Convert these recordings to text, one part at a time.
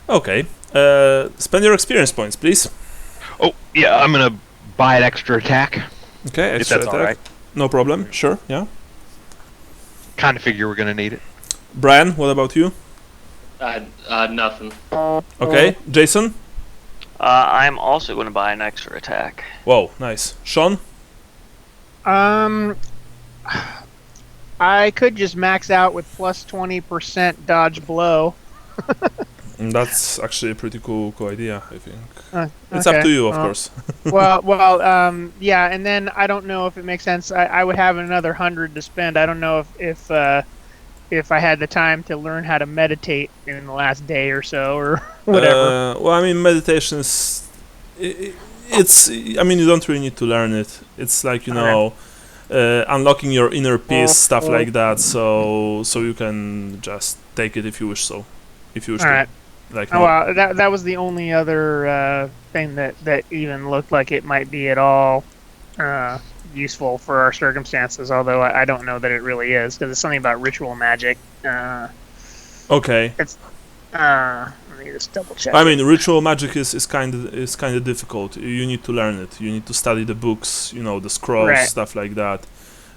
Okay. Spend your experience points, please. Oh, yeah, I'm gonna buy an extra attack. Okay, If extra that's attack. alright. No problem. Sure, yeah. Kind of figure we're gonna need it. Brian, what about you? Nothing. Okay. Jason? I'm also going to buy an extra attack. Whoa, nice. Sean? I could just max out with plus 20% dodge blow. That's actually a pretty cool idea, I think. It's okay. up to you, of course. Yeah, and then I don't know if it makes sense. I would have another 100 to spend. I don't know if I had the time to learn how to meditate in the last day or so, or whatever. Well, I mean, meditation is... It's... I mean, you don't really need to learn it. It's like, you know... unlocking your inner peace, stuff like that, so you can just take it if you wish so. If you wish to. Like, well, that was the only other thing that even looked like it might be at all useful for our circumstances, although I don't know that it really is, because it's something about ritual magic. Okay. It's let me just double check. I mean, ritual magic is kind of difficult. You need to learn it. You need to study the books, you know, the scrolls, stuff like that.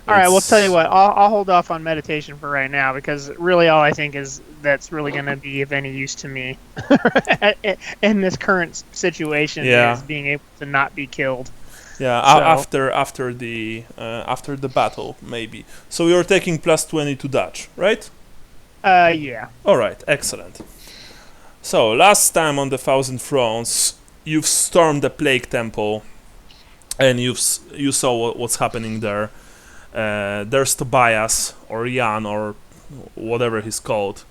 All right, well, tell you what, I'll hold off on meditation for right now, because really all I think is that's really going to be of any use to me in this current situation is being able to not be killed. Yeah, so. after the battle, maybe. So you're taking plus 20 to dodge, right? Yeah. All right, excellent. So last time on the Thousand Thrones, you've stormed the Plague Temple, and you saw what's happening there. There's Tobias or Jan or whatever he's called,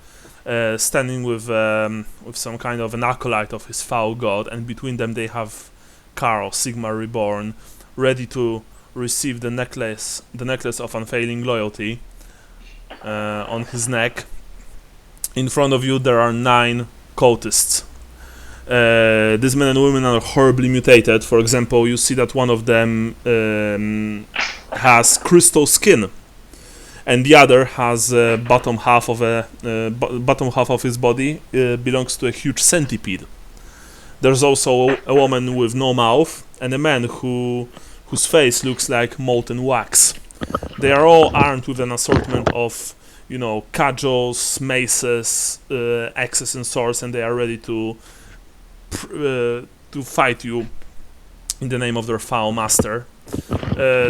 standing with some kind of an acolyte of his foul god, and between them they have Karl, Sigma Reborn, ready to receive the necklace of unfailing loyalty on his neck. In front of you there are 9 cultists. These men and women are horribly mutated. For example, you see that one of them has crystal skin, and the other has bottom half of his body belongs to a huge centipede. There's also a woman with no mouth and a man whose face looks like molten wax. They are all armed with an assortment of, you know, cudgels, maces, axes, and swords, and they are ready to fight you in the name of their foul master.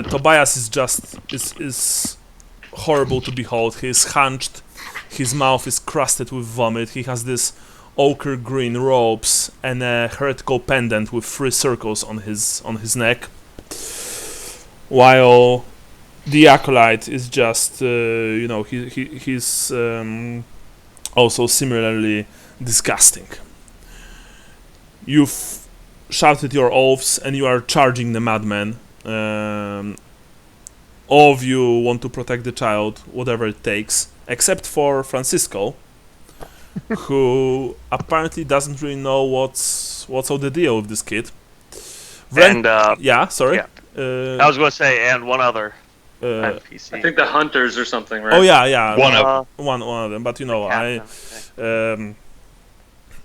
Tobias is horrible to behold. He is hunched, his mouth is crusted with vomit. He has this ochre green robes and a heretical pendant with 3 circles on his neck, while the acolyte is just you know, he's also similarly disgusting. You've shouted your oaths and you are charging the madman. All of you want to protect the child, whatever it takes, except for Francisco, who apparently doesn't really know what's all the deal with this kid. Yeah, I was going to say, and one other NPC. I think the hunters or something, right? Oh yeah. One of them, but you know,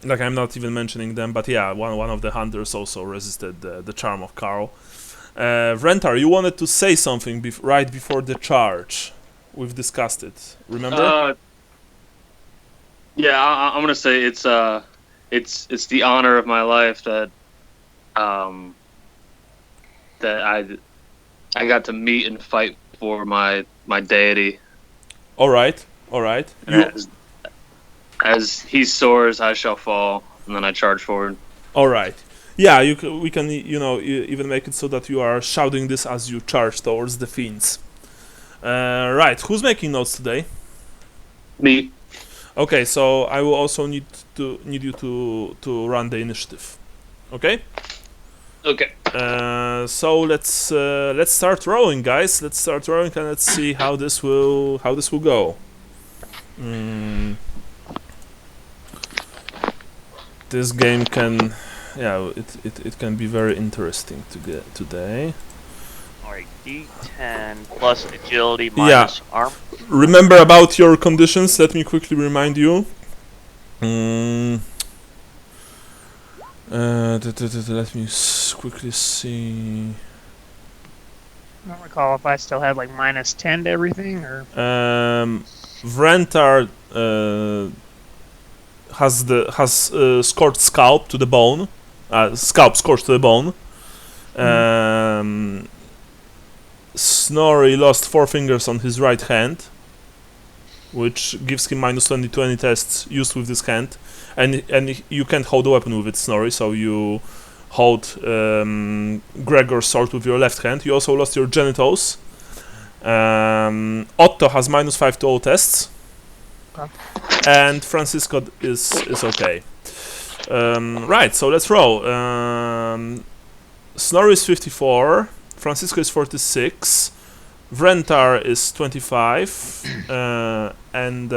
like, I'm not even mentioning them, but yeah, one of the hunters also resisted the charm of Karl. Rentar, you wanted to say something right before the charge. We've discussed it. Remember? Yeah, I'm gonna say it's the honor of my life that that I got to meet and fight for my deity. All right. As he soars, I shall fall, and then I charge forward. All right. Yeah, we can, you know, even make it so that you are shouting this as you charge towards the fiends. Right. Who's making notes today? Me. Okay, so I will also need you to run the initiative. Okay. Okay. So let's start rolling, guys. Let's start rolling and let's see how this will go. This game can, it can be very interesting to get today. Alright, D10 plus agility minus arm. Remember about your conditions. Let me quickly remind you. Let me quickly see. I don't recall if I still had like -10 to everything or. Vrentar has scorched scalp to the bone. Scalp scorched to the bone. Snorri lost 4 fingers on his right hand, which gives him -20 to any tests used with this hand. And you can't hold a weapon with it, Snorri, so you hold Gregor's sword with your left hand. You also lost your genitals. Otto has -5 to all tests. Okay. And Francisco is okay. Right, so let's roll. Snorri is 54, Francisco is 46, Vrentar is 25, and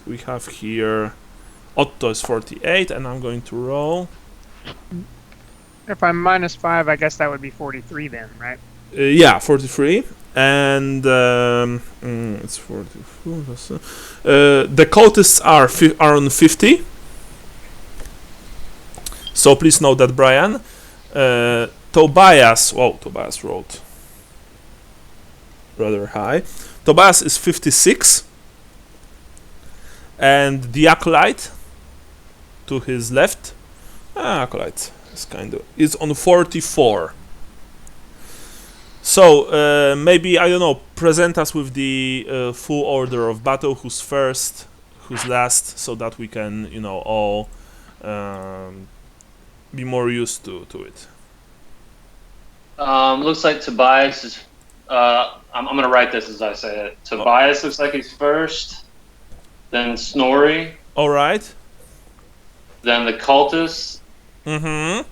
we have here Otto is 48, and I'm going to roll. If I'm -5, I guess that would be 43 then, right? Yeah, 43. And it's 44. The cultists are on 50. So please note that, Brian. Tobias rolled rather high. Tobias is 56. And the acolyte to his left, acolyte is on 44. So maybe, I don't know, present us with the full order of battle, who's first, who's last, so that we can, all be more used to it. Looks like Tobias is. I'm gonna write this as I say it. Tobias looks like he's first. Then Snorri. All right. Then the cultists. Mm-hmm.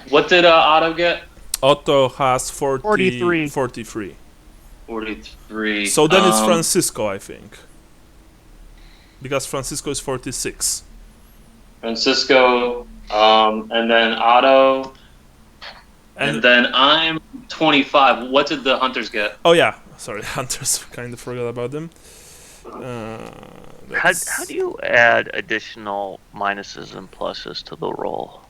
What did Otto get? Otto has 43. 43. 43. So then it's Francisco, I think. Because Francisco is 46. Francisco, and then Otto, and then I'm 25. What did the hunters get? Oh yeah, sorry, hunters. Kind of forgot about them. How do you add additional minuses and pluses to the roll?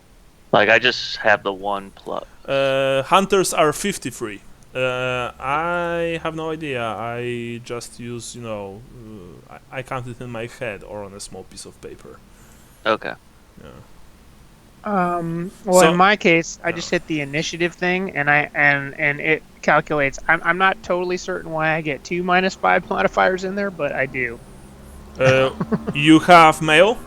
Like, I just have the 1 plus. Hunters are 53. I have no idea. I just use, I count it in my head or on a small piece of paper. Okay. Yeah. Well, So- in my case, I just hit the initiative thing, and it calculates. I'm not totally certain why I get 2 -5 modifiers in there, but I do. You have mail.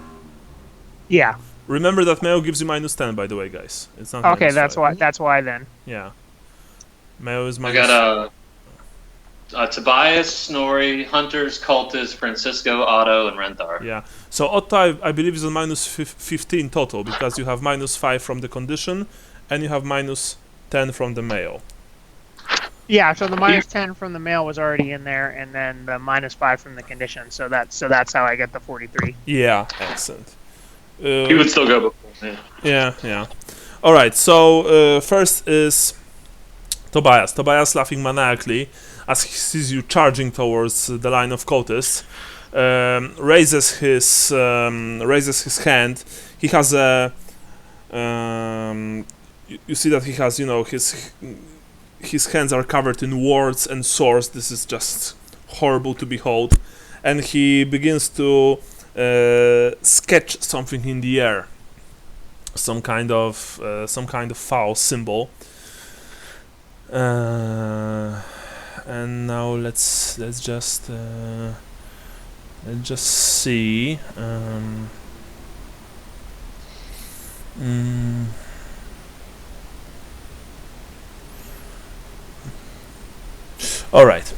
Yeah. Remember that mail gives you -10, by the way, guys. It's not. Okay, -5. that's why then. Yeah. Mail is I minus. got Tobias, Snorri, Hunters, Cultists, Francisco, Otto, and Renthar. Yeah. So Otto, I believe, is on -15 total because you have -5 from the condition, and you have -10 from the mail. Yeah, so the -10 from the mail was already in there, and then the -5 from the condition. So that's how I get the 43. Yeah. Excellent. He would still go before me. Yeah. All right. So first is Tobias. Tobias laughing maniacally as he sees you charging towards the line of cultists. Raises his hand. He has a. You see that he has, his hands are covered in warts and sores. This is just horrible to behold, and he begins to sketch something in the air, some kind of foul symbol. And now let's just see. All right.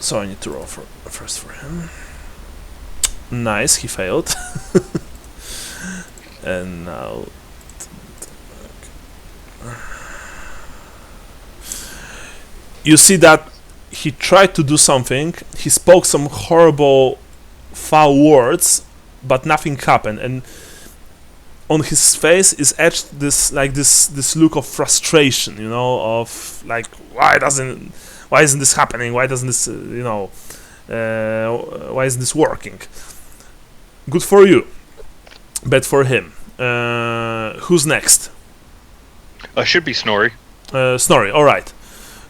So I need to roll first for him. Nice, he failed. And now. You see that he tried to do something. He spoke some horrible, foul words, but nothing happened. And on his face is etched this look of frustration, of like, why isn't this happening? Why doesn't this, why isn't this working? Good for you. bad for him. Who's next? Should be Snorri. Snorri, alright.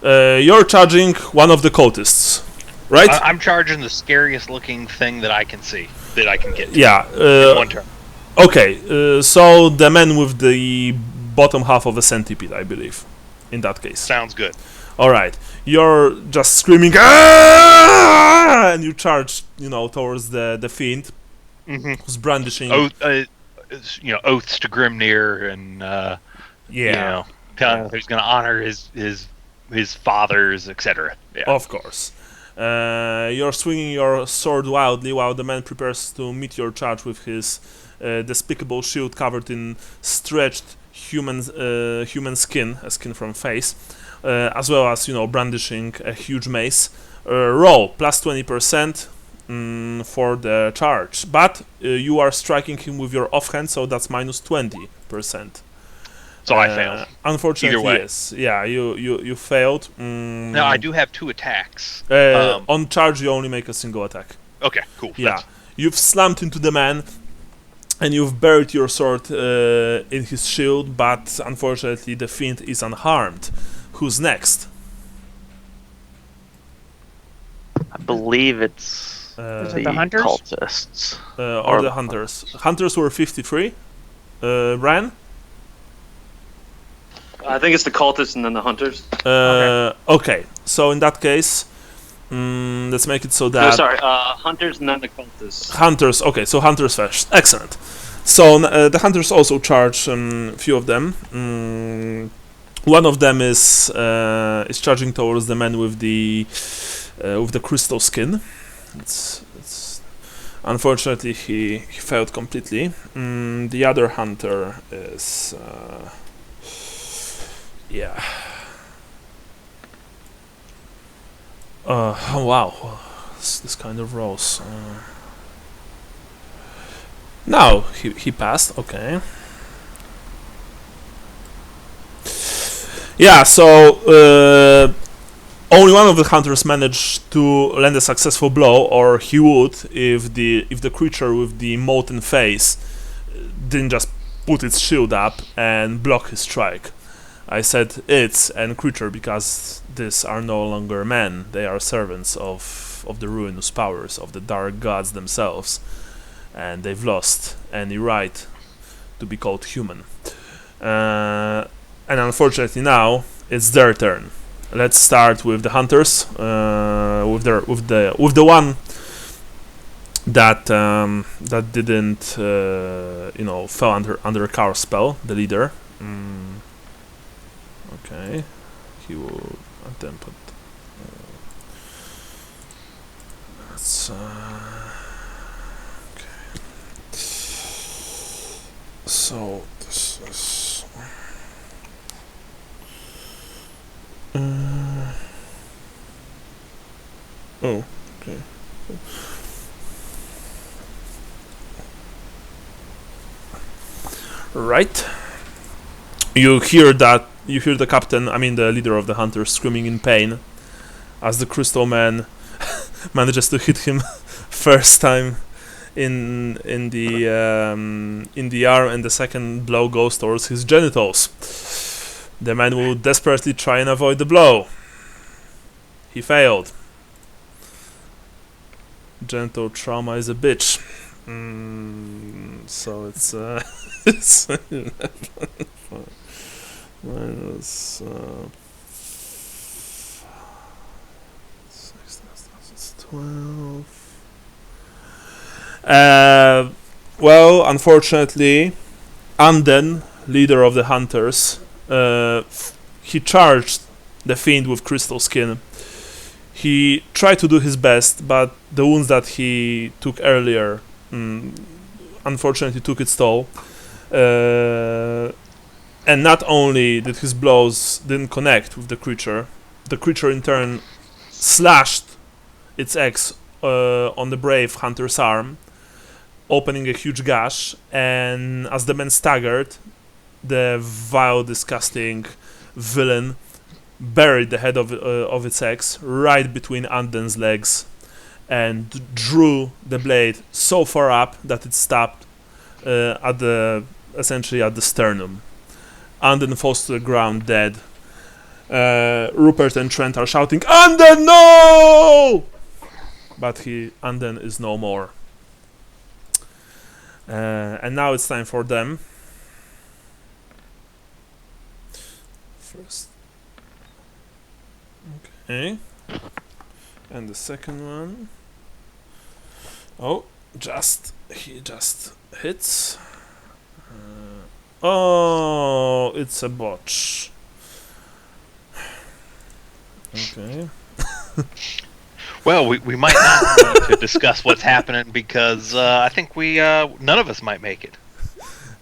You're charging one of the cultists, right? I'm charging the scariest looking thing that I can see, that I can get to Yeah. in one turn. Okay, so the man with the bottom half of a centipede, I believe, in that case. Sounds good. Alright, you're just screaming, "Ah!" and you charge, towards the fiend, who's brandishing... Oaths to Grimnir and, telling him he's going to honor his fathers, etc. Yeah. Of course. You're swinging your sword wildly while the man prepares to meet your charge with his despicable shield covered in stretched human skin, a skin from face, as well as brandishing a huge mace. Roll plus 20% for the charge, but you are striking him with your offhand, so that's minus 20%. So I failed. Unfortunately, Either way. yes. Yeah, you failed. Now I do have 2 attacks. On charge, you only make a single attack. Okay, cool. Yeah, you've slammed into the man, and you've buried your sword in his shield, but unfortunately, the fiend is unharmed. Who's next? I believe it's Is it the hunters? cultists. Or the hunters. Hunters were 53. Brian? I think it's the cultists and then the hunters. Okay, so in that case, let's make it so No, that... sorry, hunters and then the cultists. Hunters, okay, so hunters first. Excellent. So the hunters also charge a few of them. One of them is charging towards the man with the crystal skin. It's unfortunately he failed completely. The other hunter is oh wow, this kind of rolls. No, he passed. Okay. Yeah, so only one of the hunters managed to land a successful blow, or he would if the creature with the molten face didn't just put its shield up and block his strike. I said it's and creature because these are no longer men; they are servants of the ruinous powers of the dark gods themselves, and they've lost any right to be called human. And unfortunately now it's their turn. Let's start with the hunters, with the one that didn't fell under Karl's spell, the leader. Okay, he will attempt. Let's okay. So this is. Oh, okay. Right. You hear the captain, I mean the leader of the hunters, screaming in pain as the crystal man manages to hit him first time in the arm, and the second blow goes towards his genitals. The man will desperately try and avoid the blow. He failed. Genital trauma is a bitch. So it's it's 11 minus 6, that's 12. Well, unfortunately, Anden, leader of the hunters, he charged the fiend with crystal skin. He tried to do his best, but the wounds that he took earlier unfortunately took its toll. And not only did his blows didn't connect with the creature in turn slashed its axe on the brave hunter's arm, opening a huge gash, and as the man staggered, the vile, disgusting villain buried the head of its axe right between Anden's legs and drew the blade so far up that it stopped essentially at the sternum. Anden falls to the ground dead. Rupert and Trent are shouting, "Anden, no!" But Anden is no more. And now it's time for them. First. Okay. And the second one. Oh, he just hits. Oh, it's a botch. Okay. Well, we might not need to discuss what's happening because I think none of us might make it.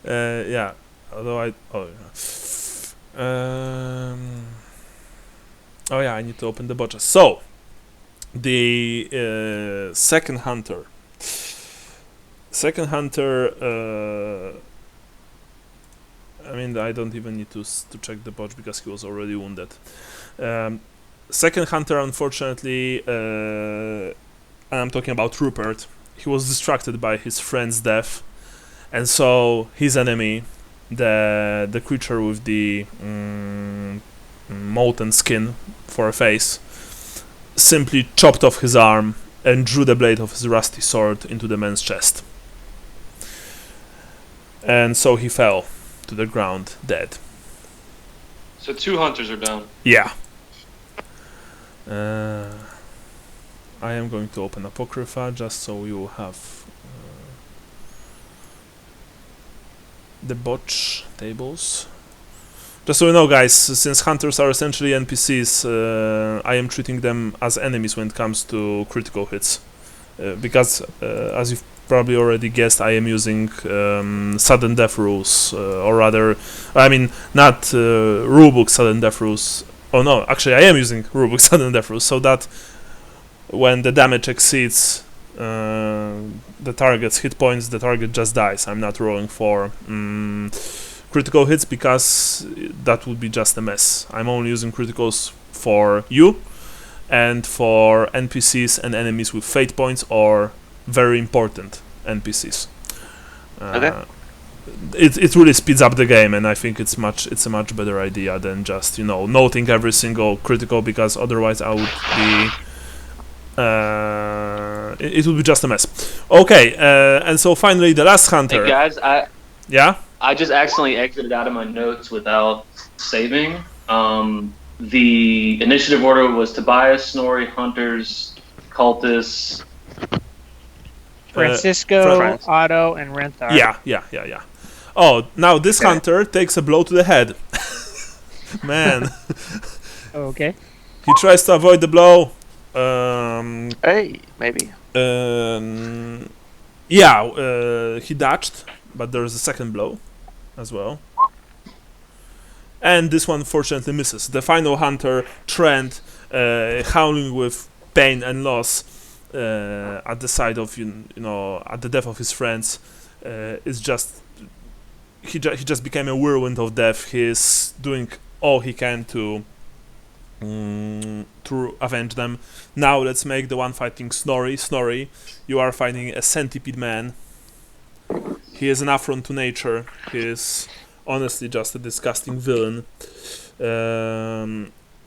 Yeah. Although I I need to open the botches. So the second hunter. I mean, I don't even need to check the botch because he was already wounded. Second hunter, unfortunately, and I'm talking about Rupert, he was distracted by his friend's death, and so his enemy, the creature with the molten skin for a face, simply chopped off his arm and drew the blade of his rusty sword into the man's chest. And so he fell to the ground, dead. So 2 hunters are down. Yeah. I am going to open Apocrypha just so you will have the botch tables. Just so you know, guys, since hunters are essentially NPCs, I am treating them as enemies when it comes to critical hits. Because, as you've probably already guessed, I am using sudden death rules, or rather, I mean, not rulebook sudden death rules. Oh no, actually I am using rulebook sudden death rules, so that when the damage exceeds the target's hit points, the target just dies. I'm not rolling for critical hits because that would be just a mess. I'm only using criticals for you and for NPCs and enemies with fate points or very important NPCs. Okay. It really speeds up the game, and I think it's a much better idea than just noting every single critical, because otherwise I would be it would be just a mess. Okay, and so finally the last hunter. Hey guys, I just accidentally exited out of my notes without saving. The initiative order was Tobias, Snorri, Hunters, Cultists, Francisco, Otto, and Renthar. Yeah. Oh, now this hunter takes a blow to the head. Man. Okay. He tries to avoid the blow. Hey, maybe. He dodged, but there's a second blow as well. And this one fortunately misses. The final hunter, Trent, howling with pain and loss at the side of at the death of his friends, is just he just became a whirlwind of death. He is doing all he can to avenge them. Now let's make the one fighting Snorri. Snorri, you are fighting a centipede man. He is an affront to nature. He is honestly just a disgusting villain.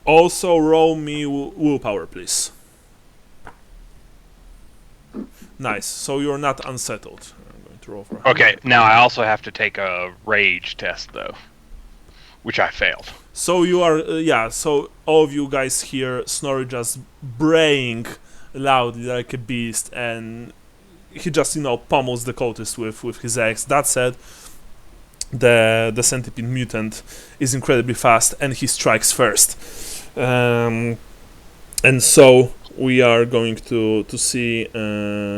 Also roll me willpower, please. Nice. So you're not unsettled. I'm going to roll for. Okay. Now I also have to take a rage test though, which I failed. So you are So all of you guys hear Snorri just braying loudly like a beast, and he just pummels the cultist with his axe. That said, the centipede mutant is incredibly fast, and he strikes first. And so we are going to see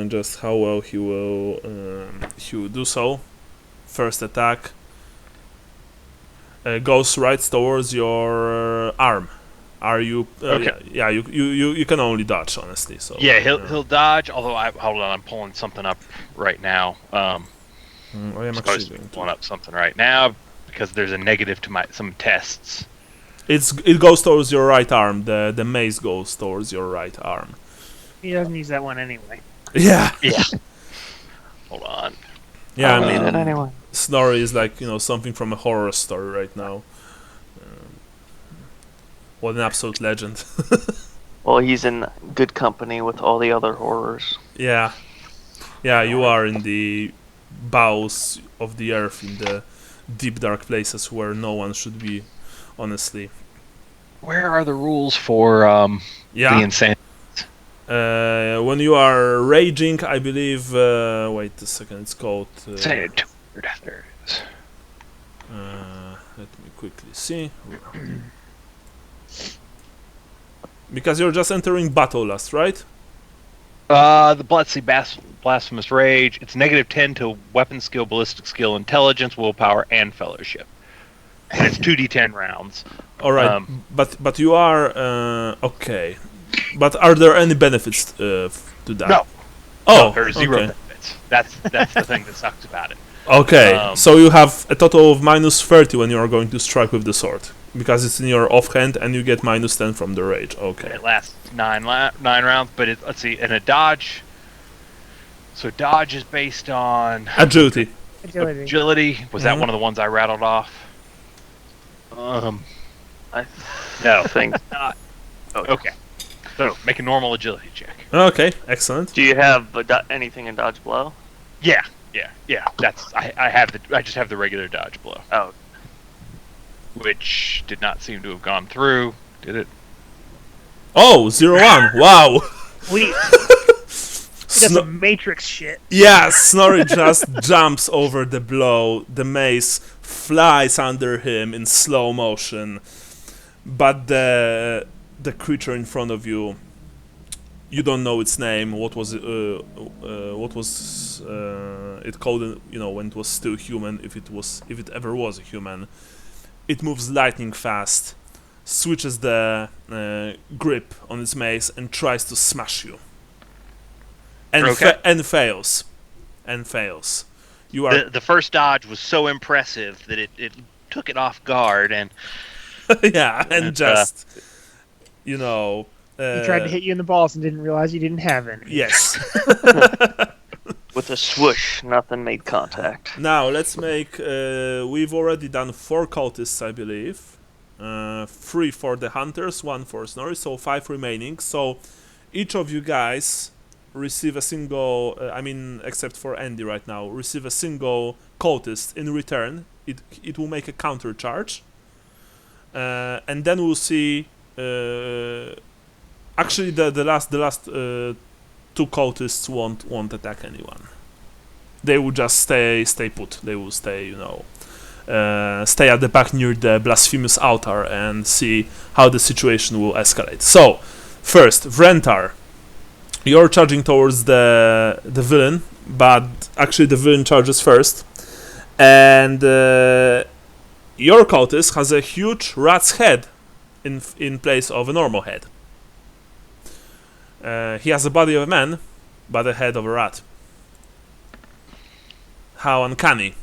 just how well he will do so. First attack goes right towards your arm. Are you? Okay. Yeah, you can only dodge, honestly. So yeah, he'll dodge. Although hold on, I'm pulling something up right now. I am actually going to pulling up something right now because there's a negative to some tests. It goes towards your right arm. The mace goes towards your right arm. He doesn't use that one anyway. Yeah. Yeah. Hold on. Yeah, I'll I need it mean, anyway. Snorri is like, something from a horror story right now. What an absolute legend. Well, he's in good company with all the other horrors. Yeah. Yeah, you are in the bowels of the earth, in the deep dark places where no one should be, honestly. Where are the rules for Yeah. the insane? When you are raging, I believe. Wait a second, it's called. There it is. Let me quickly see. Because you're just entering battle last, right? Let's see, blasphemous rage. It's -10 to weapon skill, ballistic skill, intelligence, willpower, and fellowship. And it's 2d10 rounds. All right, but you are okay. But are there any benefits to that? No. Oh, No, there are zero okay. benefits. That's the thing that sucks about it. Okay, so you have a total of -30 when you are going to strike with the sword, because it's in your offhand, and you get -10 from the rage. Okay. It lasts nine rounds, but let's see, and a dodge. So dodge is based on Agility. Agility. Was that Mhm. one of the ones I rattled off? I No. think. Okay. So make a normal agility check. Okay, excellent. Do you have anything in dodge blow? Yeah. That's I just have the regular dodge blow, Oh, which did not seem to have gone through, did it? Oh, 0-1. Wow. We does some Matrix shit. Yeah, Snorri just jumps over the blow. The mace flies under him in slow motion, but the creature in front of you, you don't know its name. What was it? What was it called? When it was still human, if it ever was a human. It moves lightning fast, switches the grip on its mace, and tries to smash you. And Okay. and fails. You are The first dodge was so impressive that it took it off guard, and yeah, and just He tried to hit you in the balls and didn't realize you didn't have any. Yes. with a swoosh, nothing made contact. Now let's make. We've already done 4 cultists, I believe. 3 for the hunters, 1 for Snorri, so 5 remaining. So each of you guys receive a single. Except for Andy right now, receive a single cultist in return. It will make a counter charge, and then we'll see. Actually, the last 2 cultists won't attack anyone. They will just stay put. They will stay, stay at the back near the blasphemous altar and see how the situation will escalate. So, first, Vrentar, you're charging towards the villain, but actually the villain charges first, and your cultist has a huge rat's head in place of a normal head. He has the body of a man, but the head of a rat. How uncanny.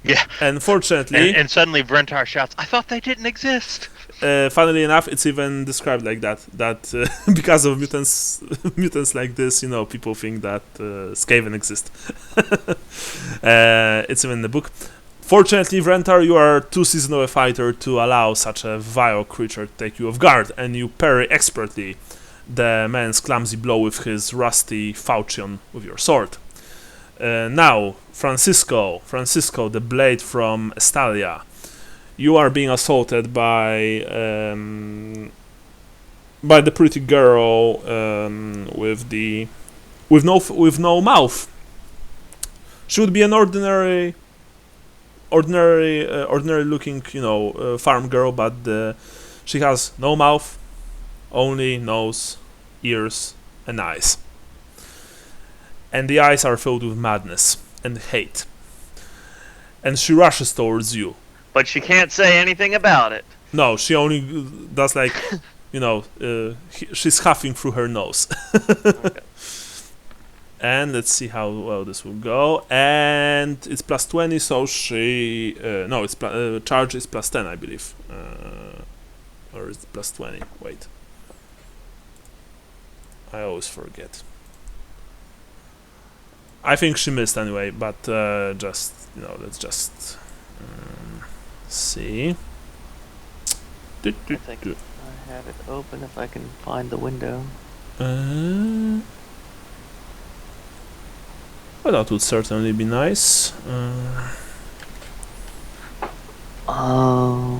yeah. Unfortunately, And suddenly Vrentar shouts, "I thought they didn't exist." funnily enough, it's even described like that. That because of mutants like this, people think that Skaven exist. It's even in the book. Fortunately, Vrentar, you are too seasoned of a fighter to allow such a vile creature to take you off guard, and you parry expertly the man's clumsy blow with his rusty falchion with your sword. Now, Francisco, the blade from Estalia. You are being assaulted by the pretty girl with no mouth. She would be an ordinary looking, farm girl, but she has no mouth, only nose, ears, and eyes. And the eyes are filled with madness and hate. And she rushes towards you. But she can't say anything about it. No, she only does she's huffing through her nose. Okay. And let's see how well this will go. And it's +20, so she... charge is +10, I believe. Or is it +20? Wait. I always forget. I think she missed anyway, but just, let's just see. I think I have it open if I can find the window. Well, that would certainly be nice. All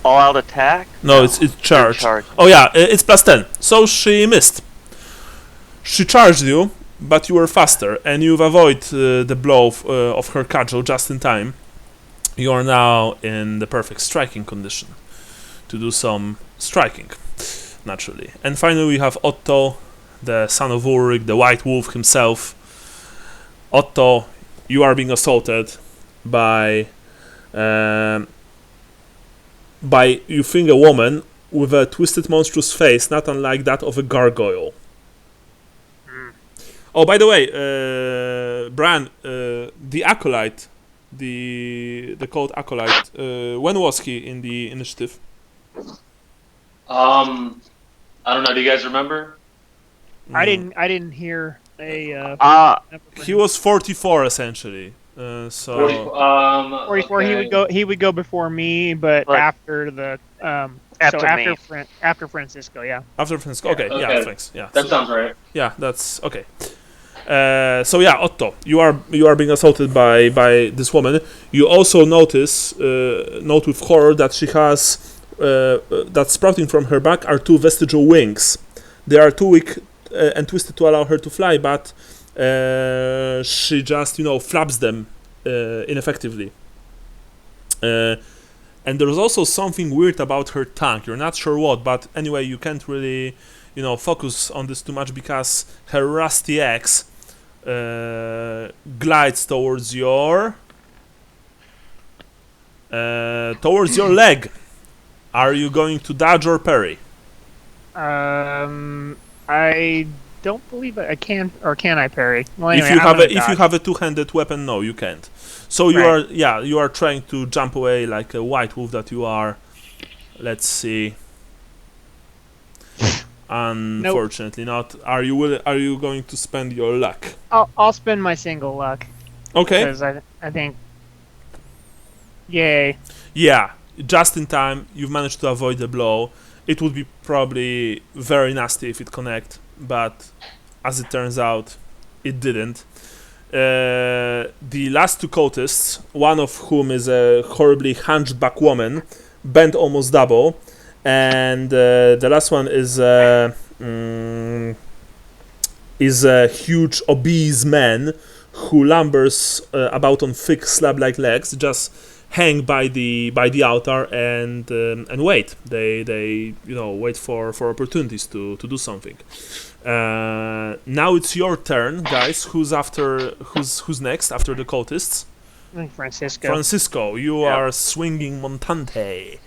out attack? No, it's charge. Charge. Oh yeah, it's +10. So she missed. She charged you, but you were faster, and you've avoided the blow of her cudgel just in time. You are now in the perfect striking condition to do some striking, naturally. And finally we have Otto, the son of Ulrich, the White Wolf himself. Otto, you are being assaulted by you think a woman with a twisted monstrous face, not unlike that of a gargoyle. Oh, by the way, Bran, the acolyte, the cult acolyte, when was he in the initiative? I don't know. Do you guys remember? I didn't hear a. He was 44 essentially. So 44. Okay. He would go before me, but Right. after the After me. after Francisco, yeah. after Francisco, okay, yeah, Okay. thanks, yeah. That So- sounds right. Yeah, that's okay. So yeah, Otto, you are being assaulted by this woman. You also note with horror that she has that sprouting from her back are two vestigial wings. They are too weak and twisted to allow her to fly, but she just flaps them ineffectively. And there's also something weird about her tongue. You're not sure what, but anyway, you can't really focus on this too much because her rusty axe glides towards your leg. Are you going to dodge or parry? I don't believe I can, or can I parry? Well, anyway, If you have a two-handed weapon, no, you can't. So you are trying to jump away like a white wolf that you are. Let's see. Unfortunately, not. Are you going to spend your luck? I'll spend my single luck Okay. because I think. Yay! Yeah, just in time. You've managed to avoid the blow. It would be probably very nasty if it connect, but as it turns out, it didn't. The last two cultists, one of whom is a horribly hunchback woman, bent almost double, and the last one is a huge obese man who lumbers about on thick slab-like legs, just hang by the altar and wait. They wait for opportunities to do something. Now it's your turn, guys. Who's next after the cultists? I think Francisco. Francisco, you are swinging Montante.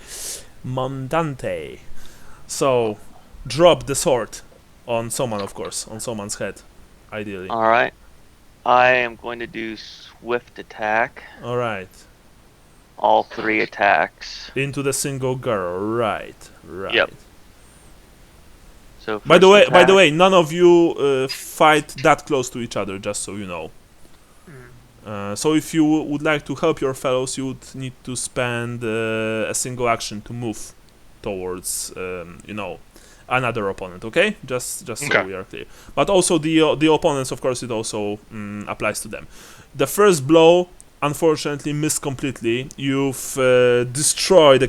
So drop the sword on someone, of course, on someone's head, ideally. All right. I am going to do swift attack. All right. All 3 attacks. Into the single girl, right. Yep. So By the first way, none of you fight that close to each other, just so you know. So if you would like to help your fellows, you would need to spend a single action to move towards, another opponent. Okay, just so we are clear. But also the opponents, of course, it also applies to them. The first blow, unfortunately, missed completely. You've destroyed a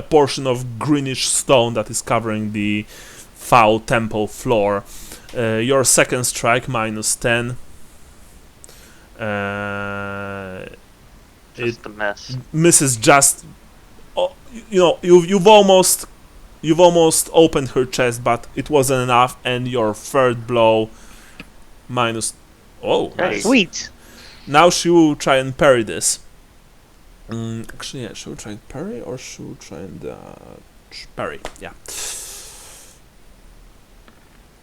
portion of greenish stone that is covering the foul temple floor. Your second strike, -10. just a mess. Misses just. You've almost opened her chest, but it wasn't enough, and your third blow, minus. Oh, Hey. nice. Sweet. Now she will try and parry this. Actually, yeah, she will try and parry, or she will try and parry. Yeah.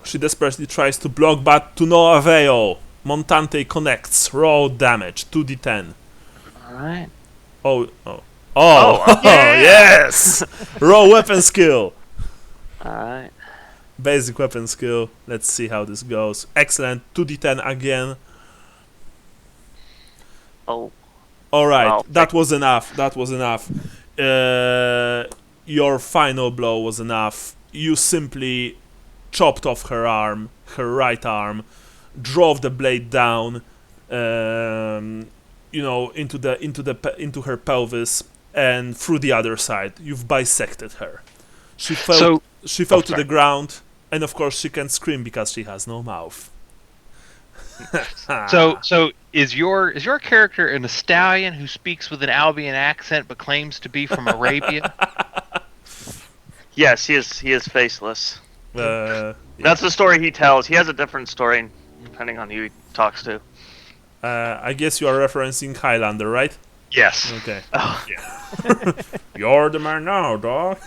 She desperately tries to block, but to no avail. Montante connects. Roll damage. 2d10. All right. Oh! Yes! Roll weapon skill. All right. Basic weapon skill. Let's see how this goes. Excellent. 2d10 again. Oh, Alright, wow. that was enough. That was enough. Your final blow was enough. You simply chopped off her arm, her right arm, drove the blade down, into her pelvis and through the other side. You've bisected her. She fell to the ground, and of course she can scream because she has no mouth. So is your character an stallion who speaks with an Albion accent but claims to be from Arabia? Yes, he is faceless. Yeah. That's the story he tells. He has a different story depending on who he talks to. I guess you are referencing Highlander, right? Yes. Okay. Oh. Yeah. You're the man now, dog.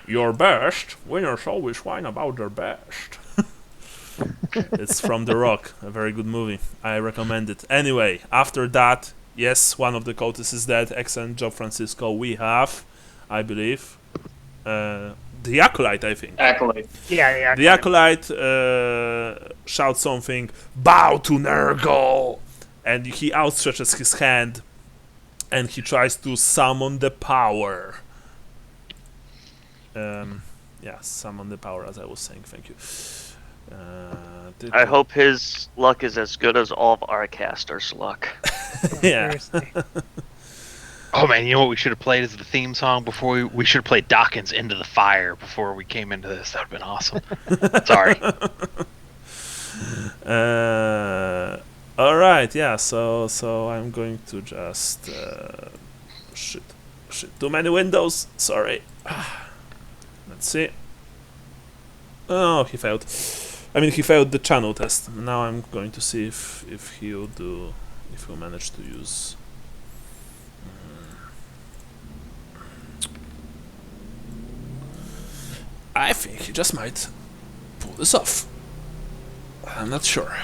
Your best. Winners always whine about their best. It's from The Rock, a very good movie. I recommend it. Anyway, after that, yes, one of the cultists is dead. Excellent job, Francisco. We have, I believe, the Acolyte, I think. Acolyte. Yeah. The Acolyte shouts something, "Bow to Nurgle!" And he outstretches his hand and he tries to summon the power. Summon the power, as I was saying. Thank you. I hope his luck is as good as all of our casters' luck. Yeah. Seriously. Oh man, you know what we should have played as the theme song before we should have played Dawkins Into the Fire before we came into this. That would have been awesome. Sorry. All right, yeah. So I'm going to just shit. Too many windows. Sorry. Let's see. Oh, he failed. He failed the channel test. Now I'm going to see if he'll manage to use. I think he just might pull this off. I'm not sure.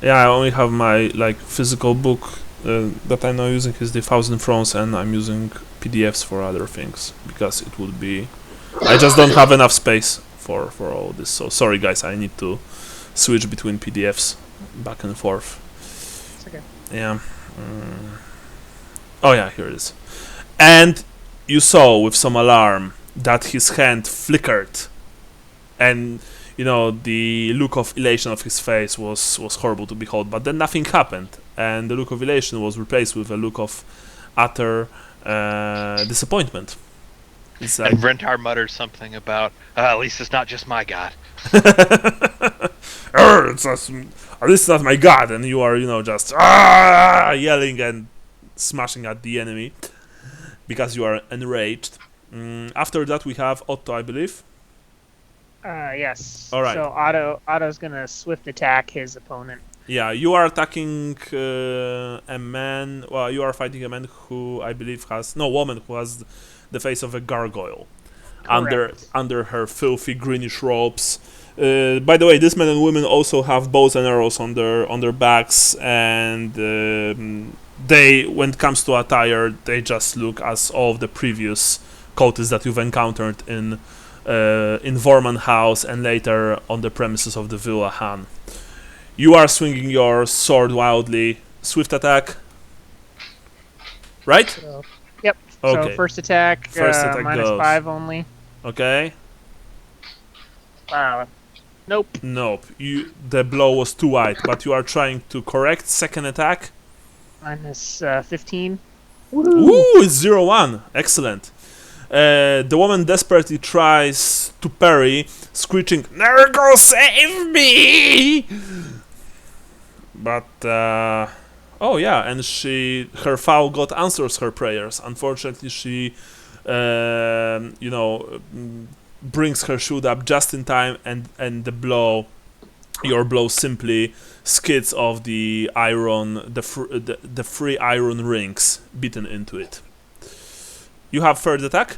Yeah, I only have my physical book that I'm now using is the 1000 Francs, and I'm using PDFs for other things because it would be. I just don't have enough space for all this. So sorry, guys. I need to switch between PDFs back and forth. It's okay. Yeah. Oh yeah, here it is. And you saw with some alarm that his hand flickered, and the look of elation of his face was horrible to behold. But then nothing happened, and the look of elation was replaced with a look of utter disappointment. It's like, And Rentar mutters something about, at least it's not just my god. it's not, at least it's not my god, and you are just yelling and smashing at the enemy because you are enraged. After that we have Otto, I believe. Yes. All right. So Otto's gonna swift attack his opponent. Yeah, you are attacking a man. Well, you are fighting a man who I believe woman who has the face of a gargoyle under her filthy greenish robes. By the way, this men and women also have bows and arrows on their backs, and they, when it comes to attire, they just look as all of the previous cultists that you've encountered in Vorman House and later on the premises of the Villa Hahn. You are swinging your sword wildly. Swift attack. Right? So, yep. Okay. So first attack, First attack minus goes. 5 only. Okay. Nope. Nope. The blow was too wide, but you are trying to correct. Second attack. Minus 15. Ooh, it's 0-1. Excellent. The woman desperately tries to parry, screeching, "Nurgle, save me!" But, oh yeah, and her foul god answers her prayers. Unfortunately, she, brings her shield up just in time, and your blow simply skids off the iron, the 3 iron rings beaten into it. You have third attack?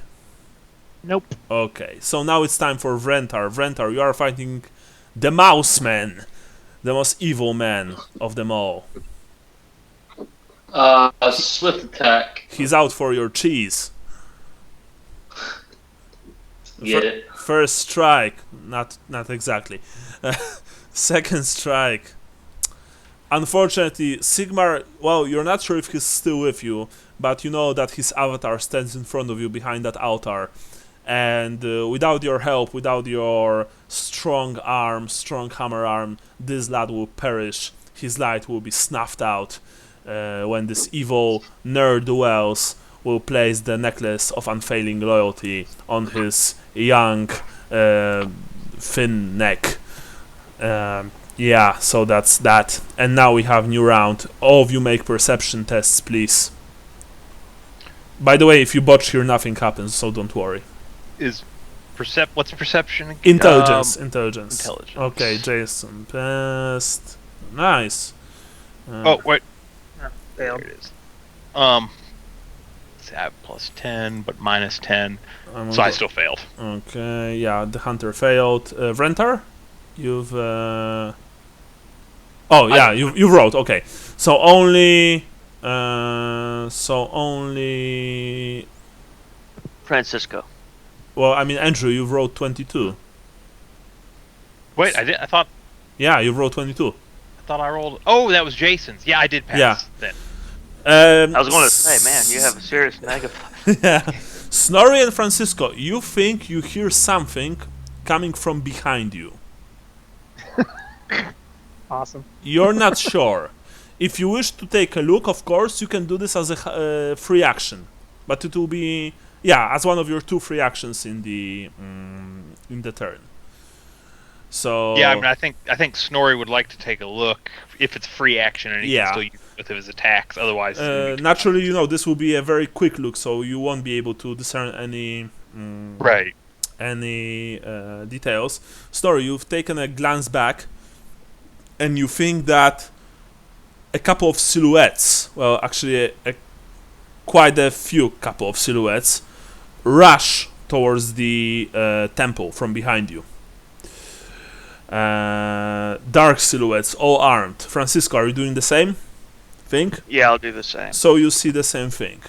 Nope. Okay, so now it's time for Vrentar. Vrentar, you are fighting the Mouse Man, the most evil man of them all. A swift attack. He's out for your cheese. Get it. First strike, not exactly. Second strike. Unfortunately, Sigmar, well, you're not sure if he's still with you, but you know that his avatar stands in front of you behind that altar. And without your help, without your strong arm, strong hammer arm, this lad will perish. His light will be snuffed out when this evil ne'er-do-wells will place the necklace of unfailing loyalty on his young, thin neck. Yeah, so that's that. And now we have new round. All of you make perception tests, please. By the way, if you botch here, nothing happens, so don't worry. What's perception? Intelligence. Intelligence. Okay, Jason passed. Nice. Oh wait, Failed. there it is. Let's have +10, but -10, so I still failed. Okay, yeah, the hunter failed. Vrentar, you've. Oh yeah, you wrote. Okay, so only. Francisco. Well, I mean, Andrew, you wrote 22. Wait, I thought Yeah, you wrote 22. I rolled. Oh, that was Jason's. Yeah, I did pass. Yeah. Then. I was going to say, man, you have a serious negative. Yeah. Snorri and Francisco, you think you hear something coming from behind you. Awesome. You're not sure. If you wish to take a look, of course, you can do this as a free action, but it will be as one of your 2 free actions in the turn. So Yeah, I mean, I think Snorri would like to take a look if it's free action and he can still use it with his attacks. Otherwise, it's gonna be naturally, this will be a very quick look, so you won't be able to discern any right. any details. Snorri, you've taken a glance back, and you think that a couple of silhouettes, well, actually, quite a few couple of silhouettes, rush towards the temple from behind you. Dark silhouettes, all armed. Francisco, are you doing the same thing? Yeah, I'll do the same. So you see the same thing.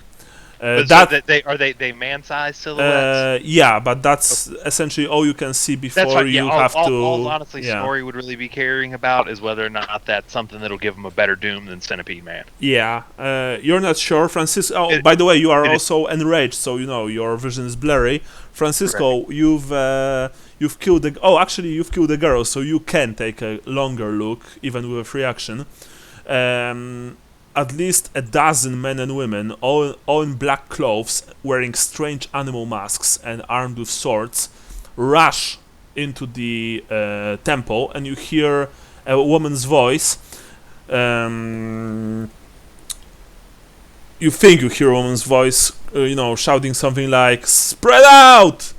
But That so they man-sized silhouettes? yeah, but that's essentially all you can see before That's right. Yeah, you have to. all honestly, yeah. Snorri would really be caring about is whether or not that's something that'll give him a better doom than Centipede Man. Yeah, you're not sure, Francisco. Oh, by the way, you are also enraged, so your vision is blurry. Francisco, Correct. you've killed the. Oh, actually, you've killed the girl, so you can take a longer look, even with a free action. At least a dozen men and women, all in black clothes, wearing strange animal masks and armed with swords, rush into the temple, and you hear a woman's voice. You think you hear a woman's voice, shouting something like "Spread out!"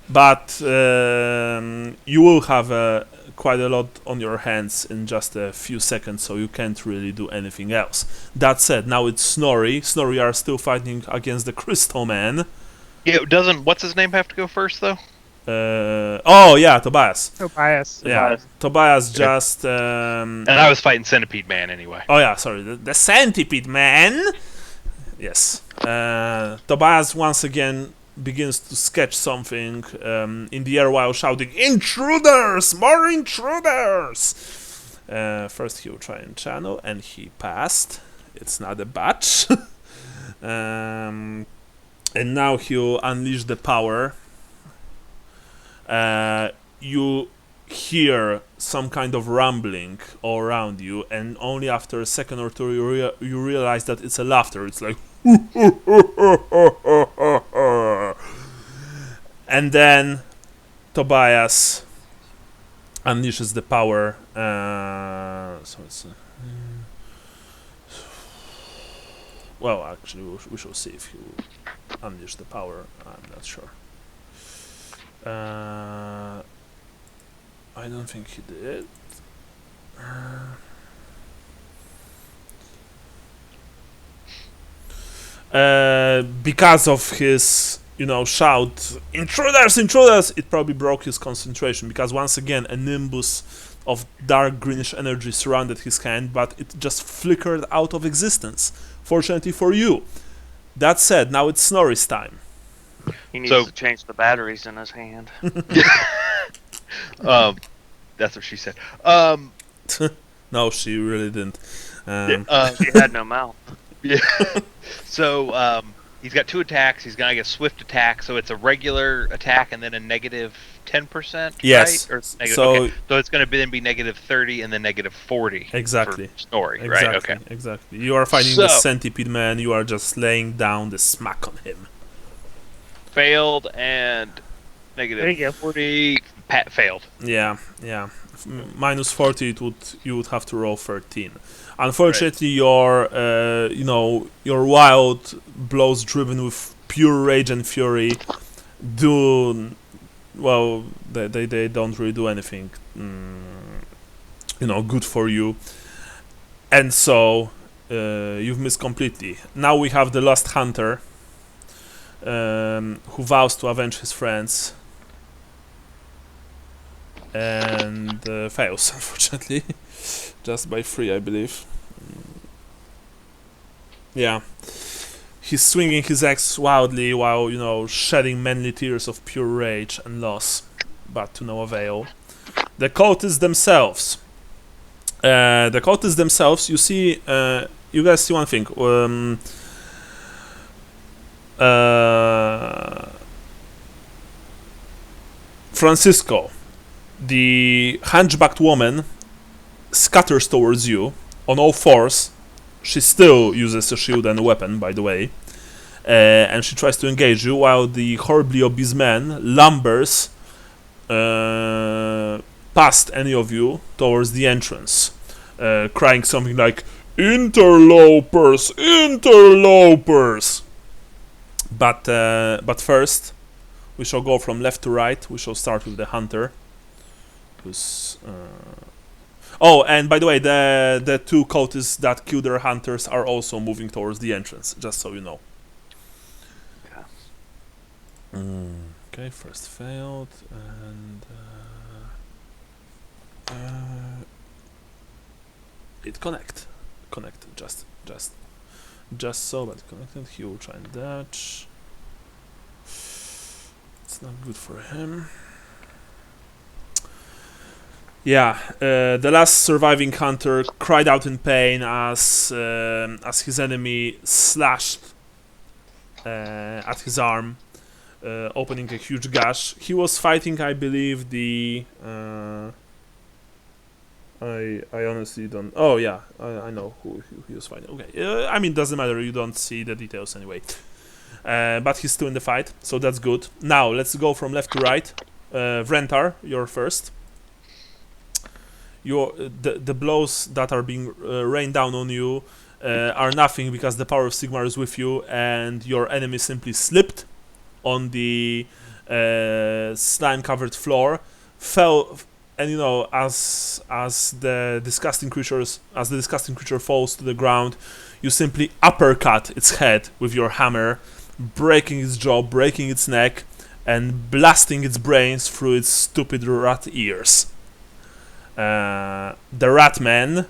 But you will have quite a lot on your hands in just a few seconds, so you can't really do anything else. That said, now it's Snorri. Snorri are still fighting against the Crystal Man. Yeah, what's his name have to go first though? Tobias. Tobias. Yeah, Tobias Okay. just. And I was fighting Centipede Man anyway. Oh yeah, sorry, the Centipede Man. Yes, Tobias once again begins to sketch something in the air while shouting, "Intruders! More intruders!" First he will try and channel, and he passed. It's not a batch. And now he'll unleash the power. You hear some kind of rumbling all around you, and only after a second or two you realize that it's a laughter. It's like and then Tobias unleashes the power. So it's well, actually, we shall see if he will unleash the power. I'm not sure. I don't think he did. Because of his shout, "Intruders, intruders!" It probably broke his concentration, because once again a nimbus of dark greenish energy surrounded his hand, but it just flickered out of existence. Fortunately for you. That said, now it's Snorri's time. He needs to change the batteries in his hand. That's what she said. No, she really didn't. She had no mouth. Yeah. So he's got 2 attacks. He's gonna get swift attack. So it's a regular attack and then a negative 10%. Yes. Right? Or So it's gonna be negative 30 and then negative 40. Exactly. For Snorri, exactly. right? Okay. Exactly. You are fighting the Centipede Man. You are just laying down the smack on him. Failed and negative 40. Pat failed. Yeah. Minus 40. You would have to roll 13. Unfortunately, your wild blows driven with pure rage and fury they don't really do anything good for you, and so you've missed completely. Now we have the Lost Hunter, who vows to avenge his friends and fails, unfortunately. Just by 3, I believe. Yeah. He's swinging his axe wildly while, shedding manly tears of pure rage and loss, but to no avail. The Cultists themselves. You see, you guys see one thing. Francisco, the Hunchback Woman, scatters towards you on all fours. She still uses a shield and a weapon, by the way, and she tries to engage you, while the horribly obese man lumbers past any of you towards the entrance, crying something like, "Interlopers! Interlopers!" But first, we shall go from left to right. We shall start with the hunter, who's... Oh, and by the way, the 2 cultists that kill their hunters are also moving towards the entrance, just so you know. Okay, first failed, and it connected, just so, but connected. He will try and dodge. It's not good for him. Yeah, the last surviving hunter cried out in pain as his enemy slashed at his arm, opening a huge gash. He was fighting, I believe, the... I honestly don't... Oh, yeah, I know who he was fighting. Okay, I mean, doesn't matter, you don't see the details anyway. But he's still in the fight, so that's good. Now, let's go from left to right. Vrentar, you're first. The blows that are being rained down on you are nothing, because the power of Sigmar is with you, and your enemy simply slipped on the slime-covered floor, fell, and as the disgusting creature falls to the ground, you simply uppercut its head with your hammer, breaking its jaw, breaking its neck, and blasting its brains through its stupid rat ears. The rat man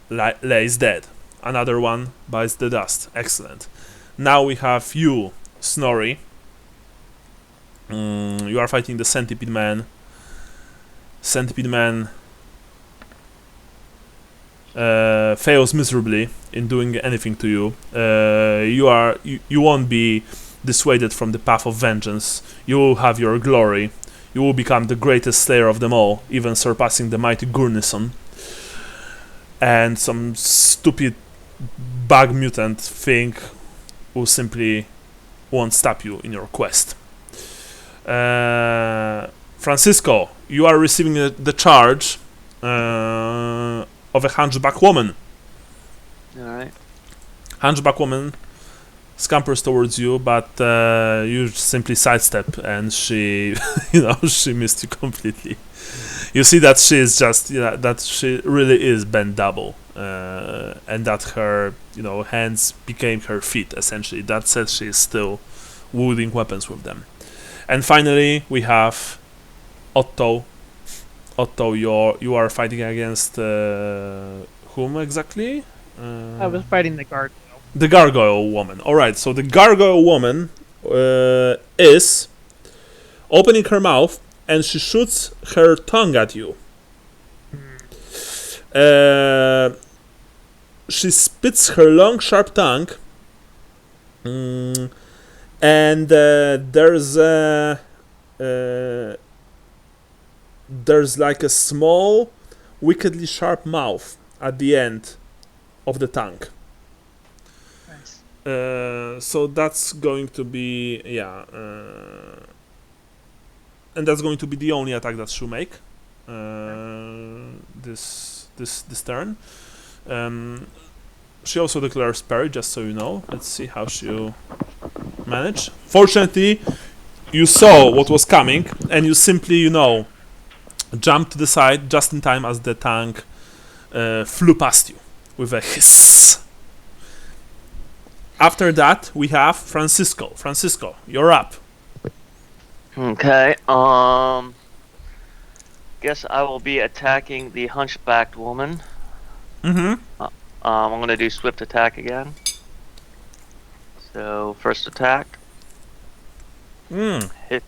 lays dead. Another one bites the dust. Excellent. Now we have you, Snorri. You are fighting the Centipede Man. Centipede Man fails miserably in doing anything to you. You won't be dissuaded from the path of vengeance. You will have your glory. You will become the greatest slayer of them all, even surpassing the mighty Gurnison. And some stupid bug mutant thing will simply won't stop you in your quest. Francisco, you are receiving the charge of a Hunchback Woman. Alright. Hunchback Woman scampers towards you, but you simply sidestep, and she, she missed you completely. You see that she is just, that she really is bent double, and that her, hands became her feet, essentially. That says she is still wielding weapons with them. And finally, we have Otto. Otto, you are fighting against whom exactly? I was fighting the guard. The Gargoyle Woman. Alright, so the Gargoyle Woman is opening her mouth and she shoots her tongue at you. She spits her long, sharp tongue. And there's like a small, wickedly sharp mouth at the end of the tongue. So that's going to be and that's going to be the only attack that she'll make this turn. She also declares parry, just so you know. Let's see how she'll manage. Fortunately, you saw what was coming, and you simply, jumped to the side just in time as the tongue flew past you with a hiss. After that, we have Francisco. Francisco, you're up. Okay. Guess I will be attacking the Hunchback Woman. Mm-hmm. I'm gonna do swift attack again. So first attack hits.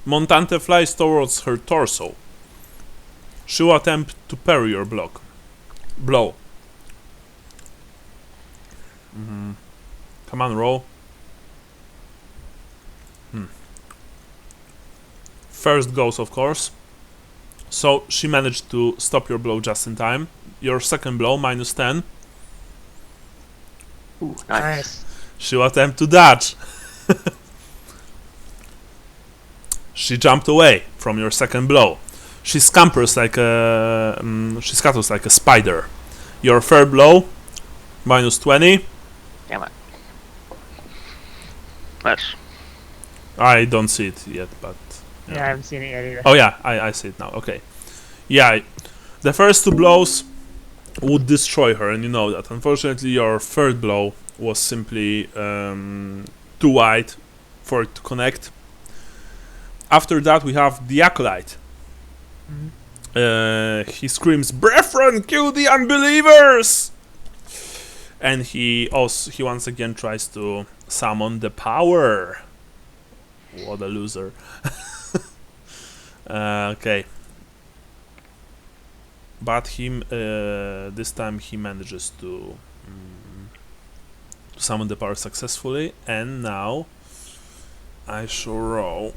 Montante flies towards her torso. She will attempt to parry your blow. Come on, roll. First goes, of course. So she managed to stop your blow just in time. Your second blow, -10. Ooh, nice. She will attempt to dodge. She jumped away from your second blow. She scatters like a spider. Your third blow, -20. Damn it. Nice. I don't see it yet, but Yeah, I haven't seen it yet either. oh yeah, I see it now. Okay, yeah, the first two blows would destroy her, and you know that. Unfortunately, your third blow was simply too wide for it to connect. After that, we have the Acolyte. He screams, "Brethren, kill the unbelievers!" And he once again tries to summon the power. What a loser. Okay. But this time he manages to summon the power successfully, and now I shall roll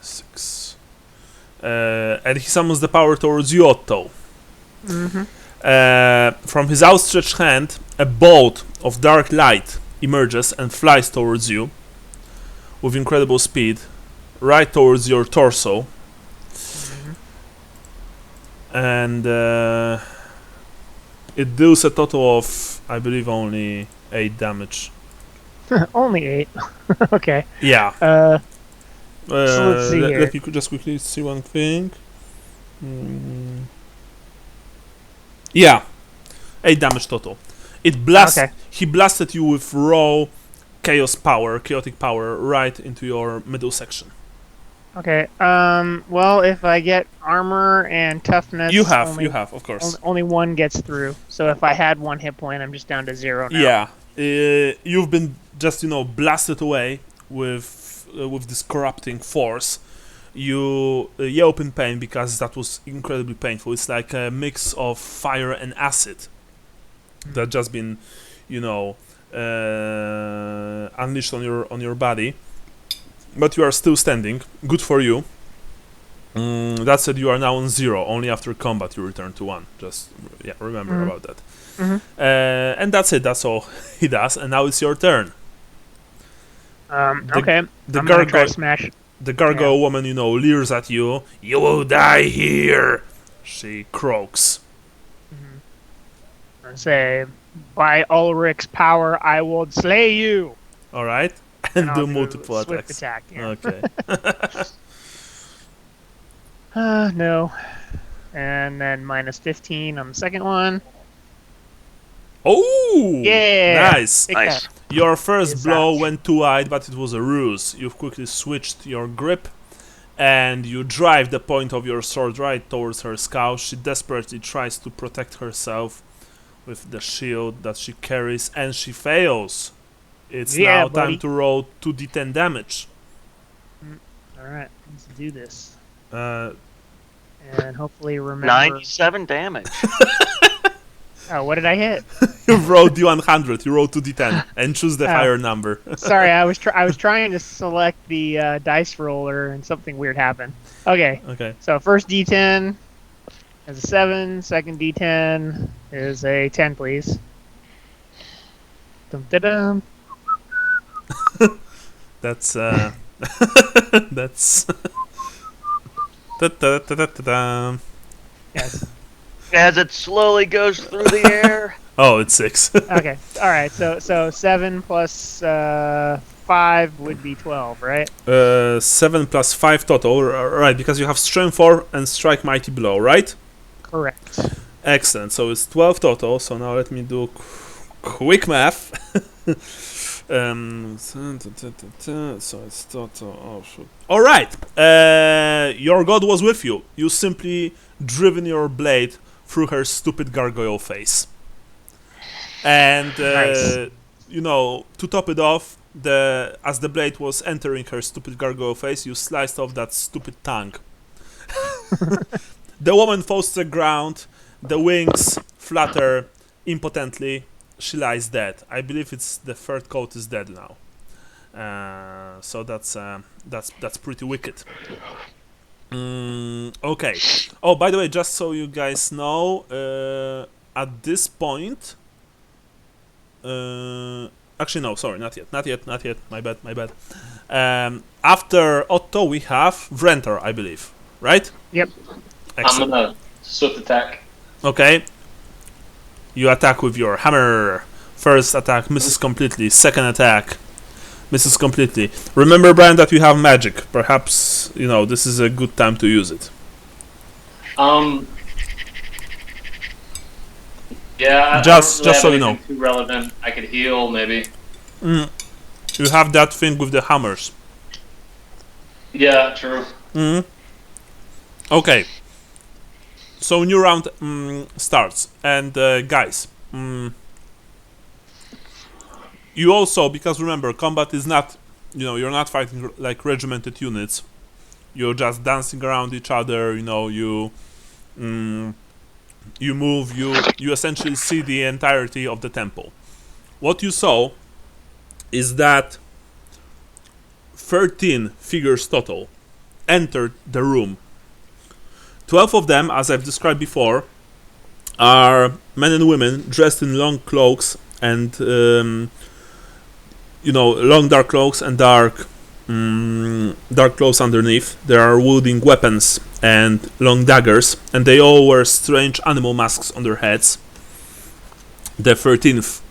6. And he summons the power towards you, Otto. From his outstretched hand, a bolt of dark light emerges and flies towards you with incredible speed, right towards your torso. And it deals a total of, I believe, only 8 damage. Only 8. Okay. Yeah. So let's see here. Let me just quickly see one thing. Yeah, 8 damage total. It blasts. Okay. He blasted you with raw chaotic power, right into your middle section. Okay. Well, if I get armor and toughness, You have, of course. only one gets through. So if I had 1 hit point, I'm just down to 0 now. Yeah, you've been just blasted away with this corrupting force. You yelp in pain because that was incredibly painful. It's like a mix of fire and acid that just been, unleashed on your body. But you are still standing. Good for you. That said, you are now on 0. Only after combat you return to 1. Just remember about that. And that's it. That's all he does. And now it's your turn. Okay. The I'm gonna try gargoyle, to smash. the gargoyle woman, leers at you. You will die here. She croaks. And say, by Ulrich's power, I will slay you. All right, and I'll do multiple swift attacks. attack. Yeah. Okay. No. And then -15 on the second one. Oh! Yeah. Nice. Take Nice. that. Your first Yes, blow ouch. went too wide, but it was a ruse. You've quickly switched your grip, and you drive the point of your sword right towards her skull. She desperately tries to protect herself with the shield that she carries, and she fails. It's Yeah, now time buddy. to roll 2d10 damage. All right, let's do this, Uh, and hopefully remember. 97 damage. Oh, what did I hit? you've rolled d100. You roll 2d10 and choose the Oh. higher number. Sorry, I was trying to select the dice roller, and something weird happened. Okay, Okay. so first D10 is a 7. Second D10 is a 10, please. Dum-da-dum. That's that's Da-da-da-da-da-da. Yes. As it slowly goes through the air. Oh, it's 6. Okay. All right. So 7 plus 5 would be 12, right? 7 plus 5 total, right? Because you have strength 4 and strike mighty blow, right? Correct. Excellent. So it's 12 total. So now let me do quick math. So it's total. Oh shoot! All right. Your god was with you. You simply driven your blade through her stupid gargoyle face, and Nice. you know, to top it off, as the blade was entering her stupid gargoyle face, you sliced off that stupid tongue. The woman falls to the ground. The wings flutter impotently. She lies dead. I believe it's the third coat is dead now. So that's pretty wicked. Okay. Oh, by the way, just so you guys know, at this point, actually no, sorry, not yet. My bad. After Otto, we have Vrentor, I believe, right? Yep. Excellent. I'm gonna swift attack. Okay. You attack with your hammer. First attack misses completely. Second attack misses completely. Remember, Brian, that you have magic. Perhaps, you know, this is a good time to use it. Yeah. Just I don't really so have you know. anything too relevant. I could heal maybe. You have that thing with the hammers. Yeah, true. Okay. So new round starts. And guys, you also, because remember, combat is not, you know, you're not fighting like regimented units. You're just dancing around each other. You know, you move. You essentially see the entirety of the temple. What you saw is that 13 figures total entered the room. 12 of them, as I've described before, are men and women dressed in long cloaks and long dark cloaks and dark clothes underneath. There are wielding weapons and long daggers, and they all wear strange animal masks on their heads. The 13th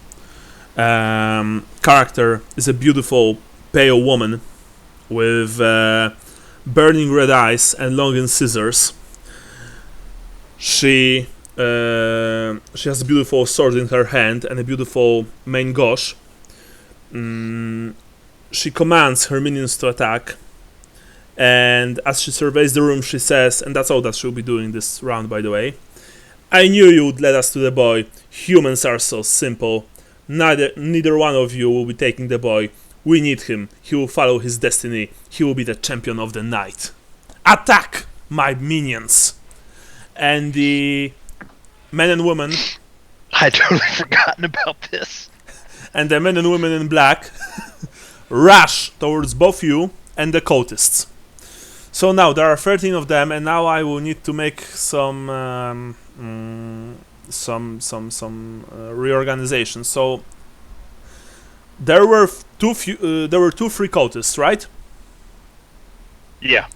character is a beautiful, pale woman with burning red eyes and long scissors. She has a beautiful sword in her hand and a beautiful main gauche. She commands her minions to attack, and as she surveys the room, she says, and that's all that she'll be doing this round, by the way, "I knew you would lead us to the boy. Humans are so simple. Neither one of you will be taking the boy. We need him. He will follow his destiny. He will be the champion of the night. Attack, my minions!" And the men and women, I totally forgotten about this. and the men and women in black rush towards both you and the cultists. So now there are 13 of them, and now I will need to make some reorganization. So there were two free cultists, right? Yeah.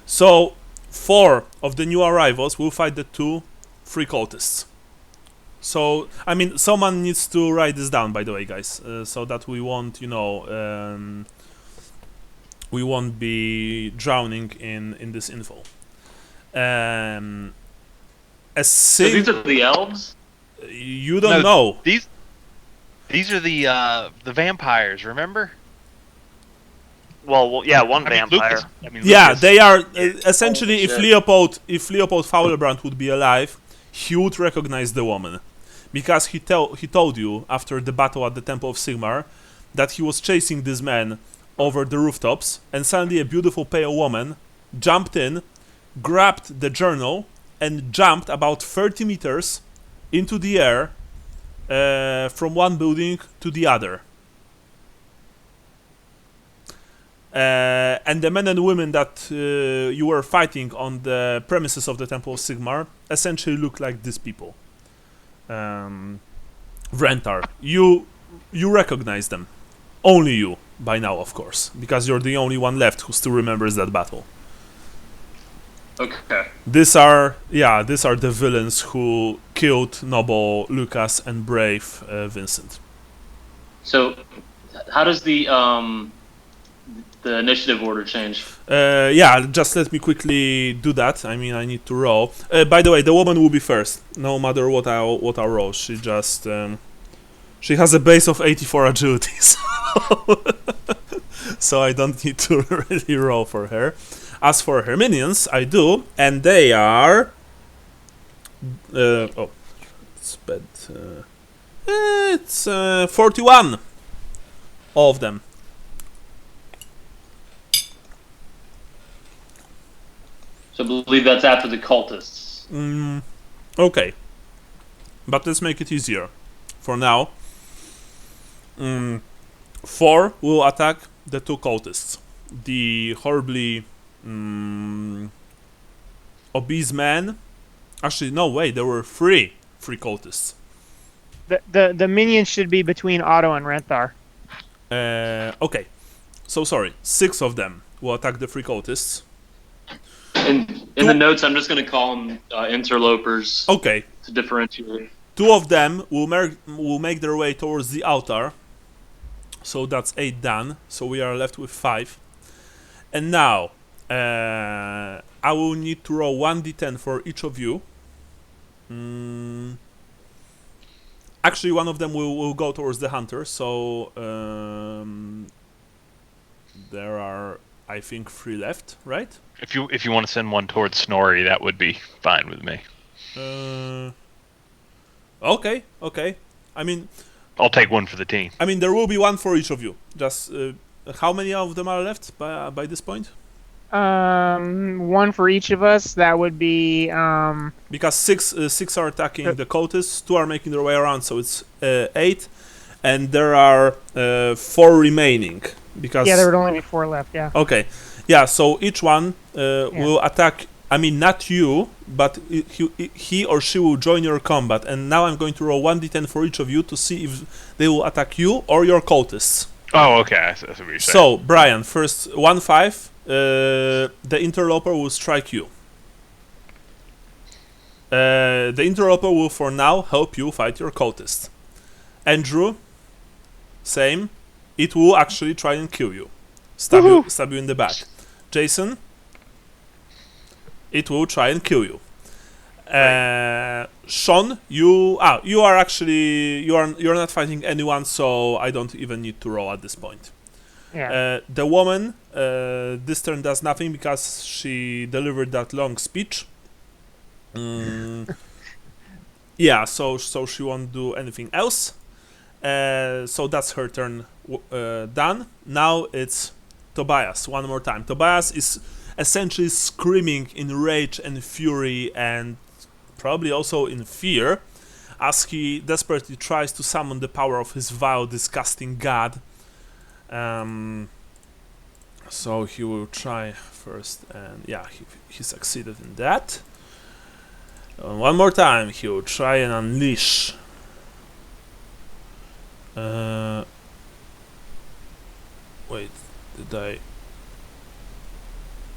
So 4 of the new arrivals will fight the 2 free cultists. So, I mean, someone needs to write this down, by the way, guys, so that we won't, we won't be drowning in this info. So these are the elves? You don't know. These These are the vampires. Remember? Well, yeah, one I mean, vampire. Yeah, Lucas. they are essentially. Oh, If shit. Leopold Fowlerbrand would be alive, he would recognize the woman, because he told you after the battle at the Temple of Sigmar that he was chasing this man over the rooftops, and suddenly a beautiful pale woman jumped in, grabbed the journal, and jumped about 30 meters into the air from one building to the other. And the men and women that you were fighting on the premises of the Temple of Sigmar essentially look like these people. Vrentar, you recognize them. Only you, by now, of course, because you're the only one left who still remembers that battle. Okay. These are the villains who killed Noble, Lucas, and Brave Vincent. So, how does the initiative order change? Just let me quickly do that. I mean, I need to roll. By the way, the woman will be first, no matter what I roll. She just she has a base of 84 agility, so I don't need to really roll for her. As for her minions, I do, and they are. It's bad. It's 41 of them. So I believe that's after the cultists. Okay, but let's make it easier. For now, 4 will attack the 2 cultists. The horribly obese man. Actually, no, wait, there were 3 cultists. The minions should be between Otto and Renthar. Okay, so sorry, 6 of them will attack the 3 cultists. In the notes, I'm just going to call them interlopers. Okay, To differentiate. 2 of them will make their way towards the altar. So that's 8 done. So we are left with 5. And now, I will need to roll 1d10 for each of you. Actually, one of them will go towards the hunter. So there are, I think, 3 left, right? If you want to send one towards Snorri, that would be fine with me. Okay. I mean, I'll take one for the team. there will be 1 for each of you. Just how many of them are left by this point? 1 for each of us. That would be Because 6 are attacking the cultists, 2 are making their way around, so it's 8, and there are 4 remaining. Because there would only be 4 left. Yeah. Okay, yeah. So each one will attack. I mean, not you, but he or she will join your combat. And now I'm going to roll 1d10 for each of you to see if they will attack you or your cultists. Oh, okay. That's what you're saying. So, Brian, first 1-5. The interloper will strike you. The interloper will, for now, help you fight your cultist. Andrew, same. It will actually try and kill you. Stab you in the back. Jason, it will try and kill you. Sean, you're not fighting anyone, so I don't even need to roll at this point. Yeah. The woman this turn does nothing because she delivered that long speech. Yeah, so she won't do anything else. So that's her turn done. Now it's Tobias one more time. Tobias is essentially screaming in rage and fury and probably also in fear as he desperately tries to summon the power of his vile, disgusting god. So he will try first, and yeah, he succeeded in that. One more time, he will try and unleash. Wait, did I?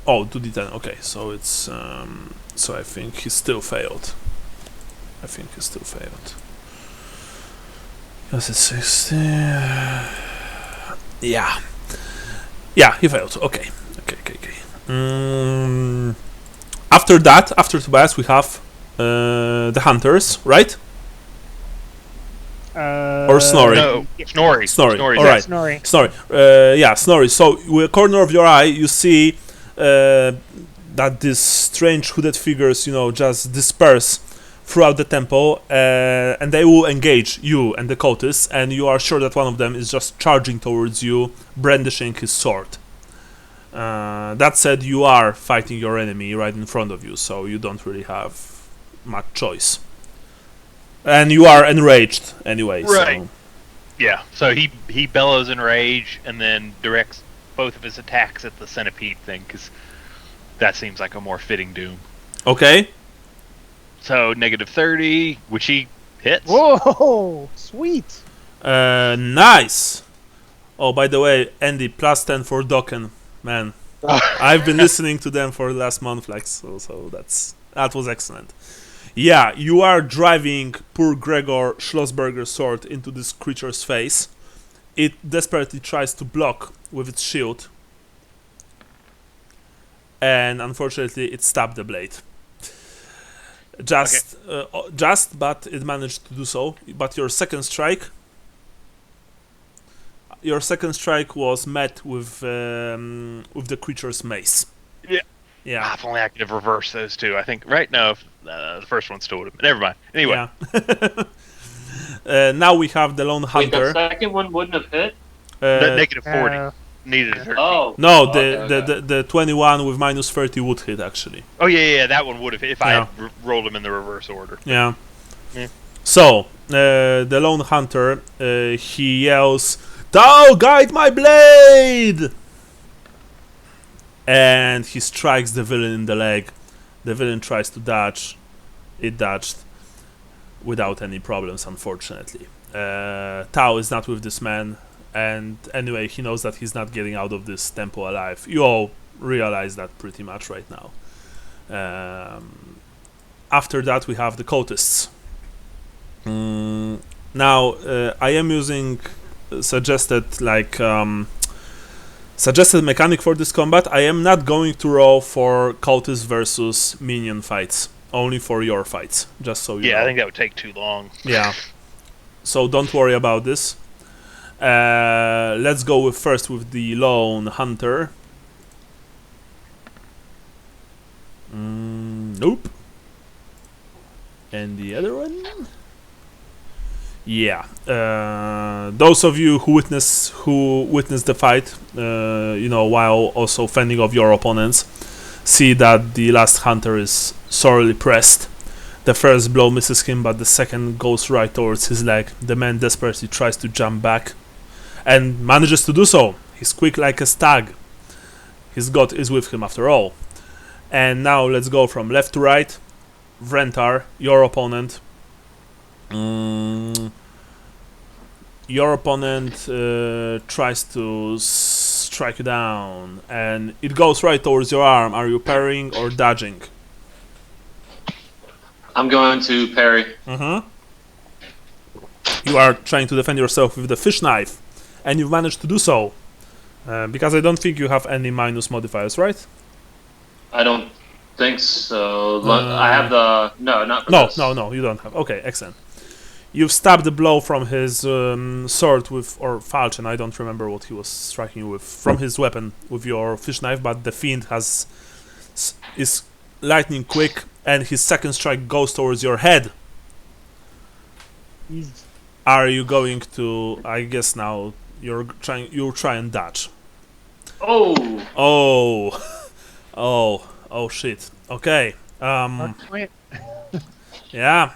Oh, 2d10. Okay, so it's so I think he still failed. Because it's 60. Yeah, he failed. Okay. After that, after Tobias, we have the hunters, right? Or Snorri? No, Snorri. Snorri. Snorri's All it. right. Snorri. Snorri. Yeah, Snorri. So, with a corner of your eye, you see that these strange hooded figures, just disperse throughout the temple, and they will engage you and the cultists, and you are sure that one of them is just charging towards you, brandishing his sword. That said, you are fighting your enemy right in front of you, so you don't really have much choice. And you are enraged anyway. Right. So. Yeah. So he bellows in rage and then directs both of his attacks at the centipede thing, because that seems like a more fitting doom. Okay. So -30, which he hits. Whoa, sweet. Nice. Oh, by the way, Andy, +10 for Dokken. Man, I've been listening to them for the last month, so that was excellent. Yeah, you are driving poor Gregor Schlossberger's sword into this creature's face. It desperately tries to block with its shield, and unfortunately, it stabbed the blade. But it managed to do so. But your second strike was met with the creature's mace. Yeah. Yeah. If only I could have reversed those two. I think right now, the first one still would have. Never mind. Anyway. Yeah. Now we have the Lone Wait, Hunter. the second one wouldn't have hit? The -40 needed a 13. Oh. No, okay. the 21 with -30 would hit actually. Oh yeah, that one would have hit if I Yeah. had rolled them in the reverse order. Yeah. Yeah. So the Lone Hunter he yells, "Thou guide my blade!" And he strikes the villain in the leg. The villain tries to dodge. It dodged without any problems, unfortunately. Tao is not with this man, and anyway, he knows that he's not getting out of this temple alive. You all realize that pretty much right now. After that, we have the cultists. Now, I am using suggested mechanic for this combat. I am not going to roll for cultists versus minion fights, only for your fights, just so you know. I think that would take too long. Yeah. So don't worry about this. Let's go first with the Lone Hunter. Nope. And the other one? Yeah. Those of you who witnessed the fight, while also fending off your opponents, see that the last hunter is sorely pressed. The first blow misses him, but the second goes right towards his leg. The man desperately tries to jump back and manages to do so. He's quick like a stag. His god is with him after all. And now let's go from left to right. Vrentar, your opponent. Your opponent tries to strike you down, and it goes right towards your arm. Are you parrying or dodging? I'm going to parry. You are trying to defend yourself with the fish knife, and you've managed to do so. Because I don't think you have any minus modifiers, right? I don't think so. I have the... No, not for this. No, you don't have. Okay, excellent. You've stabbed the blow from his sword or falchion, I don't remember what he was striking you with, from his weapon with your fish knife, but the fiend is lightning quick, and his second strike goes towards your head. Are you going to... I guess now you'll try and dodge. Oh! Oh shit. Okay. Yeah.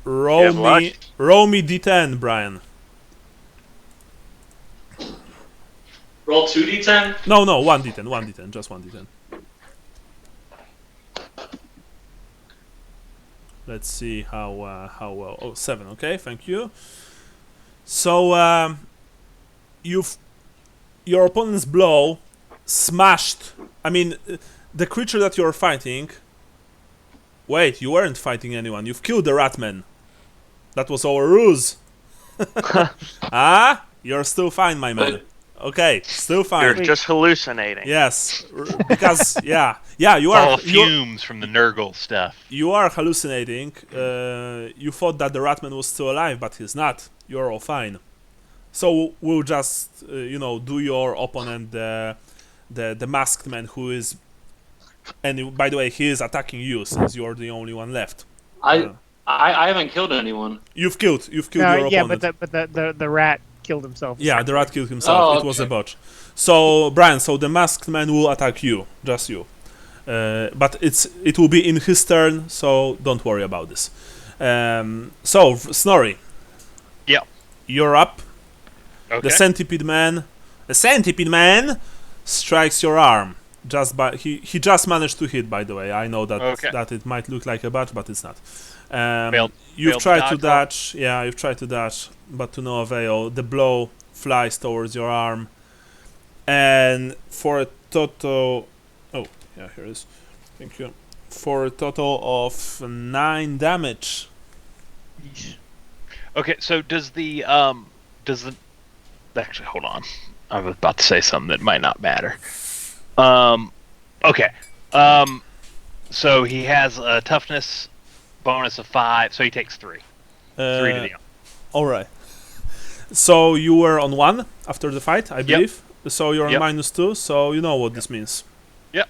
Roll me D10, Brian. Roll 2d10? No, 1d10, just 1d10. Let's see how well. Oh, 7. Okay, thank you. So your opponent's blow smashed. I mean, the creature that you're fighting. Wait, you weren't fighting anyone. You've killed the Ratman. That was our ruse. You're still fine, my man. Okay, still fine. You're just hallucinating. Yes, because you It's are all fumes from the Nurgle stuff. you are hallucinating. You thought that the Ratman was still alive, but he's not. You're all fine. So we'll just do your opponent, the Masked Man, who is, and by the way, he is attacking you since you're the only one left. I haven't killed anyone. You've killed your yeah, opponent. but the rat killed himself. Yeah, the rat killed himself. Oh, It was a okay. botch. So Brian, so the Masked Man will attack you, just you. But it will be in his turn, so don't worry about this. So Snorri. Yeah. You're up. Okay. The Centipede Man strikes your arm. He just managed to hit, by the way. I know that it might look like a botch, but it's not. You've failed tried to to dodge. Yeah, you've tried to dodge, but to no avail. The blow flies towards your arm, and for a total. Oh, yeah, here it is. Thank you. For a total of 9 damage. Okay, so does the actually, hold on. I was about to say something that might not matter. Okay. So he has a toughness bonus of 5, so he takes 3. 3 to the arm. All right. So you were on 1 after the fight, I believe. So you're on Yep. -2. So you know what this means. Yep.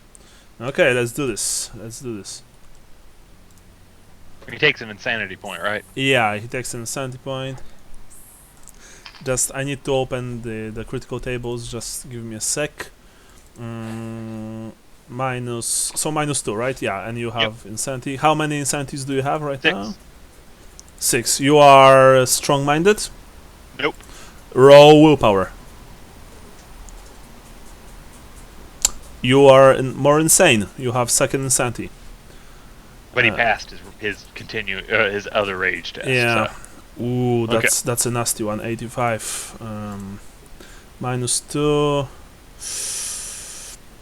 Okay, let's do this. He takes an insanity point, right? Yeah, he takes an insanity point. Just I need to open the critical tables. Just give me a sec. -2, right? Yeah, and you have insanity. How many insanities do you have right 6. now? 6. You are strong-minded? Nope. Roll willpower. You are more insane. You have 2nd insanity. But he passed his other rage test. Yeah. So. Ooh, that's a nasty one. 85. -2.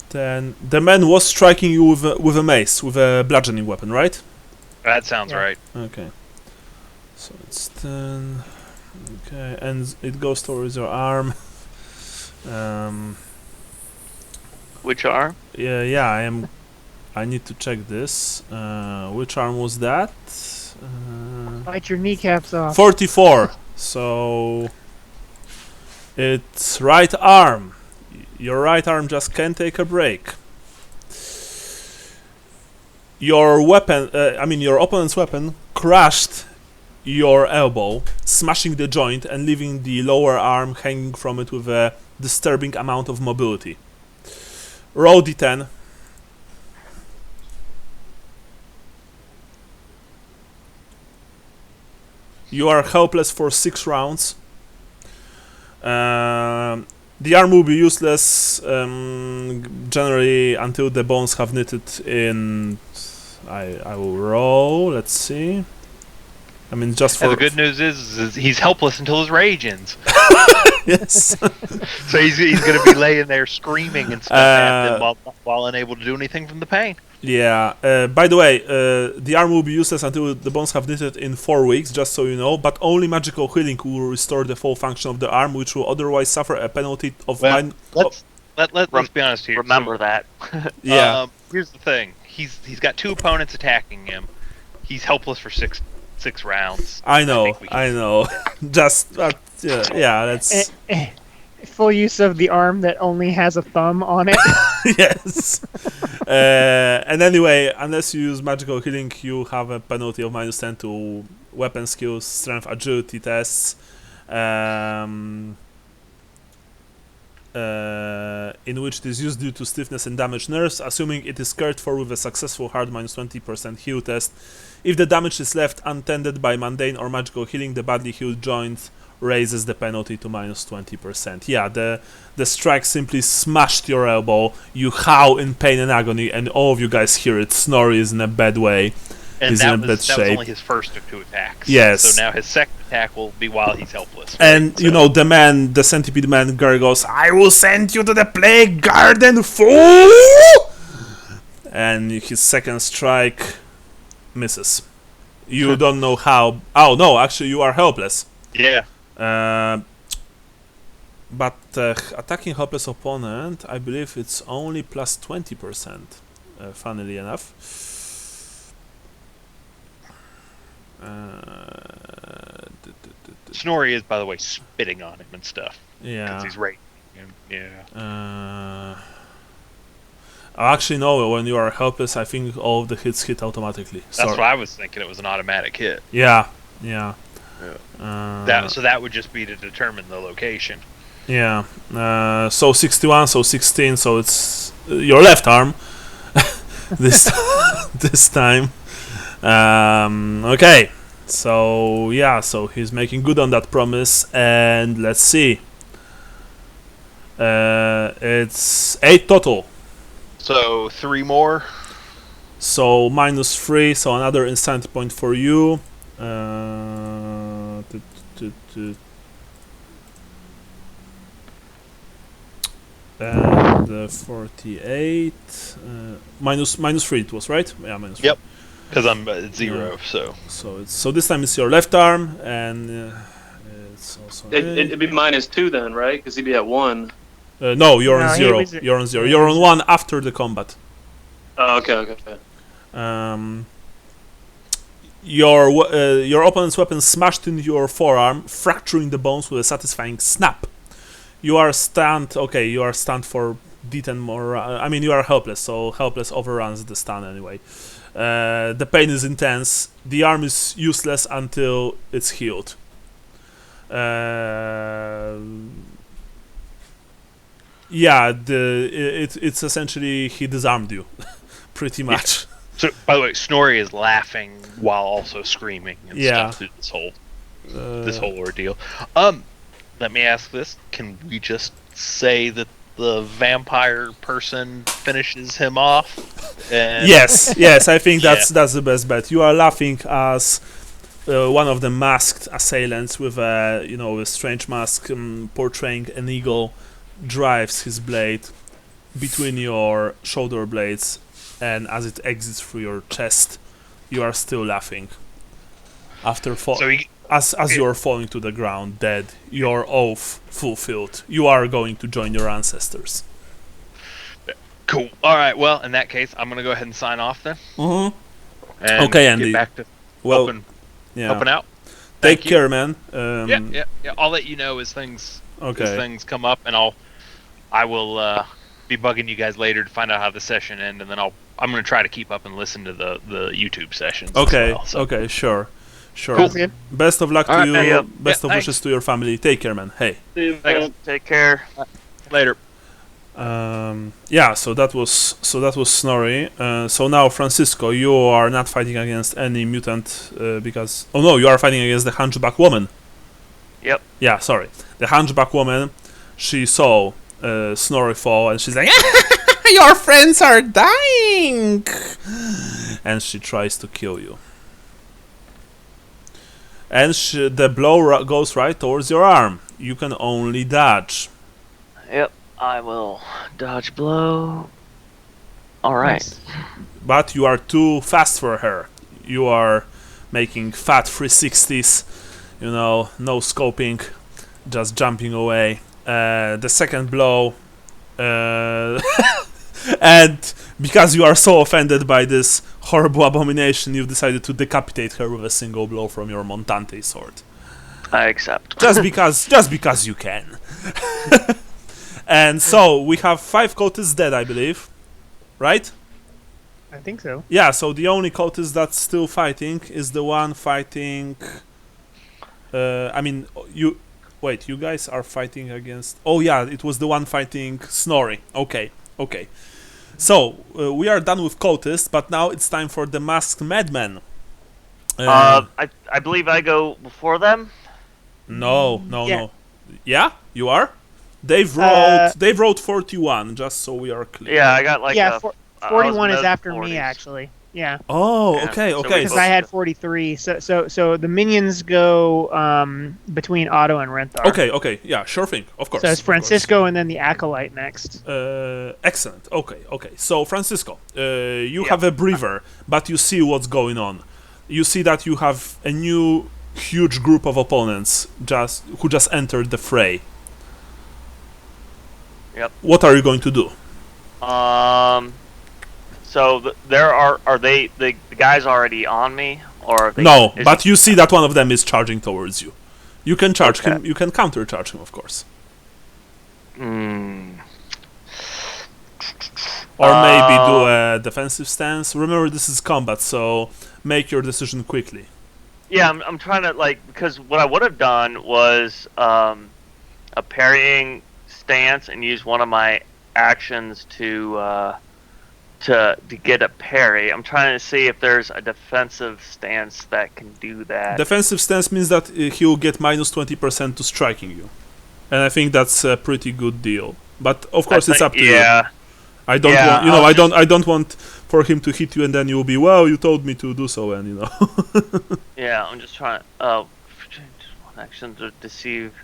10. The man was striking you with a mace, with a bludgeoning weapon, right? That sounds right. Okay. So it's 10. Okay, and it goes towards your arm. Which arm? Yeah, I need to check this. Which arm was that? Bite your kneecaps off. 44. So it's right arm. Your right arm just can't take a break. Your weapon, your opponent's weapon crushed your elbow, smashing the joint and leaving the lower arm hanging from it with a disturbing amount of mobility. Roll d10. You are helpless for 6 rounds. The arm will be useless generally until the bones have knitted in. I will roll. Let's see. I mean, just for And the good news is he's helpless until his rage ends. yes. So he's going to be laying there screaming and stuff at them while unable to do anything from the pain. Yeah. By the way, the arm will be useless until the bones have knitted in 4 weeks, just so you know. But only magical healing will restore the full function of the arm, which will otherwise suffer a penalty of Let's be honest here. Remember that. Yeah. Here's the thing. He's got 2 opponents attacking him. He's helpless for six rounds. I know. think we can- I know. Just that's Full use of the arm that only has a thumb on it. yes. And anyway, unless you use magical healing, you have a penalty of -10 to weapon skills, strength, agility tests. In which it is used due to stiffness and damaged nerves, assuming it is cared for with a successful hard -20% heal test. If the damage is left untended by mundane or magical healing, the badly healed joint raises the penalty to -20%. Yeah, the strike simply smashed your elbow. You howl in pain and agony, and all of you guys hear it. Snorri is in a bad way. And He's that in a bad was shape. only his first of 2 attacks. Yes. So now his second attack will be while he's helpless. And right? you know, the centipede man gurgles, "I will send you to the plague garden, fool!" And his second strike misses. You don't know how. Oh no, actually, you are helpless. Yeah. but attacking helpless opponent, I believe it's only plus 20%. Funnily enough. Snorri is, by the way, spitting on him and stuff. Yeah. Because he's right. Yeah. Actually, no. When you are helpless, I think all of the hits hit automatically. That's what I was thinking. It was an automatic hit. Yeah. So that would just be to determine the location. Yeah. So 61, so 16, so it's your left arm. this time. Okay. So yeah, so he's making good on that promise, and let's see. It's 8 total. So 3 more. So -3, so another insanity point for you. And 48 -3 it was, right? Yeah, -3. Yep. Because I'm at 0, so So this time it's your left arm, and it's also It'd be -2 then, right? Because he'd be at 1. no, you're on No, he 0. was- You're on 0. You're on 1 after the combat. Oh, okay. Your opponent's weapon smashed into your forearm, fracturing the bones with a satisfying snap. You are stunned. Okay, you are stunned for D10 more. I mean, you are helpless, so helpless overruns the stun anyway. The pain is intense. The arm is useless until it's healed. Yeah, it's essentially he disarmed you, pretty much. So, by the way, Snorri is laughing while also screaming and Yeah. stuff through this whole ordeal. Let me ask this: can we just say that the vampire person finishes him off? And Yes, I think that's the best bet. You are laughing as one of the masked assailants with a strange mask portraying an eagle drives his blade between your shoulder blades, and as it exits through your chest, you are still laughing. After as you are falling to the ground dead, your oath fulfilled. You are going to join your ancestors. Cool. All right. Well, in that case, I'm gonna go ahead and sign off then. Mm-hmm. And Okay, Andy. Get back to Well, helping out. Take Thank you. care, man. Yeah. I'll let you know as things come up, and I will be bugging you guys later to find out how the session ends, and then I'm gonna try to keep up and listen to the YouTube sessions. Okay. As well, so. Okay. Sure. Sounds good. Best of luck All to right, you. yeah. Best of Thanks. wishes to your family. Take care, man. Hey. Thanks. Take care. Later. Yeah. So that was Snorri. So now, Francisco, you are not fighting against any mutant because you are fighting against the Hunchback Woman. Yep. Yeah. Sorry. The Hunchback Woman. She saw Snorri fall, and she's like, "Your friends are dying," and she tries to kill you. And the blow goes right towards your arm. You can only dodge. Yep. I will dodge blow. All right. But you are too fast for her. You are making fat 360s, no scoping, just jumping away. The second blow, and because you are so offended by this horrible abomination, you've decided to decapitate her with a single blow from your Montante sword. I accept. Just because you can. And so we have 5 cultists dead, I believe, right? I think so. Yeah. So the only cultist that's still fighting is the one fighting. You guys are fighting against. Oh yeah, it was the one fighting Snorri. Okay. So we are done with cultists, but now it's time for the Masked Madman. I believe I go before them. No. Yeah. Yeah, you are. They've rolled 41, just so we are clear. Yeah, I got like yeah, a, 41 is mid after 40s. me, actually. Yeah, Oh, Yeah, okay. so we because both- I had 43. So the minions go between Otto and Renthar. Okay. Yeah, sure thing. Of course. So it's of course. Francisco and then the Acolyte next. Excellent. Okay. So Francisco, you Yeah. have a breather, but you see what's going on. You see that you have a new huge group of opponents who just entered the fray. Yep. What are you going to do? So there are they the guys already on me, or are they, no? But you see that one of them is charging towards you. You can charge him. You can counter charge him, of course. Or maybe do a defensive stance. Remember, this is combat, so make your decision quickly. Yeah, I'm trying to, like, because what I would have done was a parrying stance and use one of my actions to get a parry. I'm trying to see if there's a defensive stance that can do that. Defensive stance means that he will get minus 20% to striking you, and I think that's a pretty good deal. But of course, it's up to you. I don't want, you know, I don't want for him to hit you and then you'll be, well, you told me to do so, and you know. Yeah, I'm just trying. Action to deceive.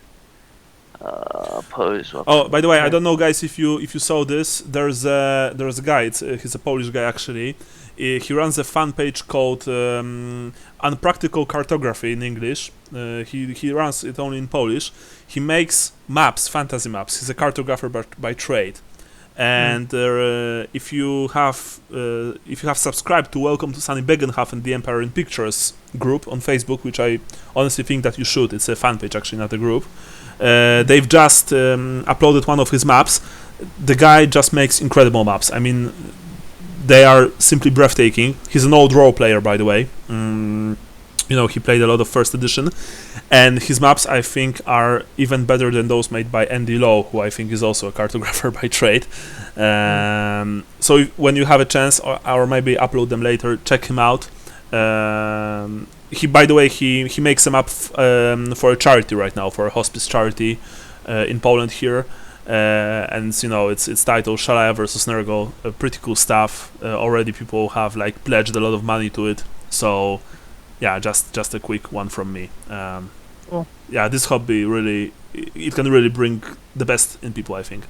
Oppose. Oh, by the way, I don't know, guys, if you saw this. There's a guy. He's a Polish guy actually. He runs a fan page called Unpractical Cartography in English. He runs it only in Polish. He makes maps, fantasy maps. He's a cartographer by trade. And if you have subscribed to Welcome to Sunny Begenhafen, the Empire in Pictures group on Facebook, which I honestly think that you should. It's a fan page actually, not a group. They've just uploaded one of his maps. The guy just makes incredible maps. I mean, they are simply breathtaking. He's an old role player, by the way. You know, he played a lot of first edition, and his maps, I think, are even better than those made by Andy Lowe, who I think is also a cartographer by trade. So when you have a chance, or maybe upload them later, check him out. He, by the way, he makes a map for a charity right now, for a hospice charity in Poland here. And you know, it's titled Shalaya vs Nergal. Pretty cool stuff. Already people have like pledged a lot of money to it. So yeah, just a quick one from me. Cool. Yeah, this hobby really, it can really bring the best in people, I think,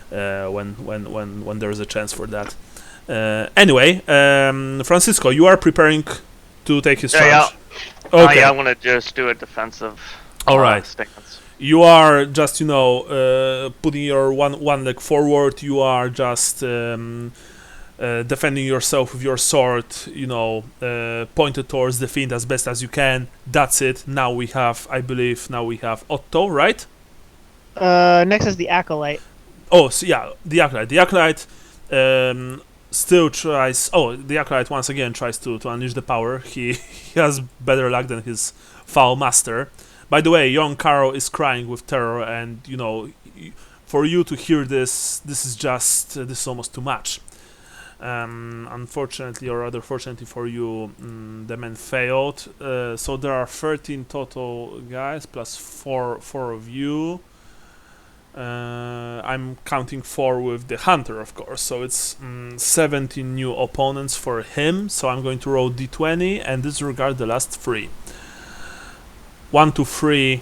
when there is a chance for that. Anyway, Francisco, you are preparing to take his charge. Yeah. Okay. Yeah, I'm gonna just do a defensive. All right. Stance. You are just, you know, putting your one leg forward. You are just defending yourself with your sword, you know, pointed towards the fiend as best as you can. That's it. Now we have, I believe, Otto, right? Next is the Acolyte. Oh, so yeah, the Acolyte. The Acolyte still tries... Oh, the Acolyte once again tries to unleash the power. He has better luck than his foul master. By the way, young Karl is crying with terror, and, you know, for you to hear this, this is almost too much. Unfortunately, or rather fortunately for you, the men failed. So there are 13 total guys, plus 4 of you. I'm counting 4 with the hunter, of course, so it's 17 new opponents for him. So I'm going to roll d20 and disregard the last 3. 1 to 3.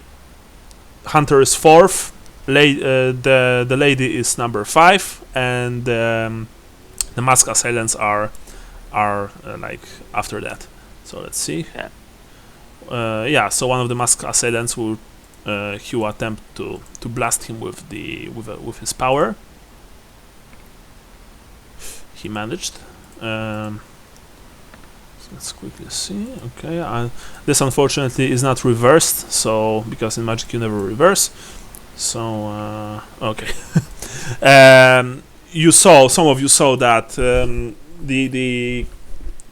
Hunter is 4th. The lady is number 5, and the masked assailants are like after that. So let's see. Yeah. So one of the masked assailants will he will attempt to blast him with his power. He managed. So let's quickly see. Okay, this unfortunately is not reversed. So because in Magic you never reverse. So okay. Some of you saw that the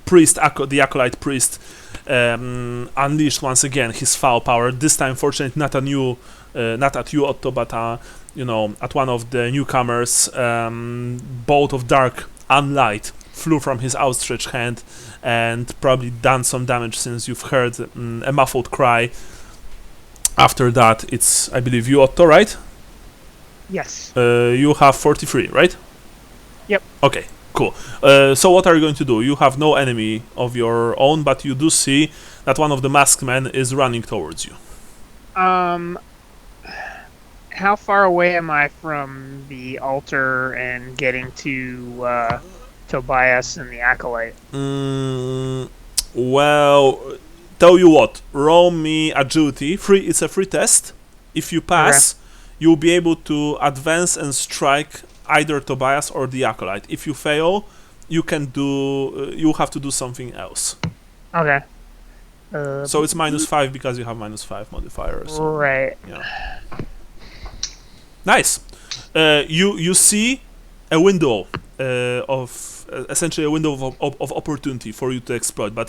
priest, the acolyte priest, unleashed once again his foul power. This time, fortunately, not at you, Otto, but you know, at one of the newcomers. Bolt of dark unlight flew from his outstretched hand and probably done some damage, since you've heard a muffled cry. After that, it's, I believe, you, Otto, right? Yes. You have 43, right? Yep. Okay, cool. So what are you going to do? You have no enemy of your own, but you do see that one of the masked men is running towards you. How far away am I from the altar and getting to Tobias and the Acolyte? Well, tell you what, roll me agility. It's a free test. If you pass, you'll be able to advance and strike either Tobias or the Acolyte. If you fail, you have to do something else. Okay. So it's -5 because you have -5 modifiers. So, right. Yeah. Nice. You see a window essentially a window of opportunity for you to exploit, but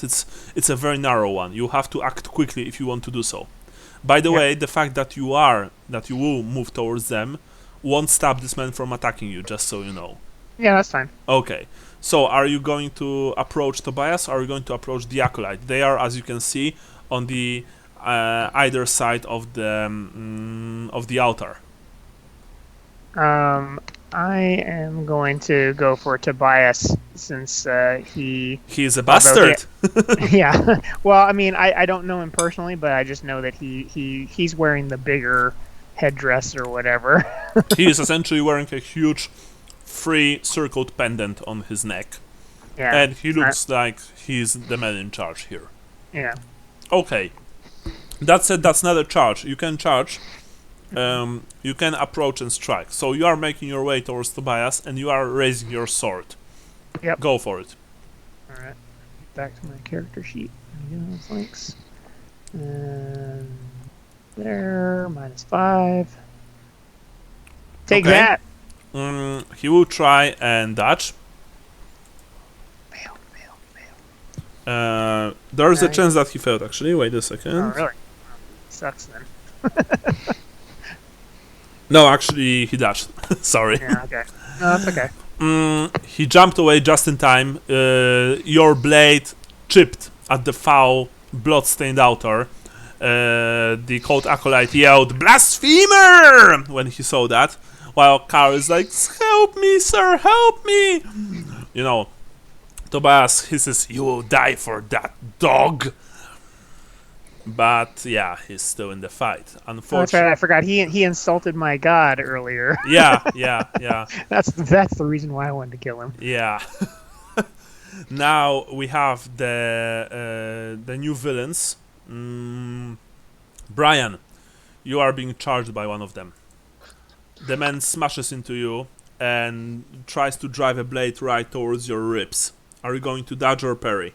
it's a very narrow one. You have to act quickly if you want to do so. By the way, the fact that you will move towards them won't stop this man from attacking you, just so you know. Yeah, that's fine. Okay. So, are you going to approach Tobias, or are you going to approach the Acolyte? They are, as you can see, on the either side of the altar. I am going to go for Tobias since he's a bastard. Yeah. Well, I mean, I don't know him personally, but I just know that he's wearing the bigger headdress or whatever. He is essentially wearing a huge circled pendant on his neck. Yeah. And he looks like he's the man in charge here. Yeah. Okay. That's not a charge. You can charge. You can approach and strike. So you are making your way towards Tobias, and you are raising your sword. Yep. Go for it. All right. Back to my character sheet. Flanks. And there, -5. Take that. He will try and dodge. Fail. There's a chance that he failed, actually. Wait a second. Oh, really? Sucks then. No, actually, he dodged. Sorry. Yeah, okay. No, that's okay. He jumped away just in time. Your blade chipped at the foul, blood-stained altar. The cold acolyte yelled, "Blasphemer!" when he saw that, while Karl is like, "Help me, sir, help me!" You know, Tobias hisses, "You will die for that dog." But yeah, he's still in the fight. Unfortunately, that's right. I forgot. He insulted my god earlier. Yeah. That's the reason why I wanted to kill him. Yeah. Now we have the new villains. Brian, you are being charged by one of them. The man smashes into you and tries to drive a blade right towards your ribs. Are you going to dodge or parry?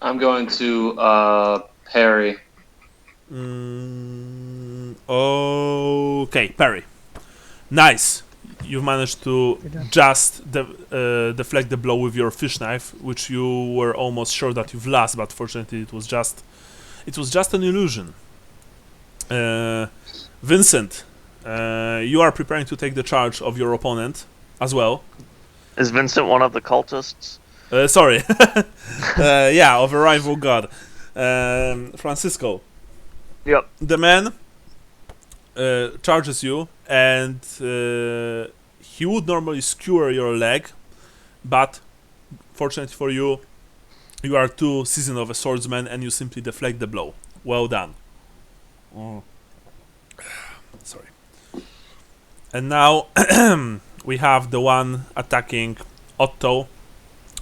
I'm going to parry. Okay, parry. Nice. You managed to just deflect the blow with your fish knife, which you were almost sure that you've lost, but fortunately it was just an illusion. Vincent, you are preparing to take the charge of your opponent as well. Is Vincent one of the cultists? Sorry. Yeah, of a rival god. Francisco. Yep. The man charges you, and he would normally skewer your leg, but fortunately for you, you are too seasoned of a swordsman, and you simply deflect the blow. Well done. Sorry. And now we have the one attacking Otto.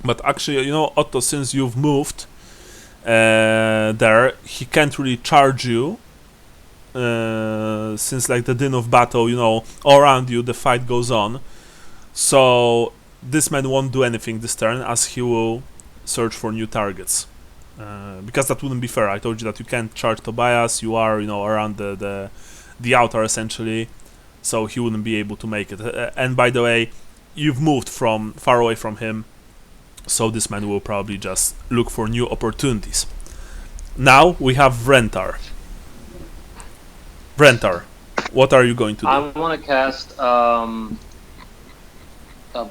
But actually, you know, Otto, since you've moved there, he can't really charge you. Since like the din of battle, you know, all around you, the fight goes on. So this man won't do anything this turn, as he will search for new targets. Because that wouldn't be fair. I told you that you can't charge Tobias. You are, you know, around the altar essentially, so he wouldn't be able to make it. And by the way, you've moved from far away from him. So this man will probably just look for new opportunities. Now we have Vrentar. Vrentar, what are you going to do? I want to cast a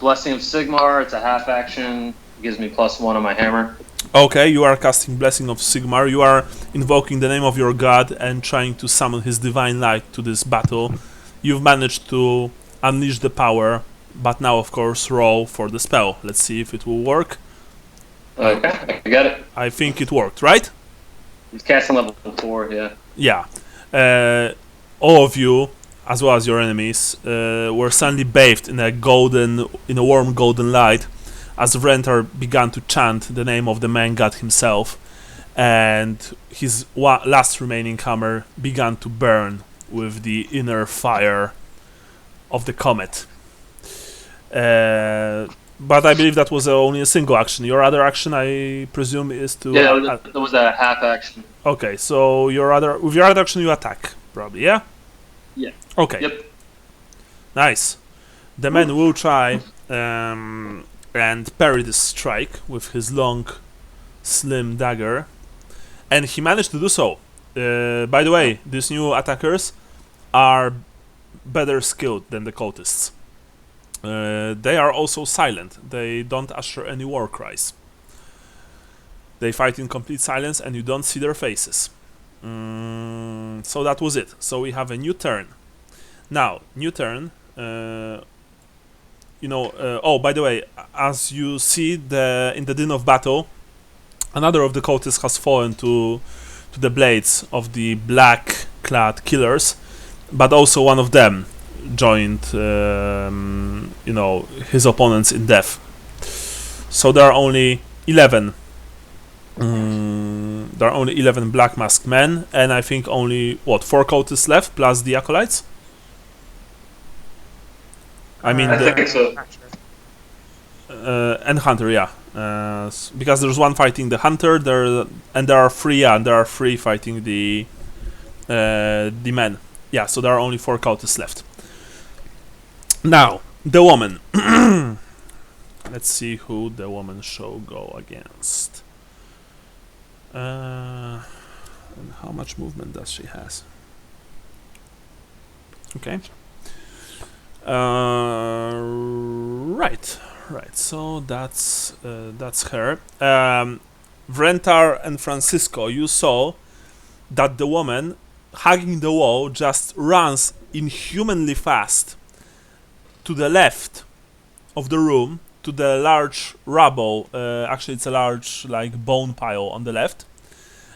Blessing of Sigmar. It's a half action. It gives me +1 on my hammer. Okay, you are casting Blessing of Sigmar. You are invoking the name of your god and trying to summon his divine light to this battle. You've managed to unleash the power. But now, of course, roll for the spell. Let's see if it will work. Okay, I got it. I think it worked, right? It's casting level 4, yeah. Yeah. All of you, as well as your enemies, were suddenly bathed in a warm golden light, as Vrentar began to chant the name of the man god himself, and his last remaining hammer began to burn with the inner fire of the comet. But I believe that was only a single action. Your other action, I presume, is to... Yeah, that was a half action. Okay, so with your other action you attack, probably, yeah? Yeah. Okay. Yep. Nice. The man will try and parry this strike with his long, slim dagger, and he managed to do so. By the way, these new attackers are better skilled than the cultists. They are also silent. They don't usher any war cries. They fight in complete silence, and you don't see their faces. So that was it. So we have a new turn. Now, new turn. Oh, by the way, as you see in the din of battle, another of the cultists has fallen to the blades of the black-clad killers, but also one of them joined, his opponents in death. So there are only 11. There are only 11 black masked men, and I think only 4 cultists left plus the acolytes. I mean, I think so. And Hunter, yeah, because there's one fighting the Hunter, there are 3 fighting the men. Yeah, so there are only 4 cultists left. Now, the woman. Let's see who the woman shall go against. And how much movement does she has? Okay. Right. So that's her. Vrentar and Francisco, you saw that the woman hugging the wall just runs inhumanly fast to the left of the room, to the large rubble. Actually, it's a large bone pile on the left,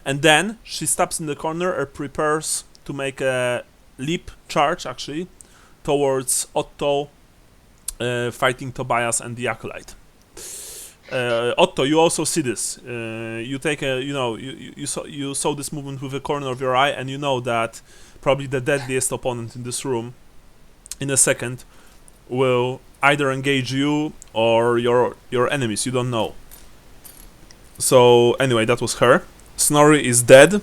and then she stops in the corner and prepares to make a leap charge, actually, towards Otto, fighting Tobias and the acolyte. Otto, you also see this. You take you saw this movement with the corner of your eye, and you know that probably the deadliest opponent in this room, in a second, will either engage you or your enemies. You don't know. So anyway, that was her. Snorri is dead.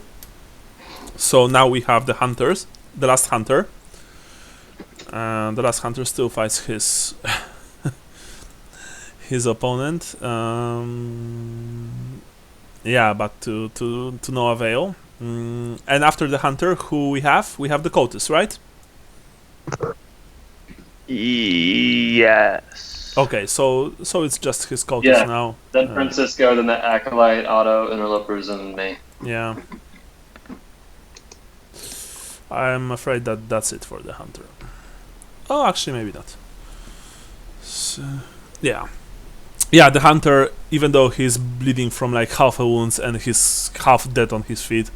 So now we have the hunters, the last hunter. The last hunter still fights his his opponent. Yeah, but to no avail. And after the hunter, who we have? We have the cultists, right? Yes. Okay, so it's just his cultists now. Then Francisco, then the acolyte, Otto, interlopers, and me. Yeah. I'm afraid that's it for the hunter. Oh, actually, maybe not. So, yeah, the hunter, even though he's bleeding from half a wound and he's half dead on his feet,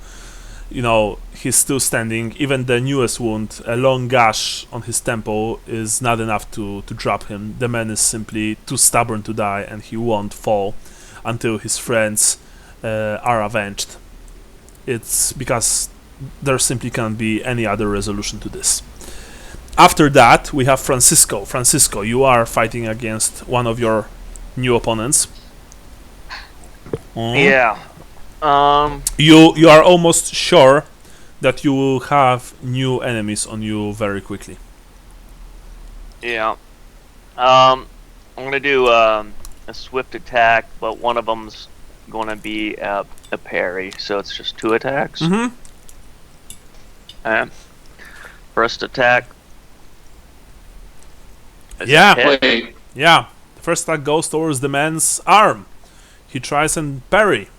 he's still standing. Even the newest wound, a long gash on his temple, is not enough to drop him. The man is simply too stubborn to die, and he won't fall until his friends are avenged. It's because there simply can't be any other resolution to this. After that, we have Francisco. Francisco, you are fighting against one of your new opponents. Yeah. You are almost sure that you will have new enemies on you very quickly. Yeah. I'm gonna do a swift attack, but one of them's gonna be a parry, so it's just 2 attacks. Mm-hmm. First attack. Yeah. Wait. Yeah. The first attack goes towards the man's arm. He tries and parry.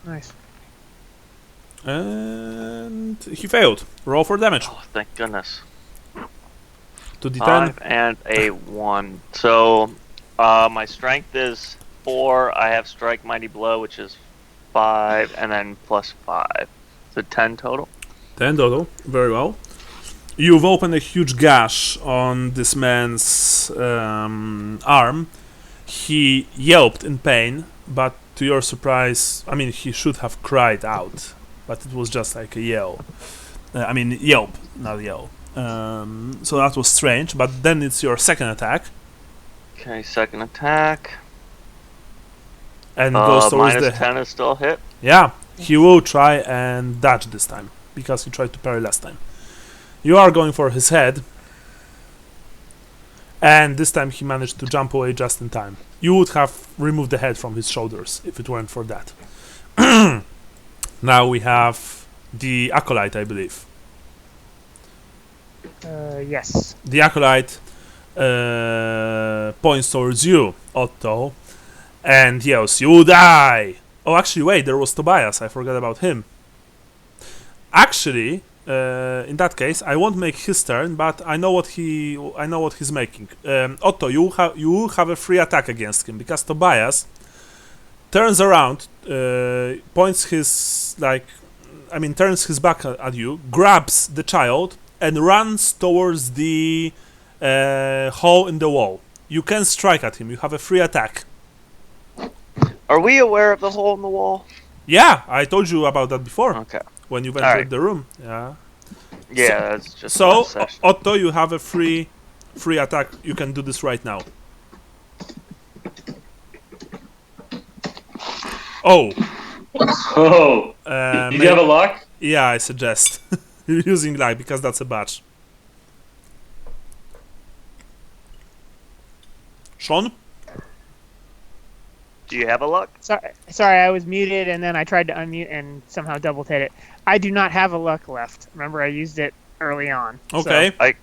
Nice. And he failed. Roll for damage. Oh, thank goodness. 2d10. 5 and a 1. So, my strength is 4. I have strike mighty blow, which is 5, and then plus 5. So 10 total. 10 total. Very well. You've opened a huge gash on this man's arm. He yelped in pain, but to your surprise, he should have cried out, but it was just like a yell. Yelp. not yellow. So that was strange, but then it's your second attack. Okay, second attack. And goes towards minus the... 10 is still a hit? Yeah, he will try and dodge this time, because he tried to parry last time. You are going for his head, and this time he managed to jump away just in time. You would have removed the head from his shoulders if it weren't for that. Now we have the Acolyte, I believe. Yes. The Acolyte points towards you, Otto, and yells, "You die!" Oh, actually, wait, there was Tobias. I forgot about him. Actually, in that case, I won't make his turn, but I know what he's making. Otto, you have a free attack against him because Tobias turns around, points his turns his back at you, grabs the child, and runs towards the hole in the wall. You can strike at him. You have a free attack. Are we aware of the hole in the wall? Yeah, I told you about that before. Okay. When you entered the room. Yeah. Yeah, that's just so. Otto, you have a free attack. You can do this right now. Oh. Oh. Did you have a luck? Yeah, I suggest using luck because that's a badge. Sean? Do you have a luck? Sorry, I was muted and then I tried to unmute and somehow double hit it. I do not have a luck left. Remember, I used it early on. Okay. So.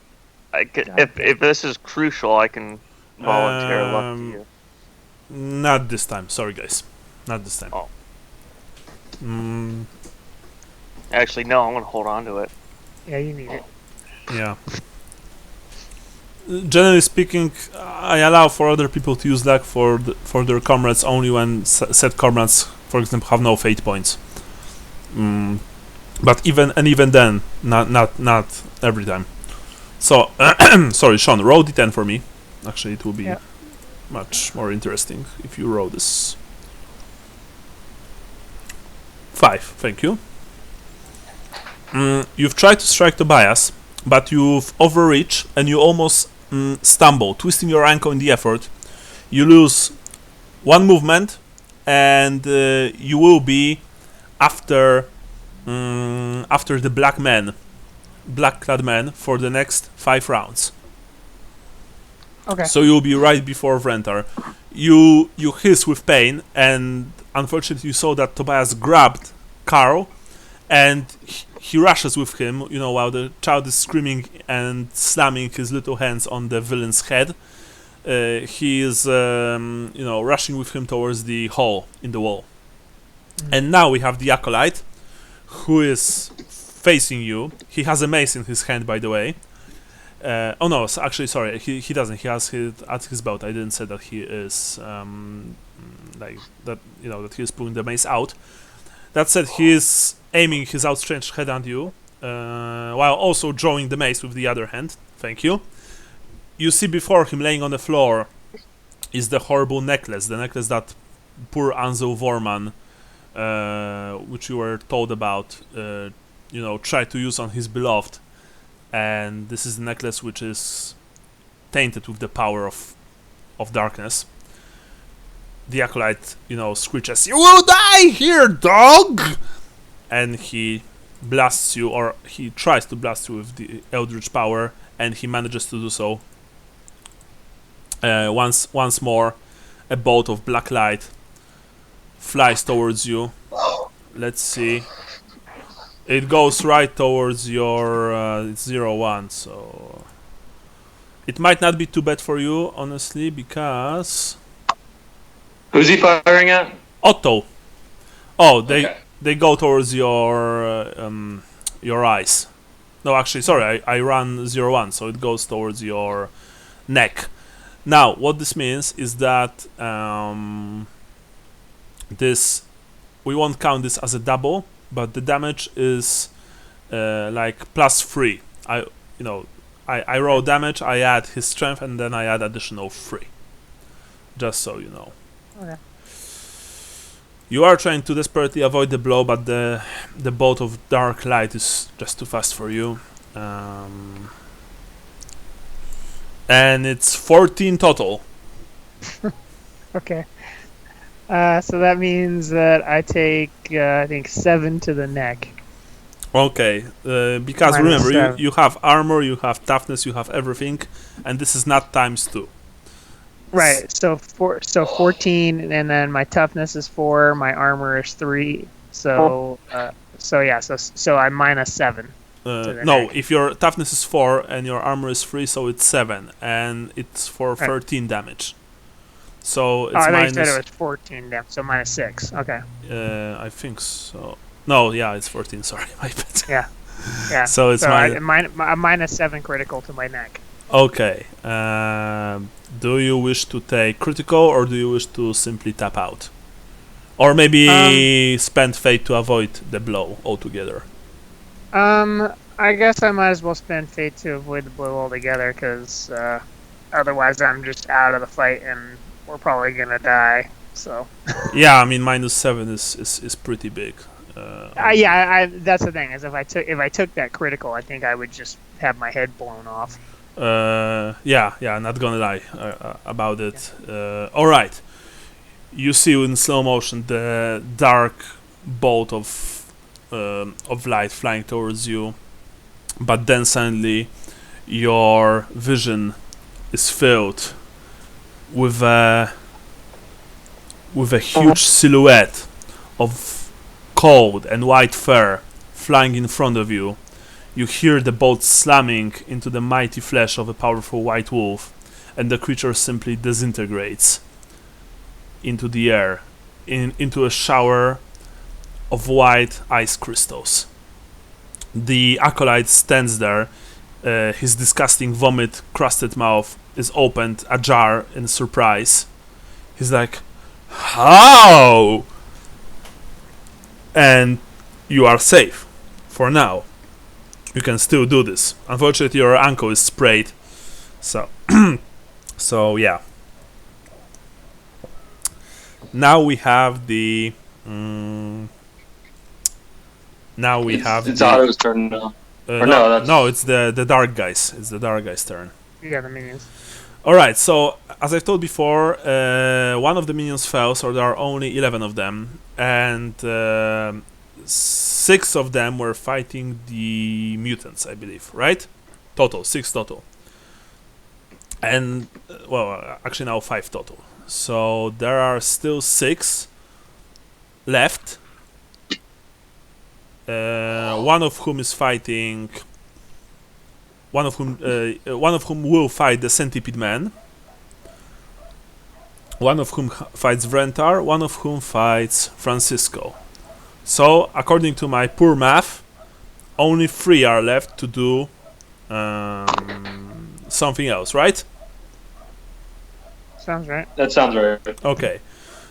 I could, if this is crucial, I can volunteer luck to you. Not this time. Sorry, guys. Not this time. Oh. Actually, no. I'm gonna hold on to it. Yeah, you need it. Yeah. Generally speaking, I allow for other people to use luck for their comrades only when said comrades, for example, have no fate points. But even then, not every time. So, sorry, Sean, roll d10 for me. Actually, it will be much more interesting if you roll this. 5, thank you. You've tried to strike Tobias, but you've overreached and you almost stumble, twisting your ankle in the effort. You lose one movement, and you will be after the black-clad man for the next 5 rounds. Okay. So you'll be right before Vrentar. You hiss with pain, and unfortunately you saw that Tobias grabbed Karl, and he rushes with him, while the child is screaming and slamming his little hands on the villain's head. He is, rushing with him towards the hole in the wall. And now we have the Acolyte, who is facing you. He has a mace in his hand, by the way. Oh no, actually, sorry, he doesn't. He has it at his belt. I didn't say that he is, that he is pulling the mace out. That said, he is aiming his outstretched head at you, while also drawing the mace with the other hand. Thank you. You see before him, laying on the floor, is the horrible necklace. The necklace that poor Anzel Vorman, which you were told about, tried to use on his beloved. And this is the necklace which is tainted with the power of darkness. The Acolyte, screeches, "You will die here, dog!" And he blasts you, or he tries to blast you with the Eldritch power, and he manages to do so. Once more, a bolt of black light flies towards you. Let's see. It goes right towards your 0-1, so it might not be too bad for you, honestly, because who's he firing at? Otto. Oh, they go towards your eyes. No, actually, sorry, I ran 0-1, so it goes towards your neck. Now, what this means is that we won't count this as a double, but the damage is +3. I roll damage, I add his strength, and then I add additional 3. Just so you know. Okay. You are trying to desperately avoid the blow, but the bolt of dark light is just too fast for you. And it's 14 total. Okay. So that means that I take, I think, 7 to the neck. Okay, because Minus remember, 7. you have armor, you have toughness, you have everything, and this is not times 2. Right. So 14, and then my toughness is 4, my armor is 3. So so I'm minus 7. No, neck. if your toughness is 4 and your armor is 3, so it's 7, and it's for 13 damage. So it's I thought you minus. said it was 14 damage, so minus 6. Okay. I think so. No, yeah, it's 14. Sorry, my bad. Yeah. So it's minus 7 critical to my neck. Okay. Do you wish to take critical, or do you wish to simply tap out, or maybe spend fate to avoid the blow altogether? I guess I might as well spend fate to avoid the blow altogether, because otherwise I'm just out of the fight and we're probably gonna die. So. Yeah, I mean -7 is pretty big. That's the thing, is if I took that critical, I think I would just have my head blown off. Not gonna lie about it. All right, you see in slow motion the dark bolt of light flying towards you, but then suddenly your vision is filled with a huge silhouette of cold and white fur flying in front of you. You hear the bolt slamming into the mighty flesh of a powerful white wolf, and the creature simply disintegrates into the air, into a shower of white ice crystals. The acolyte stands there, his disgusting vomit-crusted mouth is opened ajar in surprise. He's like, "How?" And you are safe for now. You can still do this. Unfortunately, your ankle is sprayed, so yeah. Now we have the. It's Otto's turn now. It's the dark guys. It's the dark guys' turn. Yeah, the minions. All right. So as I've told before, one of the minions fell, so there are only 11 of them, and 6 of them were fighting the mutants, I believe. Right? Total 6 total. And actually now 5 total. So there are still 6 left. One of whom is fighting. One of whom will fight the Centipede Man. One of whom fights Vrentar. One of whom fights Francisco. So, according to my poor math, only 3 are left to do something else, right? Sounds right. That sounds right. Okay.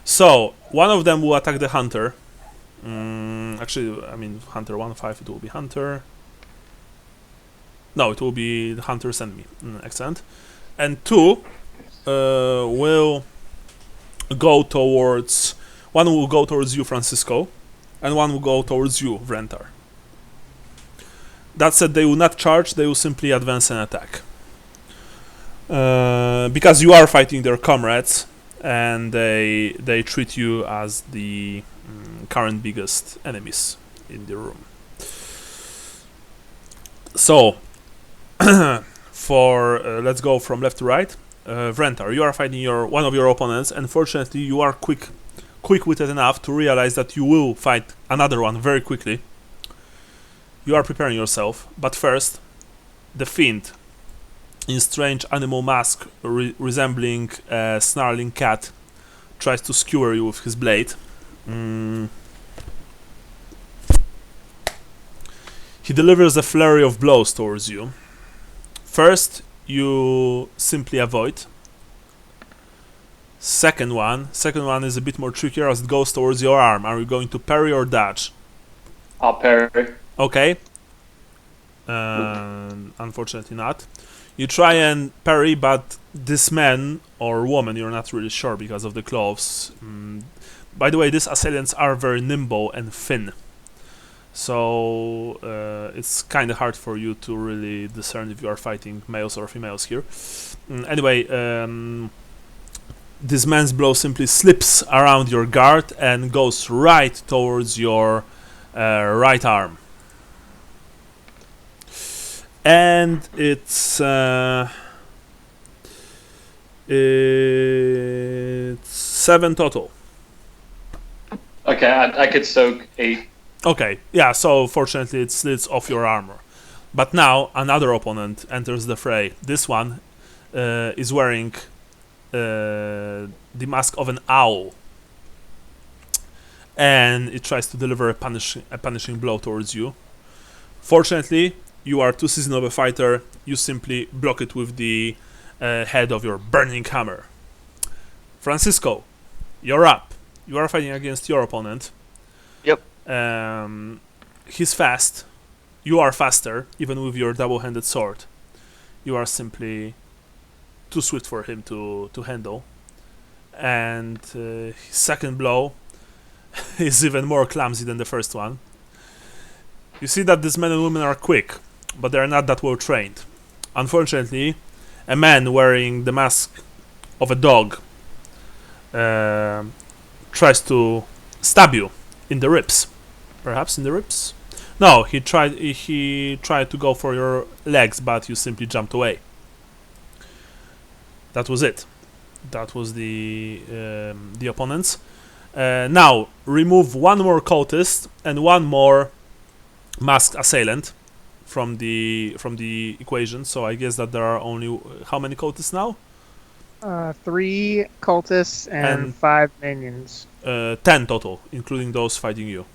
So, one of them will attack the Hunter. Actually, I mean, Hunter 1-5, it will be Hunter. No, it will be the Hunters and me. Excellent. And 2 will go towards... One will go towards you, Francisco, and one will go towards you, Vrentar. That said, they will not charge, they will simply advance and attack. Because you are fighting their comrades, and they treat you as the current biggest enemies in the room. So, let's go from left to right. Vrentar, you are fighting one of your opponents, and fortunately you are quick-witted enough to realize that you will fight another one very quickly. You are preparing yourself, but first, the Fiend, in strange animal mask resembling a snarling cat, tries to skewer you with his blade. He delivers a flurry of blows towards you. First, you simply avoid. Second one is a bit more trickier as it goes towards your arm. Are you going to parry or dodge? I'll parry. Okay. Unfortunately not. You try and parry, but this man or woman, you're not really sure because of the clothes. By the way, these assailants are very nimble and thin. So it's kind of hard for you to really discern if you are fighting males or females here. Anyway, this man's blow simply slips around your guard and goes right towards your right arm. And it's 7 total. Okay, I could soak 8. Okay, yeah, so fortunately it slits off your armor. But now another opponent enters the fray. This one is wearing the mask of an owl. And it tries to deliver a punishing blow towards you. Fortunately, you are too seasoned of a fighter. You simply block it with the head of your burning hammer. Francisco, you're up. You are fighting against your opponent. Yep. He's fast. You are faster, even with your double-handed sword. You are simply too swift for him to handle. And his second blow is even more clumsy than the first one. You see that these men and women are quick, but they are not that well trained. Unfortunately, a man wearing the mask of a dog tries to stab you in the ribs. Perhaps in the ribs? No, he tried to go for your legs, but you simply jumped away. That was it. That was the opponents. Now remove one more cultist and one more masked assailant from the equation. So I guess that there are only how many cultists now? 3 cultists and 5 minions. 10 total, including those fighting you.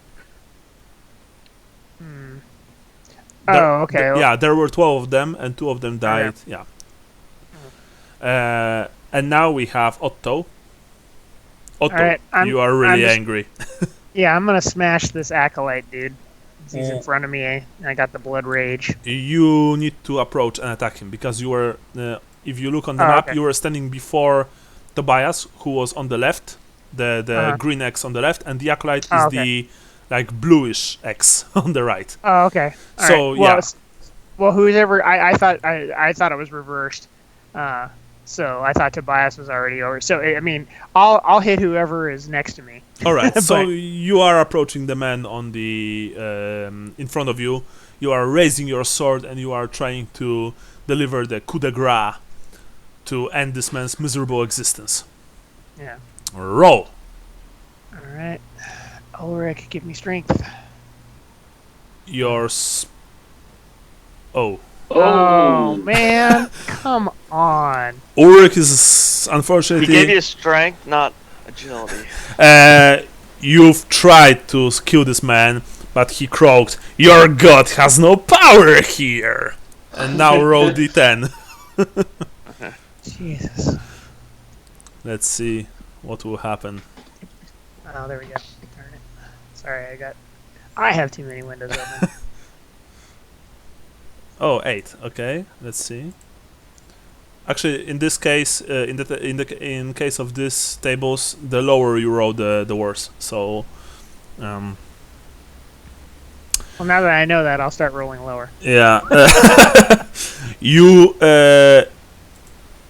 Okay. Yeah, there were 12 of them, and 2 of them died. Okay. Yeah. And now we have Otto. Otto, right, you are really angry. Yeah, I'm gonna smash this acolyte, dude. He's in front of me, and I got the blood rage. You need to approach and attack him, because you were, if you look on the map, you were standing before Tobias, who was on the left, the green X on the left, and the acolyte is the like bluish X on the right. Oh, okay. So yeah. Well, whoever I thought it was reversed. So I thought Tobias was already over. So I mean, I'll hit whoever is next to me. All right. So you are approaching the man on the in front of you. You are raising your sword and you are trying to deliver the coup de grace to end this man's miserable existence. Yeah. Roll. All right. Ulrich, give me strength. Oh man, come on. Ulrich is unfortunately. He gave you strength, not agility. You've tried to kill this man, but he croaked, "Your god has no power here!" And now roll d10. Jesus. Let's see what will happen. Oh, there we go. Darn it. Sorry, I have too many windows open. Oh, 8. Okay, let's see. Actually, in this case, in case of these tables, the lower you roll, the worse. So, well, now that I know that, I'll start rolling lower. Yeah.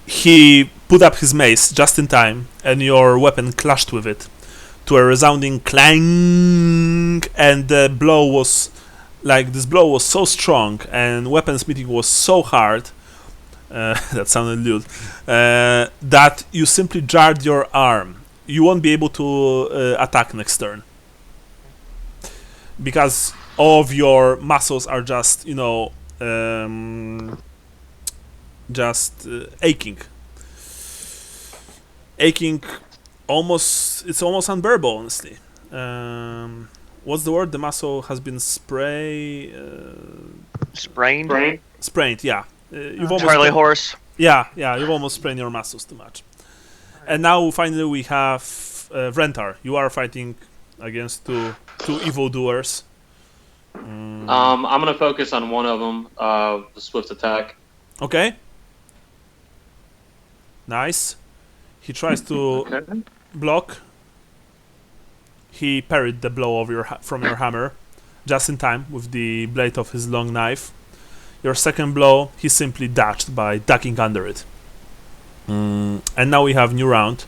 He put up his mace just in time, and your weapon clashed with it to a resounding clang, and the blow was this blow was so strong, and weapon smithing was so hard. That sounded lewd. That you simply jarred your arm. You won't be able to attack next turn because all of your muscles are just, aching. It's almost unbearable, honestly. What's the word? The muscle has been sprained. Sprained, yeah. You've almost Charlie horse. Yeah, you've almost sprained your muscles too much. And now finally we have Vrentar. You are fighting against two evildoers. I'm gonna focus on one of them, the swift attack. Okay. Nice. He tries to block. He parried the blow of from your hammer, just in time with the blade of his long knife. Your second blow, he simply dodged by ducking under it. And now we have new round.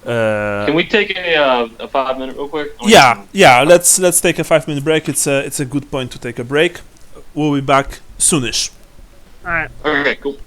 Can we take a 5 minute real quick? Yeah. Let's take a 5-minute break. It's a good point to take a break. We'll be back soonish. All right. Okay, cool.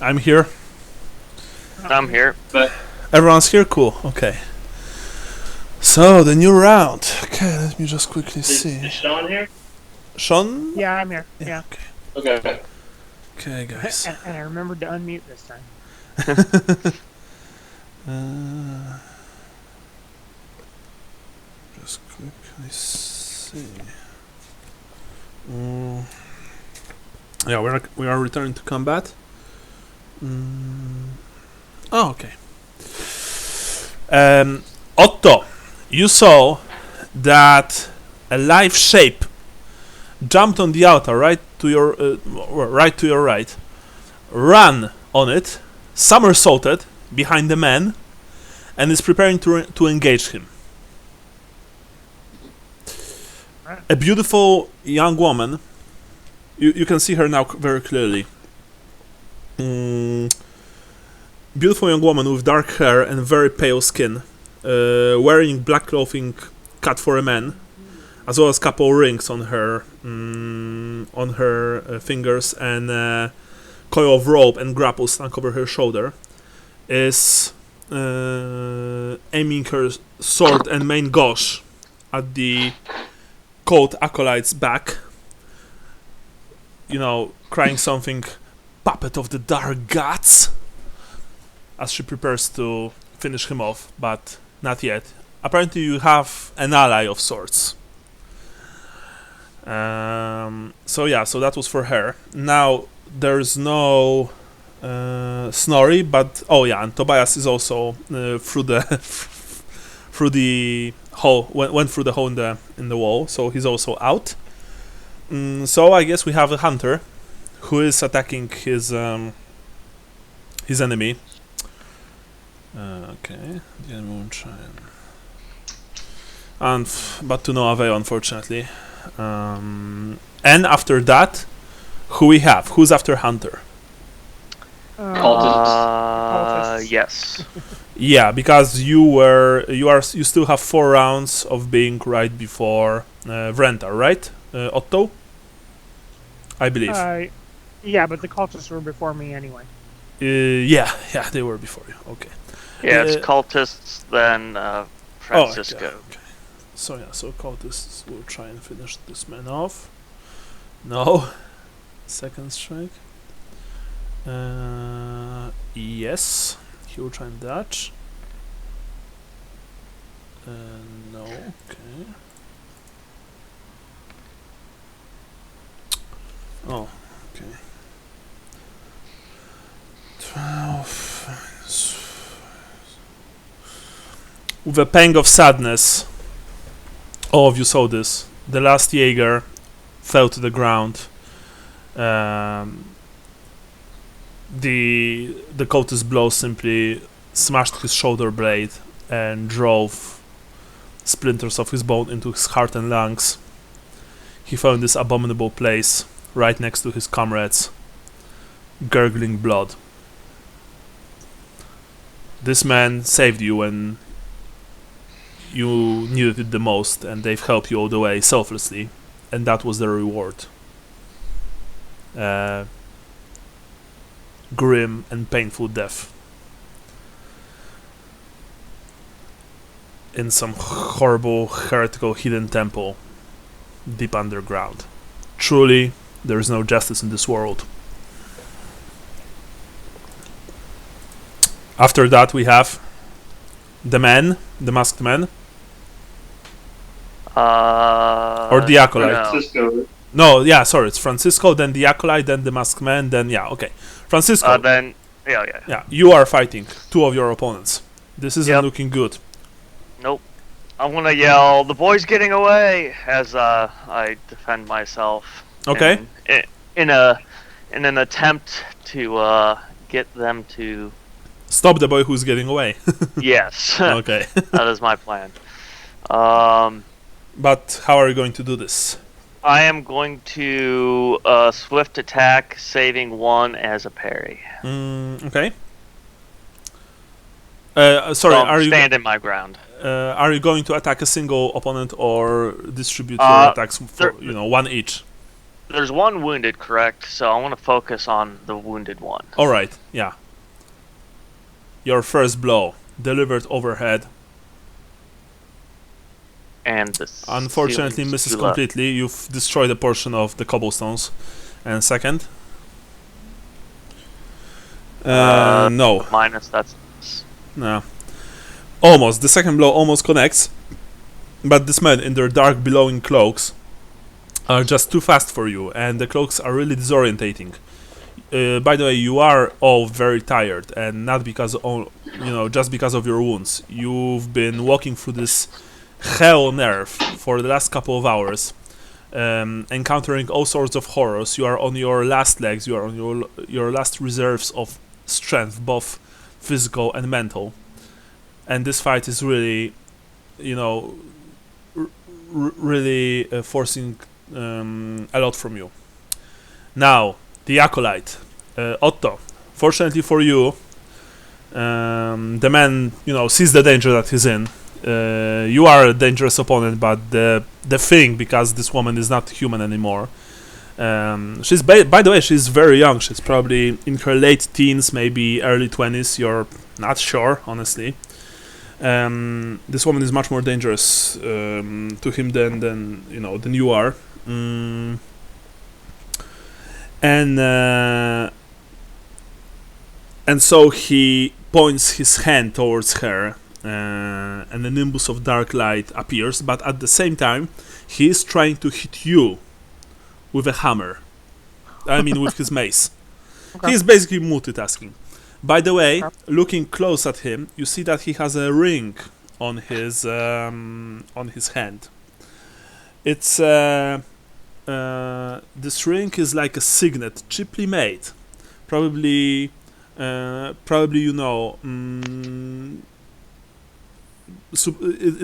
I'm here. I'm here. But Everyone's here? Cool. Okay. So, the new round. Okay, let me just quickly see. is Sean here? Sean? Yeah, I'm here. Yeah. Okay. Okay. Okay, guys. And I remembered to unmute this time. Just quickly see. Yeah, we are returning to combat. Oh, okay. Otto, you saw that a live shape jumped on the altar right to your right, ran on it, somersaulted behind the man, and is preparing to engage him. A beautiful young woman. You can see her now very clearly. Beautiful young woman with dark hair and very pale skin, wearing black clothing cut for a man, as well as couple rings on her fingers, and a coil of rope and grapple slung over her shoulder, is aiming her sword and main gauge at the cult acolyte's back. You know, crying something, "Puppet of the dark gods," as she prepares to finish him off, but not yet. Apparently you have an ally of sorts. So that was for her. Now there's no Snorri, but and Tobias is also through the hole, went through the hole in the wall, so he's also out. So I guess we have a hunter who is attacking his enemy. Okay, the enemy will try but to no avail, unfortunately. And after that, who we have? Who's after Hunter? Cultists. Yes. Yeah, because you still have 4 rounds of being right before Vrentar, right? Otto? I believe. Yeah, but the cultists were before me anyway. Yeah, they were before you. Okay. Yeah, it's cultists, then Francisco. Okay. So cultists will try and finish this man off. No. Second strike. Yes. He will try and dodge. No. Okay. Oh, okay. 12. With a pang of sadness, all of you saw this. The last Jaeger fell to the ground. The cultist blow simply smashed his shoulder blade and drove splinters of his bone into his heart and lungs. He fell in this abominable place right next to his comrades, gurgling blood. This man saved you when you needed it the most, and they've helped you all the way selflessly, and that was the reward. Grim and painful death in some horrible, heretical, hidden temple deep underground. Truly, there is no justice in this world. After that, we have the masked man, or the acolyte. Francisco. No, yeah, sorry, it's Francisco, then the acolyte, then the masked man, then okay. Francisco. Then you are fighting 2 of your opponents. This isn't looking good. Nope. I'm gonna yell, "The boy's getting away!" as I defend myself. Okay. In an attempt to get them to stop the boy who's getting away. Yes. Okay. That is my plan. But how are you going to do this? I am going to swift attack, saving 1 as a parry. Okay. Sorry, so are you standing my ground? Are you going to attack a single opponent or distribute your attacks for 1 each? There's one wounded, correct? So I want to focus on the wounded one. All right, yeah. Your first blow delivered overhead. And unfortunately misses completely. You've destroyed a portion of the cobblestones. And second? No. Minus, that's... No. Almost. The second blow almost connects. But these men in their dark billowing cloaks are just too fast for you. And the cloaks are really disorientating. By the way, you are all very tired. And not because of, just because of your wounds. You've been walking through this hell on earth for the last couple of hours, encountering all sorts of horrors. You are on your last legs, you are on your last reserves of strength, both physical and mental, and this fight is really, really forcing a lot from you. Now, the Acolyte, Otto. Fortunately for you, the man, sees the danger that he's in. You are a dangerous opponent, but the thing, because this woman is not human anymore. She's by the way, she's very young. She's probably in her late teens, maybe early 20s. You're not sure, honestly. This woman is much more dangerous to him than you are. And so he points his hand towards her. And a nimbus of dark light appears, but at the same time, he is trying to hit you with a hammer. I mean, with his mace. Okay. He is basically multitasking. By the way, looking close at him, you see that he has a ring on his hand. It's this ring is like a signet, cheaply made. Probably it's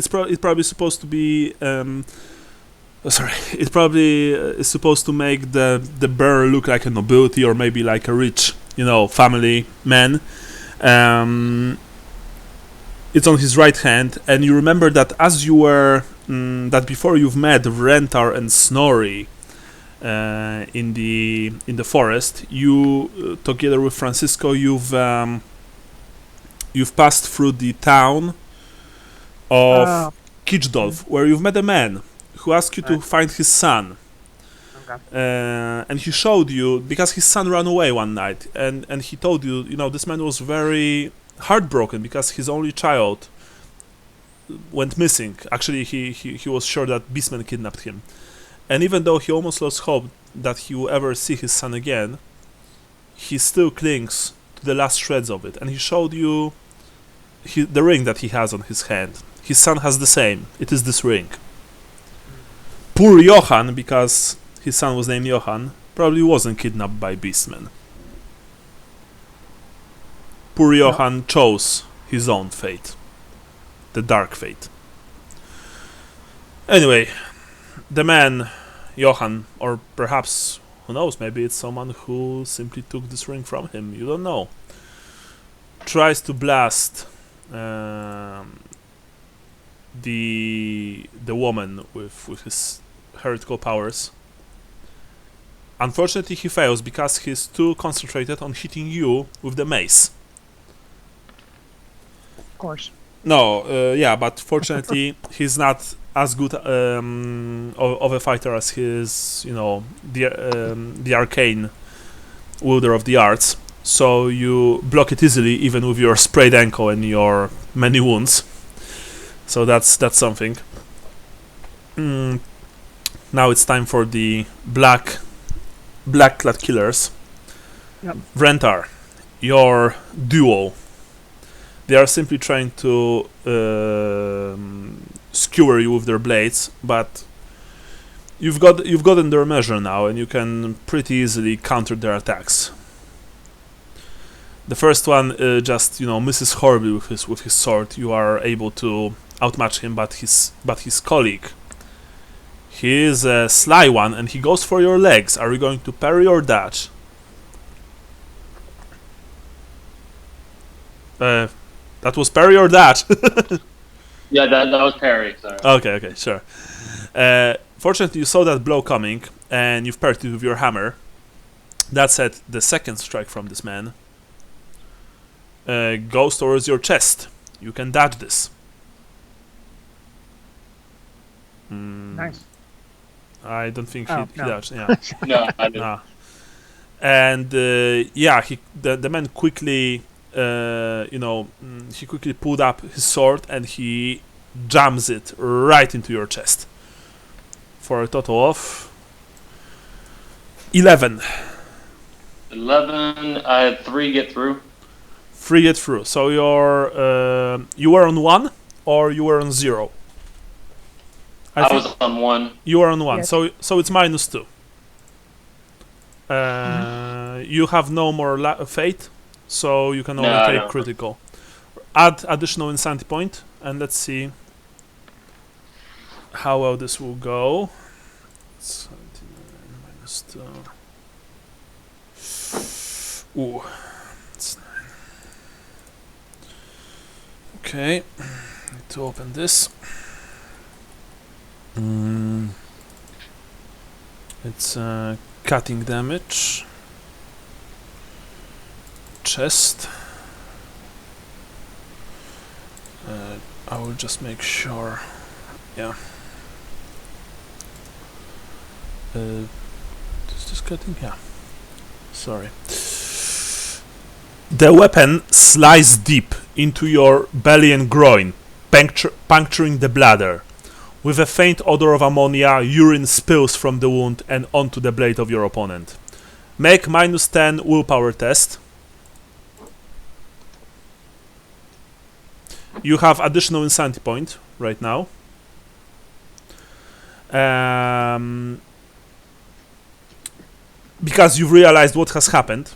probably supposed to be it probably is supposed to make the bearer look like a nobility or maybe like a rich family man. It's on his right hand, and you remember that as you were that before you've met Rentar and Snorri in the forest, you together with Francisco you've passed through the town of Kichdolf, where you've met a man who asked you to find his son. And he showed you, because his son ran away one night, and he told you, this man was very heartbroken because his only child went missing. Actually, he was sure that beastmen kidnapped him. And even though he almost lost hope that he will ever see his son again, he still clings to the last shreds of it. And he showed you the ring that he has on his hand. His son has the same. It is this ring. Poor Johann, because his son was named Johann, probably wasn't kidnapped by beastmen. Poor Johann chose his own fate. The dark fate. Anyway, the man, Johann, or perhaps, who knows, maybe it's someone who simply took this ring from him, you don't know, tries to blast the woman with his heretical powers. Unfortunately, he fails because he's too concentrated on hitting you with the mace. Of course. No, yeah, but fortunately, he's not as good of a fighter as his, the arcane wielder of the arts. So you block it easily, even with your sprayed ankle and your many wounds. So that's something. Now it's time for the black-clad killers. Yep. Rentar, your duo. They are simply trying to skewer you with their blades, but you've gotten their measure now, and you can pretty easily counter their attacks. The first one just misses horribly with his sword. You are able to outmatch him, but his colleague, he is a sly one, and he goes for your legs. Are you going to parry or dodge? That was parry or dodge? Yeah, that was parry. Sorry. Okay, sure. Fortunately, you saw that blow coming, and you've parried it with your hammer. That said, the second strike from this man goes towards your chest. You can dodge this. Nice. I don't think Oh, he no. dodged. Yeah. No, I didn't. Nah. And the man quickly, he quickly pulled up his sword and he jams it right into your chest for a total of 11. 11. I had 3 get through. 3 get through. So you were on 1 or you were on 0? I was on 1. You were on 1, Yes. so it's -2. You have no more fate, so you can only No, I take don't. critical. Add additional insanity point, and let's see how well this will go. 79 -2. Ooh, it's 9. Okay, need to open this. It's cutting damage. Chest. I will just make sure. Yeah. Is this cutting? Yeah. Sorry. The weapon sliced deep into your belly and groin, puncturing the bladder. With a faint odor of ammonia, urine spills from the wound and onto the blade of your opponent. Make -10 willpower test. You have additional insanity point right now. Because you've realized what has happened,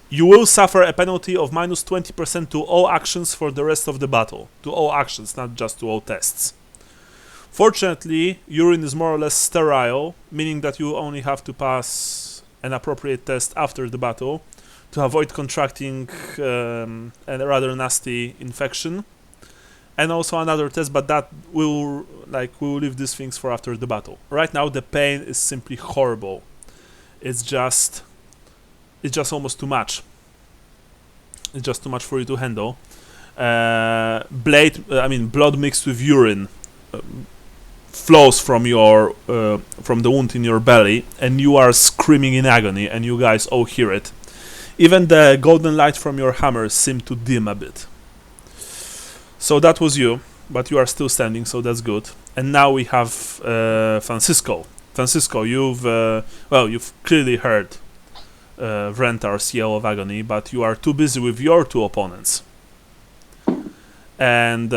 you will suffer a penalty of -20% to all actions for the rest of the battle. To all actions, not just to all tests. Fortunately, urine is more or less sterile, meaning that you only have to pass an appropriate test after the battle to avoid contracting a rather nasty infection. And also another test, but that we'll leave these things for after the battle. Right now, the pain is simply horrible. It's just almost too much. It's just too much for you to handle. Blood mixed with urine flows from from the wound in your belly, and you are screaming in agony, and you guys all hear it. Even the golden light from your hammer seemed to dim a bit. So that was you, but you are still standing, so that's good. And now we have Francisco. Francisco, you've clearly heard Vrentar's yell of agony, but you are too busy with your 2 opponents. And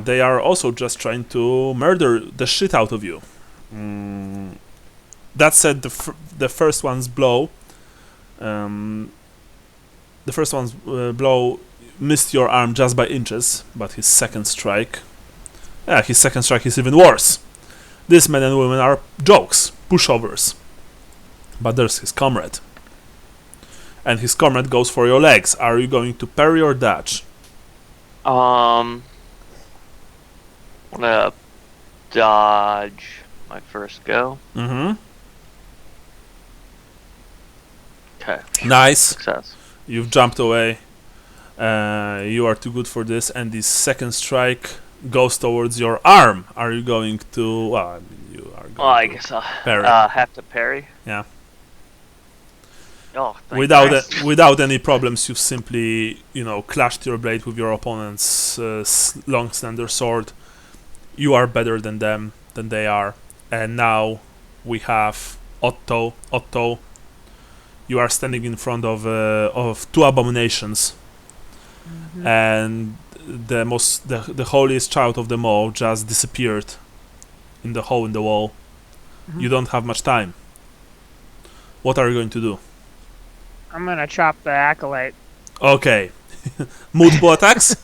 they are also just trying to murder the shit out of you. That said, the first one's blow, missed your arm just by inches, but his second strike is even worse. These men and women are jokes, pushovers. But there's his comrade. And his comrade goes for your legs. Are you going to parry or dodge? I'm gonna dodge my first go. Mm-hmm. Okay. Nice. Success. You've jumped away. You are too good for this, and the second strike goes towards your arm. Are you going to? Well, I mean, you are going I to guess I'll parry. have to parry. Yeah. Oh, thank Christ. Without any problems, you've simply clashed your blade with your opponent's long slender sword. You are better than them, than they are, and now we have Otto. Otto, you are standing in front of 2 abominations. Mm-hmm. And the holiest child of them all just disappeared in the hole in the wall. Mm-hmm. You don't have much time. What are you going to do? I'm gonna chop the acolyte. Okay. Multiple attacks?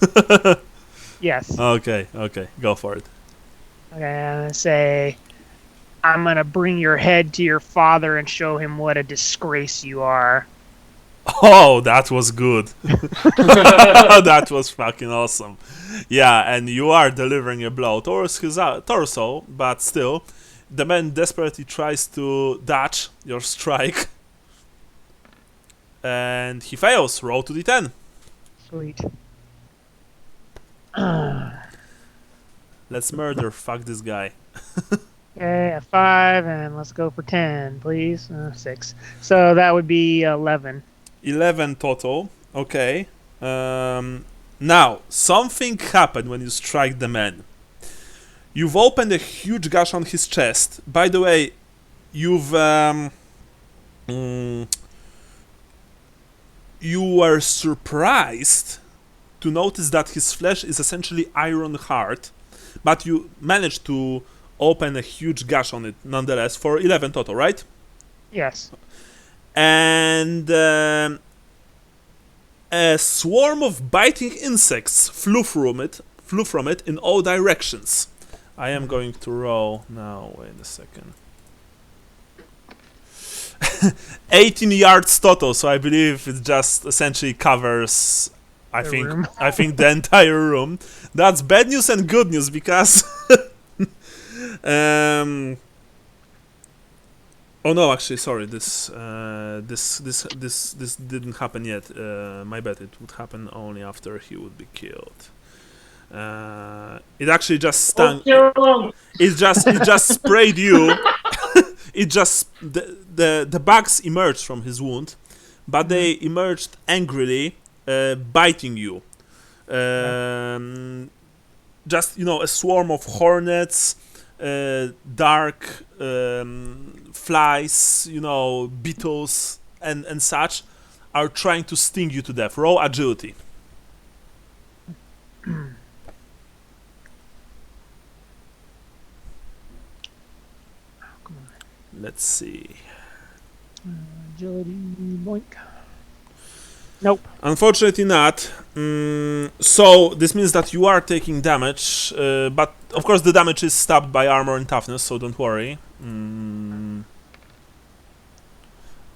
Yes. Okay, go for it. Okay, I'm gonna say, I'm gonna bring your head to your father and show him what a disgrace you are. Oh, that was good. That was fucking awesome. Yeah, and you are delivering a blow towards his torso, but still, the man desperately tries to dodge your strike. And he fails. Roll to d10. Sweet. Let's murder. Fuck this guy. Okay, a 5, and let's go for 10, please. 6. So that would be 11. 11 total. Okay. Now, something happened when you strike the man. You've opened a huge gash on his chest. By the way, you've... you were surprised to notice that his flesh is essentially iron hard, but you managed to open a huge gash on it nonetheless for 11 total, right? Yes. And a swarm of biting insects flew from it in all directions. I am going to roll now. Wait a second. 18 yards total, so I believe it just essentially covers I think the entire room. That's bad news and good news because oh no, actually, sorry. This didn't happen yet. My bad. It would happen only after he would be killed. It actually just stung. It just sprayed you. It just the bugs emerged from his wound, but they emerged angrily, biting you. Just a swarm of hornets. Dark flies, beetles and such are trying to sting you to death. Roll agility. Let's see. Agility, boink. Nope. Unfortunately not. So this means that you are taking damage, but of course the damage is stopped by armor and toughness, so don't worry.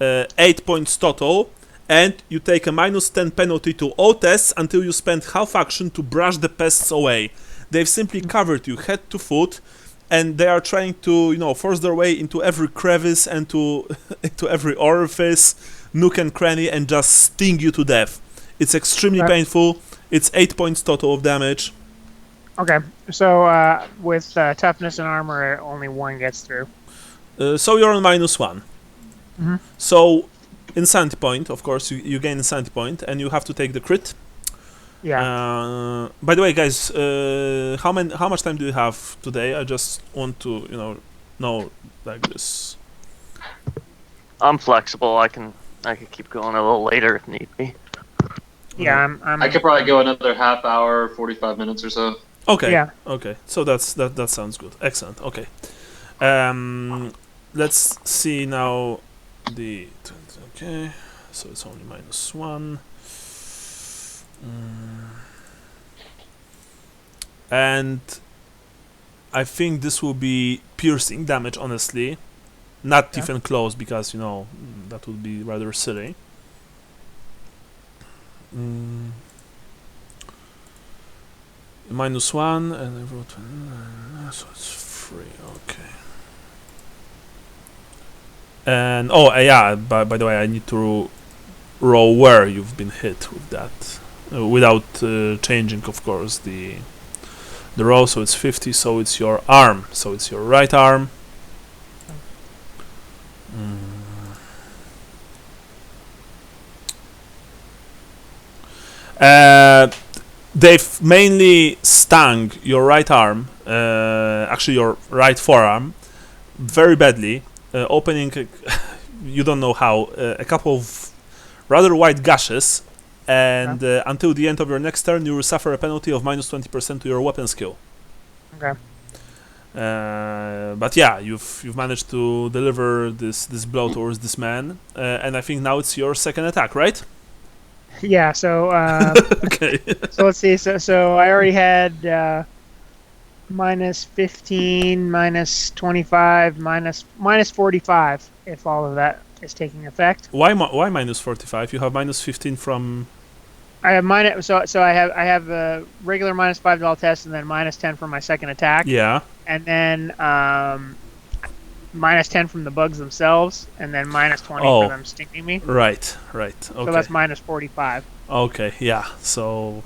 8 points total, and you take a -10 penalty to all tests until you spend half action to brush the pests away. They've simply covered you head to foot, and they are trying to, force their way into every crevice and into every orifice, nook and cranny, and just sting you to death. It's extremely painful. It's 8 points total of damage. Okay, so with toughness and armor, only 1 gets through. So you're on -1. Mm-hmm. So insanity point, of course, you gain insanity point, and you have to take the crit. Yeah. By the way, guys, how much time do you have today? I just want to, know like this. I'm flexible. I can keep going a little later if need be. Yeah, I could probably go another half hour, 45 minutes or so. Okay. Yeah. Okay. So that sounds good. Excellent. Okay. Let's see now the. Okay. So it's only -1. And I think this will be piercing damage, honestly. Not even close, because, that would be rather silly. -1, and I wrote... so it's 3, okay. And, yeah, by the way, I need to roll where you've been hit with that. Without changing, of course, the roll, so it's 50, so it's your arm, so it's your right arm. They've mainly stung your right arm, actually your right forearm, very badly, opening, you don't know how, a couple of rather wide gashes. And until the end of your next turn, you will suffer a penalty of -20% to your weapon skill. Okay. But yeah, you've managed to deliver this blow towards this man, and I think now it's your second attack, right? Yeah. So. Okay. So let's see. So I already had -15, -25, -45, if all of that is taking effect. Why minus 45? You have minus 15 from. I have I have a regular minus 5 to all tests, and then minus 10 for my second attack. Yeah. And then minus 10 from the bugs themselves, and then minus 20 for them stinging me. Right. Okay. So that's minus 45. Okay. Yeah. So.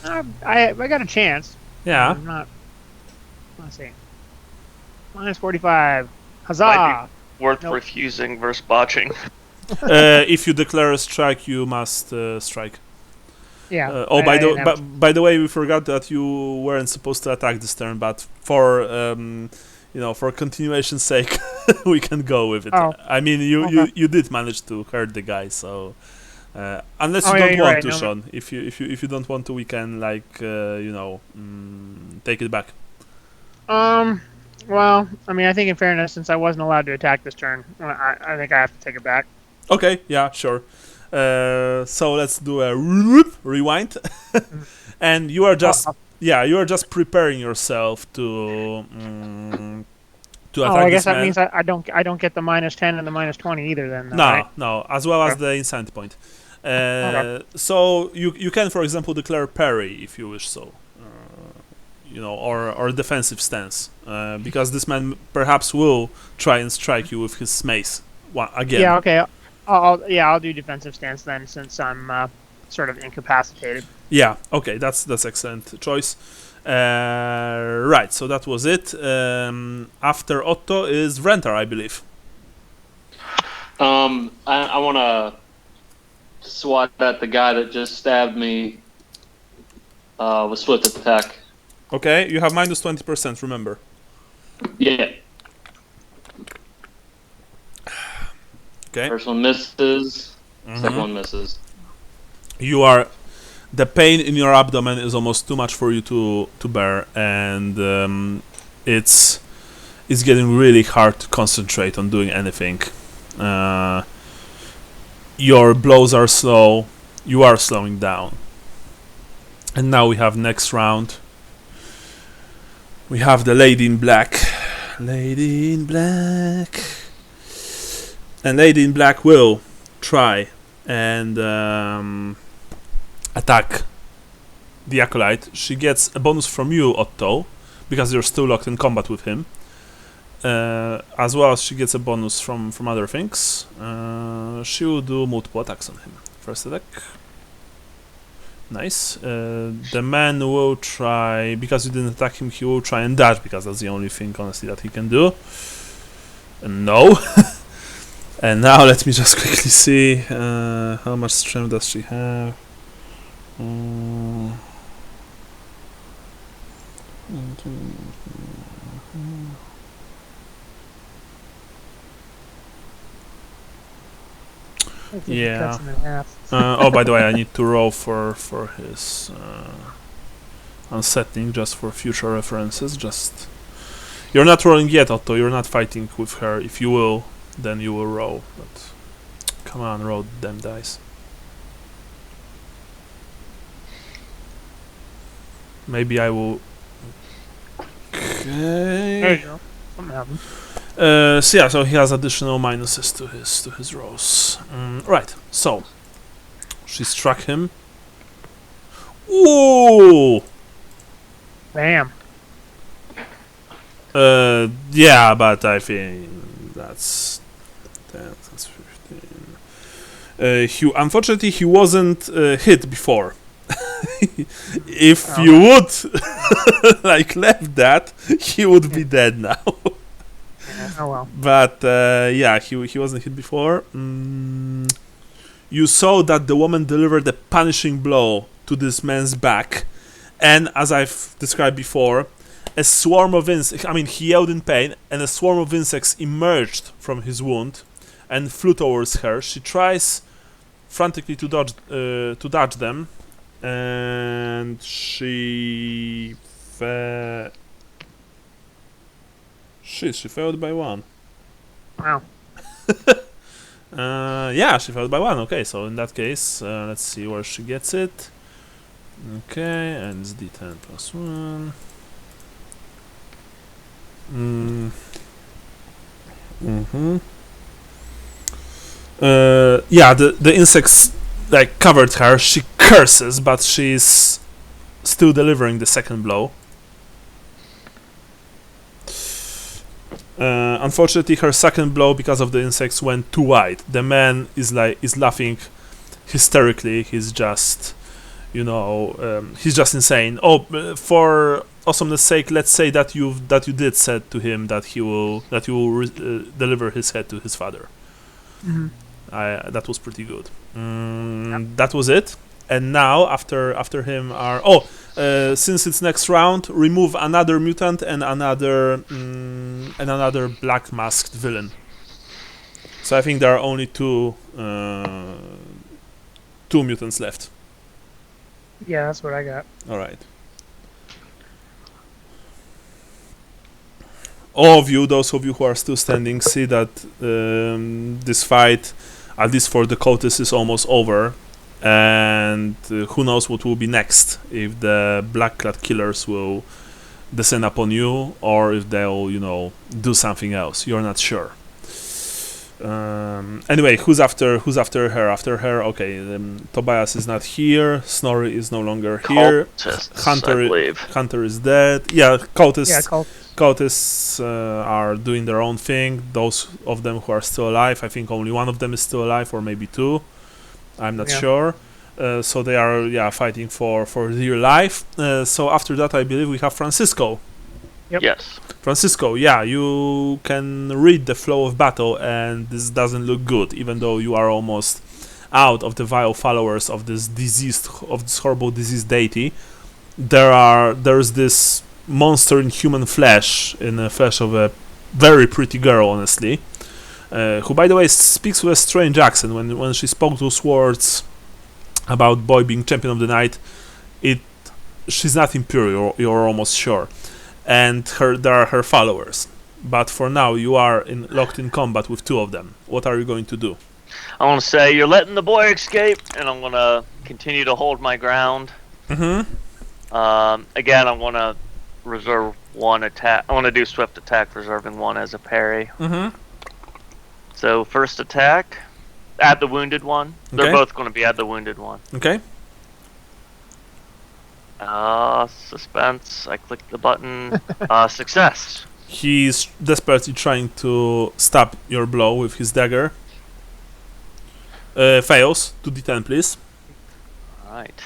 I got a chance. Yeah. I'm not. Let's see. Minus 45. Huzzah! Might be worth refusing versus botching. If you declare a strike, you must strike. Yeah. By the way, we forgot that you weren't supposed to attack this turn, but for for continuation's sake, we can go with it. Oh. I mean, you did manage to hurt the guy, so unless you don't want to, Sean. If you don't want to, we can take it back. Well, I mean, I think in fairness, since I wasn't allowed to attack this turn, I think I have to take it back. Okay. Yeah. Sure. So let's do a rewind, and you are just preparing yourself to attack. I guess this that means I don't get the minus 10 and the minus 20 either. Then no, right? No, as well as the insanity point. So you can, for example, declare parry if you wish so, or defensive stance, because this man perhaps will try and strike you with his mace again. Yeah. Okay. I'll do defensive stance then, since I'm sort of incapacitated. Yeah. Okay. That's excellent choice. Right. So that was it. After Otto is Rentar, I believe. I want to swat at the guy that just stabbed me with split attack. Okay. You have minus 20%. Remember. Yeah. Okay. First one misses. Second one misses. The pain in your abdomen is almost too much for you to bear, and it's getting really hard to concentrate on doing anything. Your blows are slow. You are slowing down. And now we have next round. We have the Lady in Black. Lady in Black. And Lady in Black will try and attack the Acolyte. She gets a bonus from you, Otto, because you're still locked in combat with him. As well as she gets a bonus from other things. She will do multiple attacks on him. First attack. Nice. The man will try, because you didn't attack him, he will try and dodge, because that's the only thing, honestly, that he can do. No. And now let me just quickly see how much strength does she have. Yeah. By the way, I need to roll for his unsettling, just for future references. Just you're not rolling yet, Otto. You're not fighting with her. If you will, then you will roll. But come on, roll them dice. Maybe I will. Okay. There you go. Something happened. So he has additional minuses to his rolls. Right. So she struck him. Ooh. Bam. Yeah, but I think that's 15. Unfortunately, he wasn't hit before. If you would left that, he would be dead now. Oh well. But he wasn't hit before. You saw that the woman delivered a punishing blow to this man's back, and as I've described before, a swarm of insects. I mean, he yelled in pain, and a swarm of insects emerged from his wound and flew towards her. She tries frantically to dodge them, and she failed by 1. Wow. She failed by 1. Okay, so in that case, let's see where she gets it. Okay, and it's D10 plus 1. Yeah, the insects like covered her. She curses, but she's still delivering the second blow. Unfortunately, her second blow, because of the insects, went too wide. The man is laughing hysterically. He's just, he's just insane. Oh, for awesomeness' sake, let's say that you did said to him that you will deliver his head to his father. Mm-hmm. That was pretty good. That was it. And now after him are since it's next round, remove another mutant and another black masked villain. So I think there are only two mutants left. Yeah, that's what I got. All right. All of you, those of you who are still standing, see that this fight, at least for the cultists, is almost over. And who knows what will be next, if the black-clad killers will descend upon you, or if they'll, do something else. You're not sure. Anyway, who's after her? After her, okay. Tobias is not here. Snorri is no longer here. Cultists, Hunter is dead. Yeah, cultists. Yeah, Cultists are doing their own thing. Those of them who are still alive, I think only one of them is still alive, or maybe two. I'm not sure. So they are, fighting for dear life. So after that, I believe we have Francisco. Yep. Yes. Francisco, you can read the flow of battle, and this doesn't look good, even though you are almost out of the vile followers of this horrible diseased deity. There's this monster in human flesh, in the flesh of a very pretty girl, honestly, who, by the way, speaks with a strange accent. When she spoke those words about boy being champion of the night, she's not impure, you're almost sure. And there are her followers. But for now, you are locked in combat with two of them. What are you going to do? I want to say you're letting the boy escape, and I'm going to continue to hold my ground. Mm-hmm. Again, I want to reserve one attack. I want to do swift attack, reserving one as a parry. Mm-hmm. So first attack, add the wounded one. Okay. They're both going to be add the wounded one. Okay. Suspense. I clicked the button. Success. He's desperately trying to stab your blow with his dagger. Fails. 2d10, please. Alright.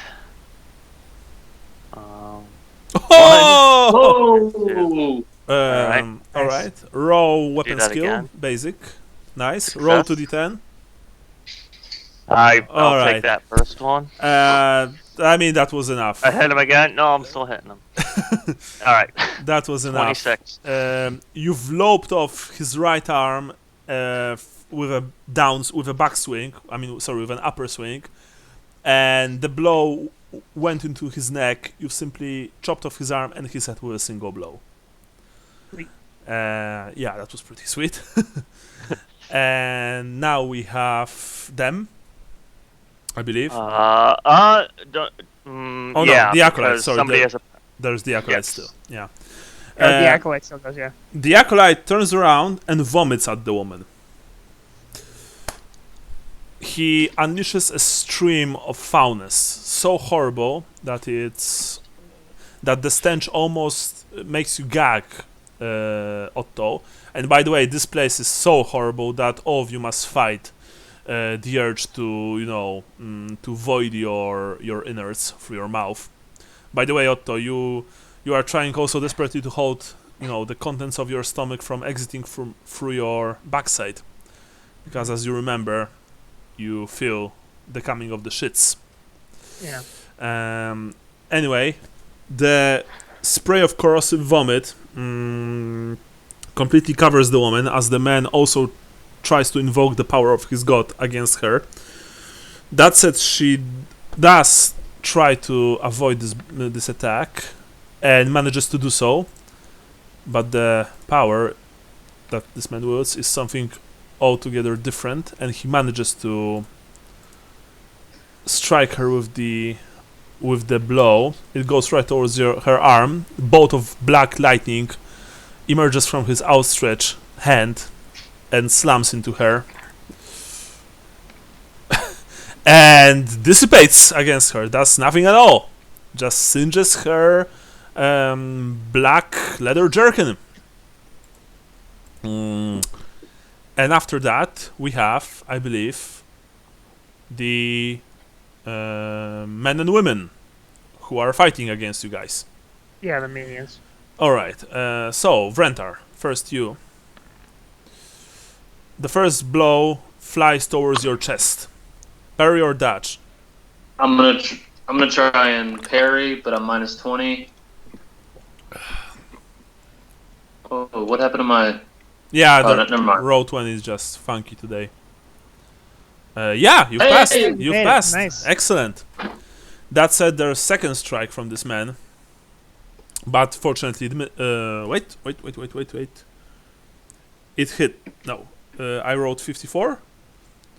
Oh! Alright. Roll weapon skill. Again. Basic. Nice. Success. Roll 2d10. I'll take that first one. I mean, that was enough. I hit him again? No, I'm still hitting him. Alright. That was enough. 26. You've loped off his right arm with a backswing. With an upper swing. And the blow went into his neck. You simply chopped off his arm and his head with a single blow. That was pretty sweet. And now we have them, I believe. The Acolyte. Sorry, there's the Acolyte still. Yeah. The Acolyte still does, yeah. The Acolyte turns around and vomits at the woman. He unleashes a stream of foulness, so horrible that the stench almost makes you gag, Otto. And by the way, this place is so horrible that all of you must fight the urge to void your innards through your mouth. By the way, Otto, you are trying also desperately to hold the contents of your stomach from exiting through your backside, because as you remember, you feel the coming of the shits. Yeah. Anyway, the spray of corrosive vomit completely covers the woman, as the man also tries to invoke the power of his god against her. That said, she does try to avoid this attack and manages to do so, but the power that this man wields is something altogether different, and he manages to strike her with the blow. It goes right towards her arm. A bolt of black lightning emerges from his outstretched hand and slams into her. and dissipates against her. Does nothing at all. Just singes her black leather jerkin. And after that, we have, I believe, the men and women who are fighting against you guys. Yeah, the minions. Alright, so, Vrentar, first you. The first blow flies towards your chest. Parry or dodge? I'm gonna try and parry, but I'm minus 20. Oh, what happened to my? Yeah, Oh, the never mind. roll 20 is just funky today. Yeah, you've passed. You've made it. passed. Nice. Excellent. That said, there's a second strike from this man. But fortunately, wait. It hit. No. I rolled 54.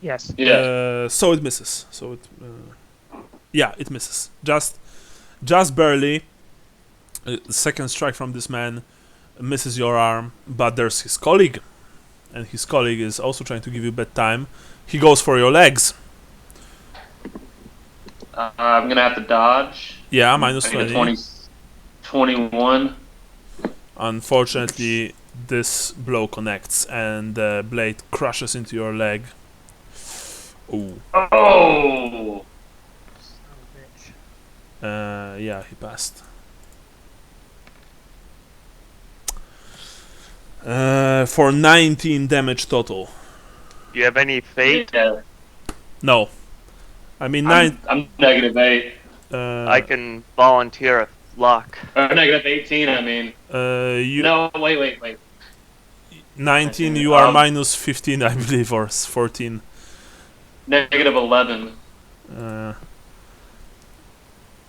Yes. Yeah. So it misses. So it. Yeah, it misses. Just barely. The second strike from this man misses your arm, but there's his colleague, and his colleague is also trying to give you bad time. He goes for your legs. I'm gonna have to dodge. Yeah, minus I need 20. a 21. Unfortunately, this blow connects, and the blade crushes into your leg. Ooh. Oh! Son of a bitch. Yeah, he passed. For 19 damage total. Do you have any fate? Yeah. No. I mean, 9. I'm -8. I can volunteer a luck. Or -18, I mean. You No, wait. 19, you are Um, minus 15, I believe, or 14. -11.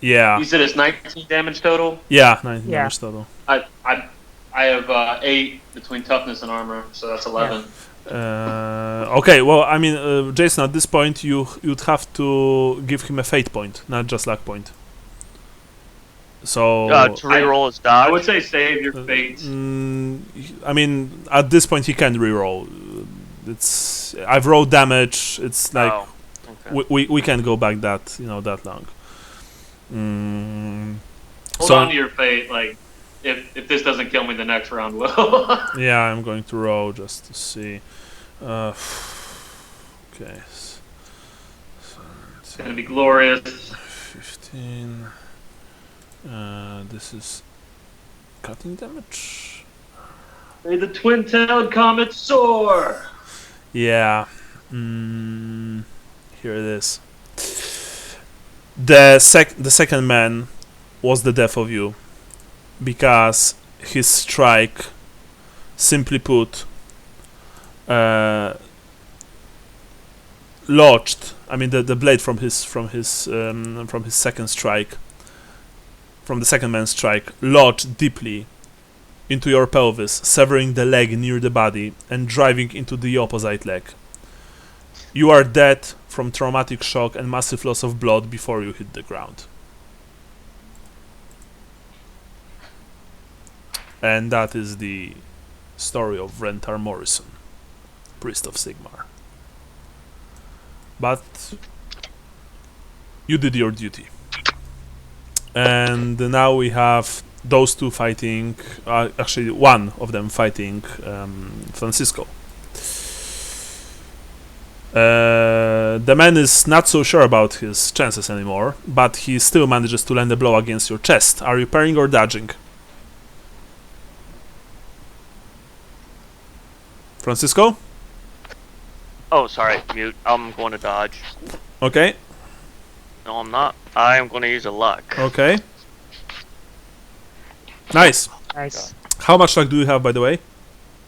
Yeah. You said it's 19 damage total? Yeah, 19 Yeah. damage total. I have 8 between toughness and armor, so that's 11. Okay, well, I mean, Jason, at this point, you'd have to give him a fate point, not just luck point. So... To reroll his dodge. I would say save your fate. I mean, at this point, he can't reroll. I've rolled damage. It's like Oh, okay. we can't go back that long. Hold on to your fate, like if this doesn't kill me, the next round will. Yeah, I'm going to roll just to see. Okay. It's gonna be glorious. 15. This is cutting damage. May the twin-tailed comet soar. Yeah. Here it is. The second man was the death of you, because his strike, simply put, lodged. I mean, the blade from his second strike, from the second man's strike, lodged deeply into your pelvis, severing the leg near the body and driving into the opposite leg. You are dead from traumatic shock and massive loss of blood before you hit the ground. And that is the story of Vrentar Morrison, Priest of Sigmar. But you did your duty. And now we have those two fighting, actually one of them fighting Francisco. The man is not so sure about his chances anymore, but he still manages to land a blow against your chest. Are you parrying or dodging? Francisco? Oh, sorry, mute. I'm going to dodge. Okay, No, I'm not. I am going to use a luck. okay. Nice. Nice. How much luck do you have, by the way?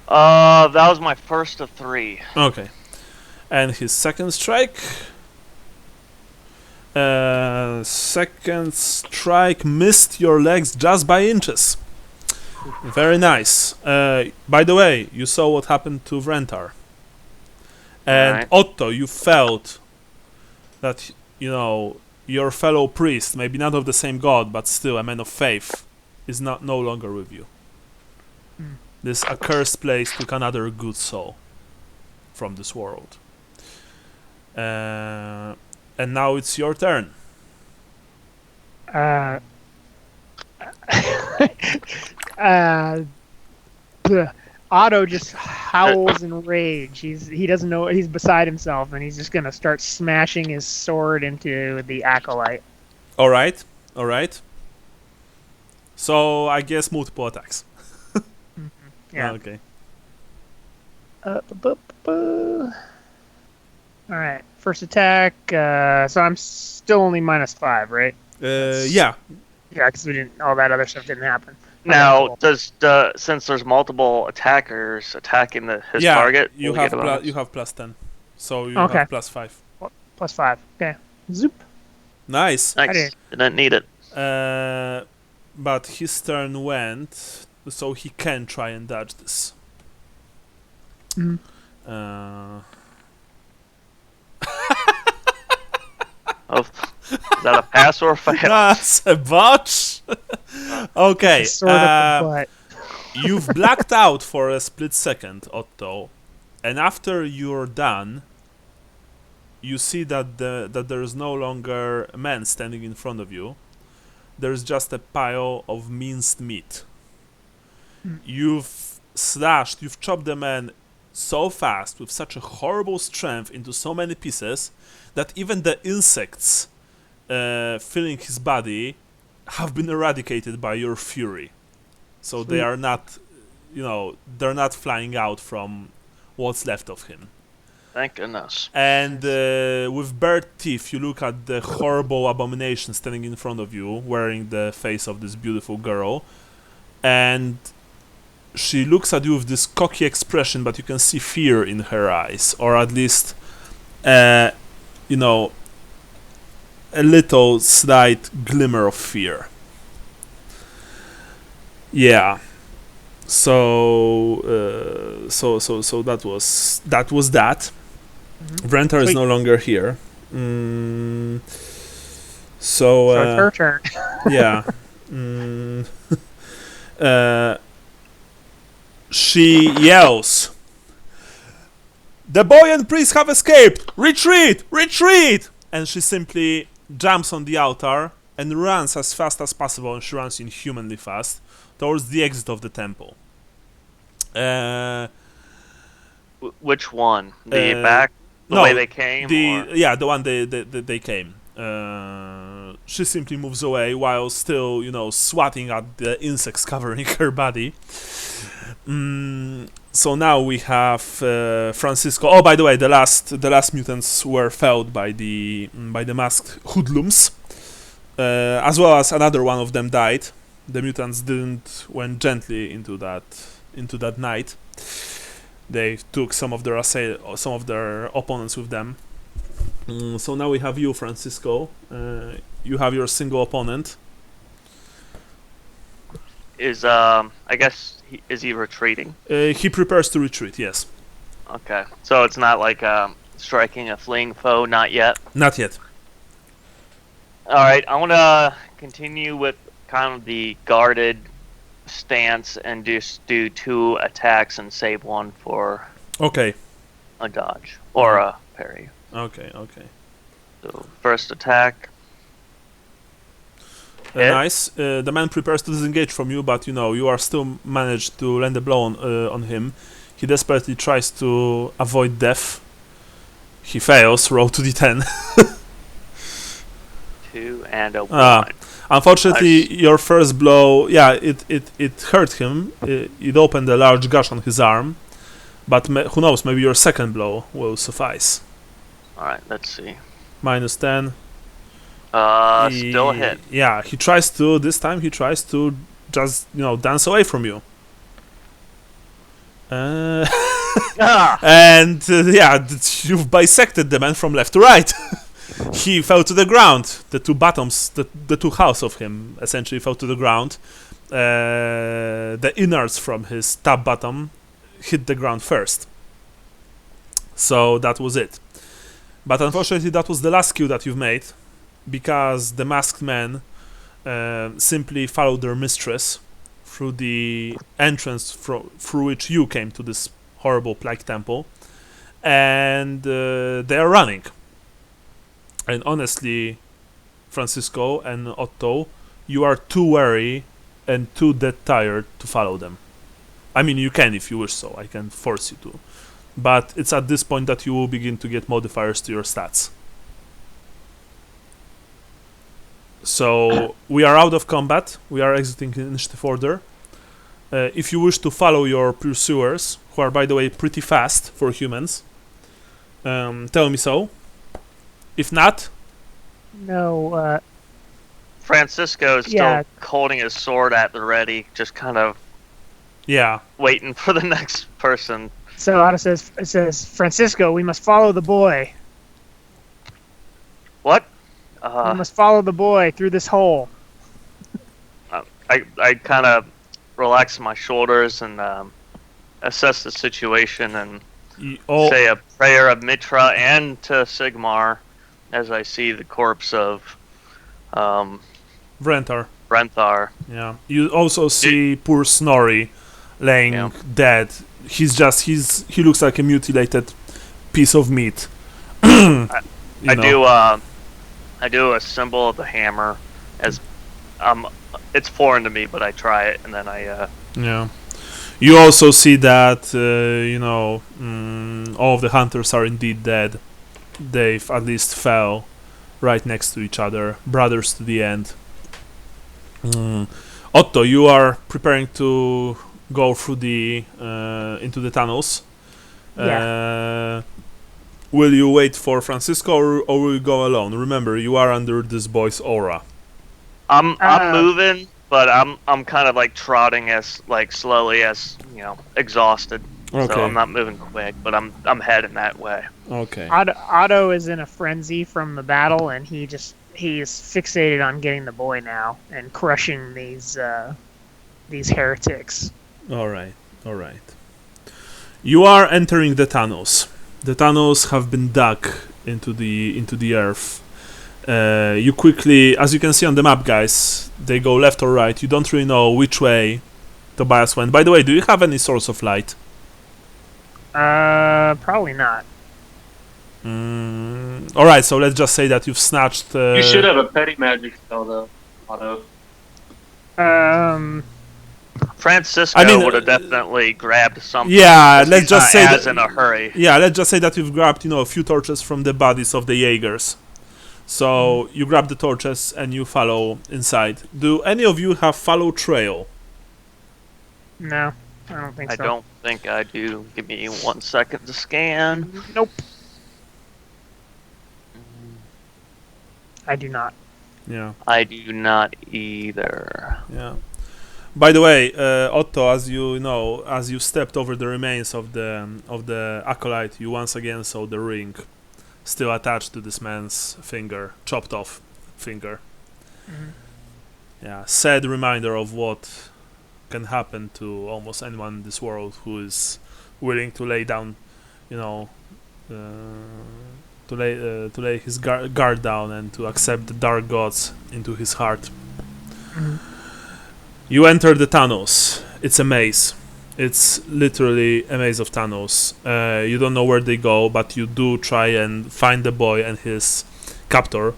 That was my first of 3. Okay. And his second strike. Second strike missed your legs just by inches. Very nice. By the way, you saw what happened to Vrentar. And Right. Otto, you felt that, your fellow priest, maybe not of the same god, but still a man of faith, is no longer with you. This accursed place took another good soul from this world. And And now it's your turn. Otto just howls in rage. He doesn't know, he's beside himself, and he's just gonna start smashing his sword into the acolyte. All right. So I guess multiple attacks. Yeah. Okay. All right. First attack. So I'm still only -5, right? Yeah. Yeah, because we didn't. All that other stuff didn't happen. Now, since there's multiple attackers attacking his target, you have +10, so you Okay. have +5. +5. Okay. Zoop. Nice. Nice. Didn't need it. But his turn went, so he can try and dodge this. Mhm. Oh, is that a pass or a fail? That's a botch. Okay. Sword up the butt. You've blacked out for a split second, Otto, and after you're done, you see that there is no longer a man standing in front of you. There's just a pile of minced meat. You've chopped the man so fast with such a horrible strength into so many pieces that even the insects filling his body have been eradicated by your fury. So they are not, they're not flying out from what's left of him. Thank goodness. And with bared teeth, you look at the horrible abomination standing in front of you, wearing the face of this beautiful girl. And she looks at you with this cocky expression, but you can see fear in her eyes, or at least, a little slight glimmer of fear. Yeah. So that was that. Vrentar is no longer here. So it's her turn. Yeah. She yells, "The boy and priest have escaped! Retreat! Retreat!" And she simply jumps on the altar and runs as fast as possible, and she runs inhumanly fast towards the exit of the temple. Which one? The back? The way they came? The one they came. She simply moves away while still, swatting at the insects covering her body. So now we have Francisco. Oh, by the way, the last mutants were felled by the masked hoodlums, as well as another one of them died. The mutants went gently into that night. They took some of their opponents with them. So now we have you, Francisco. You have your single opponent. Is is he retreating? He prepares to retreat. Yes. Okay, so it's not like striking a fleeing foe. Not yet. Not yet. All right, I want to continue with kind of the guarded stance and just do 2 attacks and save 1 for a dodge or a parry. Okay. So first attack. Nice. The man prepares to disengage from you, but you are still managed to land a blow on him. He desperately tries to avoid death. He fails. Roll 2d10. 2 and a 1. Unfortunately, your first blow, it hurt him. It opened a large gash on his arm. But who knows? Maybe your second blow will suffice. All right. Let's see. -10. Still a hit. Yeah, this time he tries to just, dance away from you. And you've bisected the man from left to right. He fell to the ground. The two bottoms, the two halves of him essentially fell to the ground. The innards from his top bottom hit the ground first. So that was it. But unfortunately that was the last kill that you've made, because the masked men simply followed their mistress through the entrance through which you came to this horrible plague temple, and they are running. And honestly, Francisco and Otto, you are too wary and too dead tired to follow them. I mean, you can if you wish so. I can force you to. But it's at this point that you will begin to get modifiers to your stats. So we are out of combat. We are exiting initiative order. If you wish to follow your pursuers, who are, by the way, pretty fast for humans, tell me so. If not... No, Francisco is Yeah. still holding his sword at the ready, just kind of waiting for the next person. So Otto says, Francisco, we must follow the boy. What? We must follow the boy through this hole. I kind of relax my shoulders and assess the situation and say a prayer of Mitra and to Sigmar as I see the corpse of Vrenthar. Yeah. You also see poor Snorri laying dead. He looks like a mutilated piece of meat. I do a symbol of the hammer as it's foreign to me, but I try it and then I You also see that all of the hunters are indeed dead. They've at least fell right next to each other, brothers to the end. Otto, you are preparing to go through into the tunnels. Yeah. Will you wait for Francisco or will you go alone? Remember, you are under this boy's aura. I'm moving, but I'm kind of like trotting as slowly as exhausted. Okay. So I'm not moving quick, but I'm heading that way. Okay. Otto is in a frenzy from the battle, and he is fixated on getting the boy now and crushing these heretics. All right. You are entering the tunnels. The tunnels have been dug into the earth. You quickly, as you can see on the map, guys, they go left or right. You don't really know which way Tobias went. By the way, do you have any source of light? Probably not. All right, so let's just say that you've snatched. You should have a petty magic spell, though, Otto. Francisco would have definitely grabbed something. Yeah, let's just say that in a hurry. Yeah, let's just say that you've grabbed, a few torches from the bodies of the Jaegers. So you grab the torches and you follow inside. Do any of you have follow trail? No, I don't think so. I don't think I do. Give me 1 second to scan. Nope. I do not. Yeah. I do not either. Yeah. By the way, Otto, as you stepped over the remains of the acolyte, you once again saw the ring still attached to this man's finger, chopped off finger. Mm-hmm. Yeah, sad reminder of what can happen to almost anyone in this world who is willing to lay down, to lay his guard down and to accept the dark gods into his heart. Mm-hmm. You enter the tunnels. It's a maze. It's literally a maze of tunnels. You don't know where they go, but you do try and find the boy and his captor.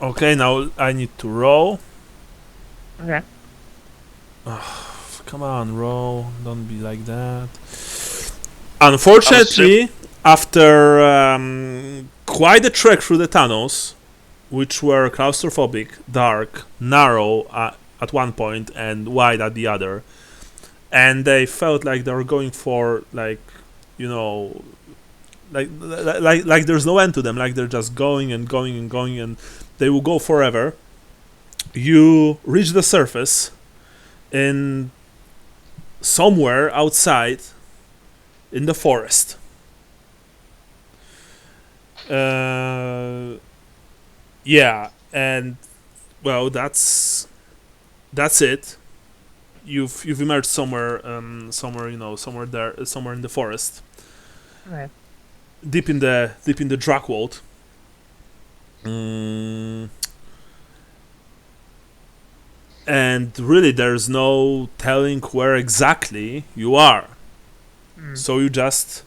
Okay, now I need to roll. Okay. Come on, roll. Don't be like that. Unfortunately, after quite a trek through the tunnels, which were claustrophobic, dark, narrow at one point and wide at the other, and they felt like they were going for like there's no end to them, like they're just going and going and going and they will go forever. You reach the surface in somewhere outside in the forest. Yeah, and well, that's it. You've emerged somewhere in the forest. Okay. Deep in the Drakwold. And really, there's no telling where exactly you are. So you just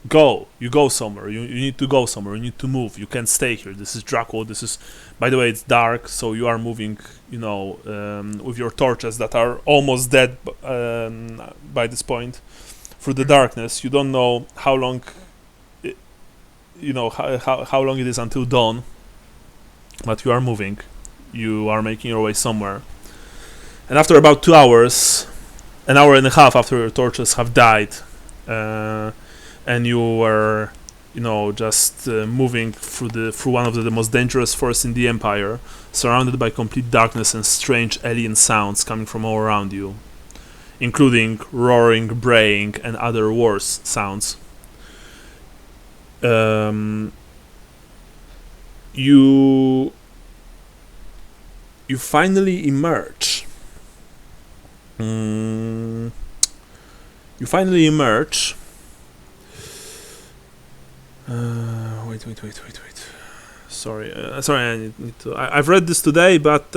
go. You go somewhere. You need to go somewhere. You need to move. You can't stay here. This is Draco. This is, by the way, it's dark, so you are moving, with your torches that are almost dead by this point through the darkness. You don't know how long, how long it is until dawn, but you are moving. You are making your way somewhere. And after about 2 hours, an hour and a half after your torches have died, and you were, just moving through one of the most dangerous forests in the Empire, surrounded by complete darkness and strange alien sounds coming from all around you, including roaring, braying, and other worse sounds. You finally emerge. You finally emerge. Wait. Sorry, I need to. I've read this today, but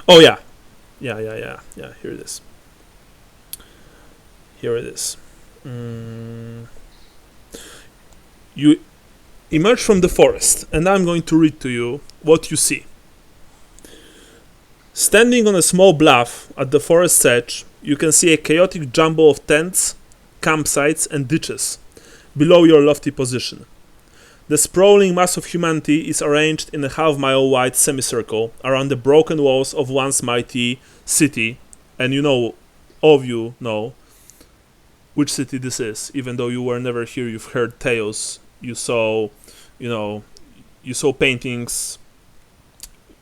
oh yeah. Here it is. You emerge from the forest, and I'm going to read to you what you see. Standing on a small bluff at the forest's edge, you can see a chaotic jumble of tents, campsites, and ditches below your lofty position. The sprawling mass of humanity is arranged in a half-mile-wide semicircle around the broken walls of once mighty city, and all of you know which city this is. Even though you were never here, you've heard tales. You saw, you saw paintings.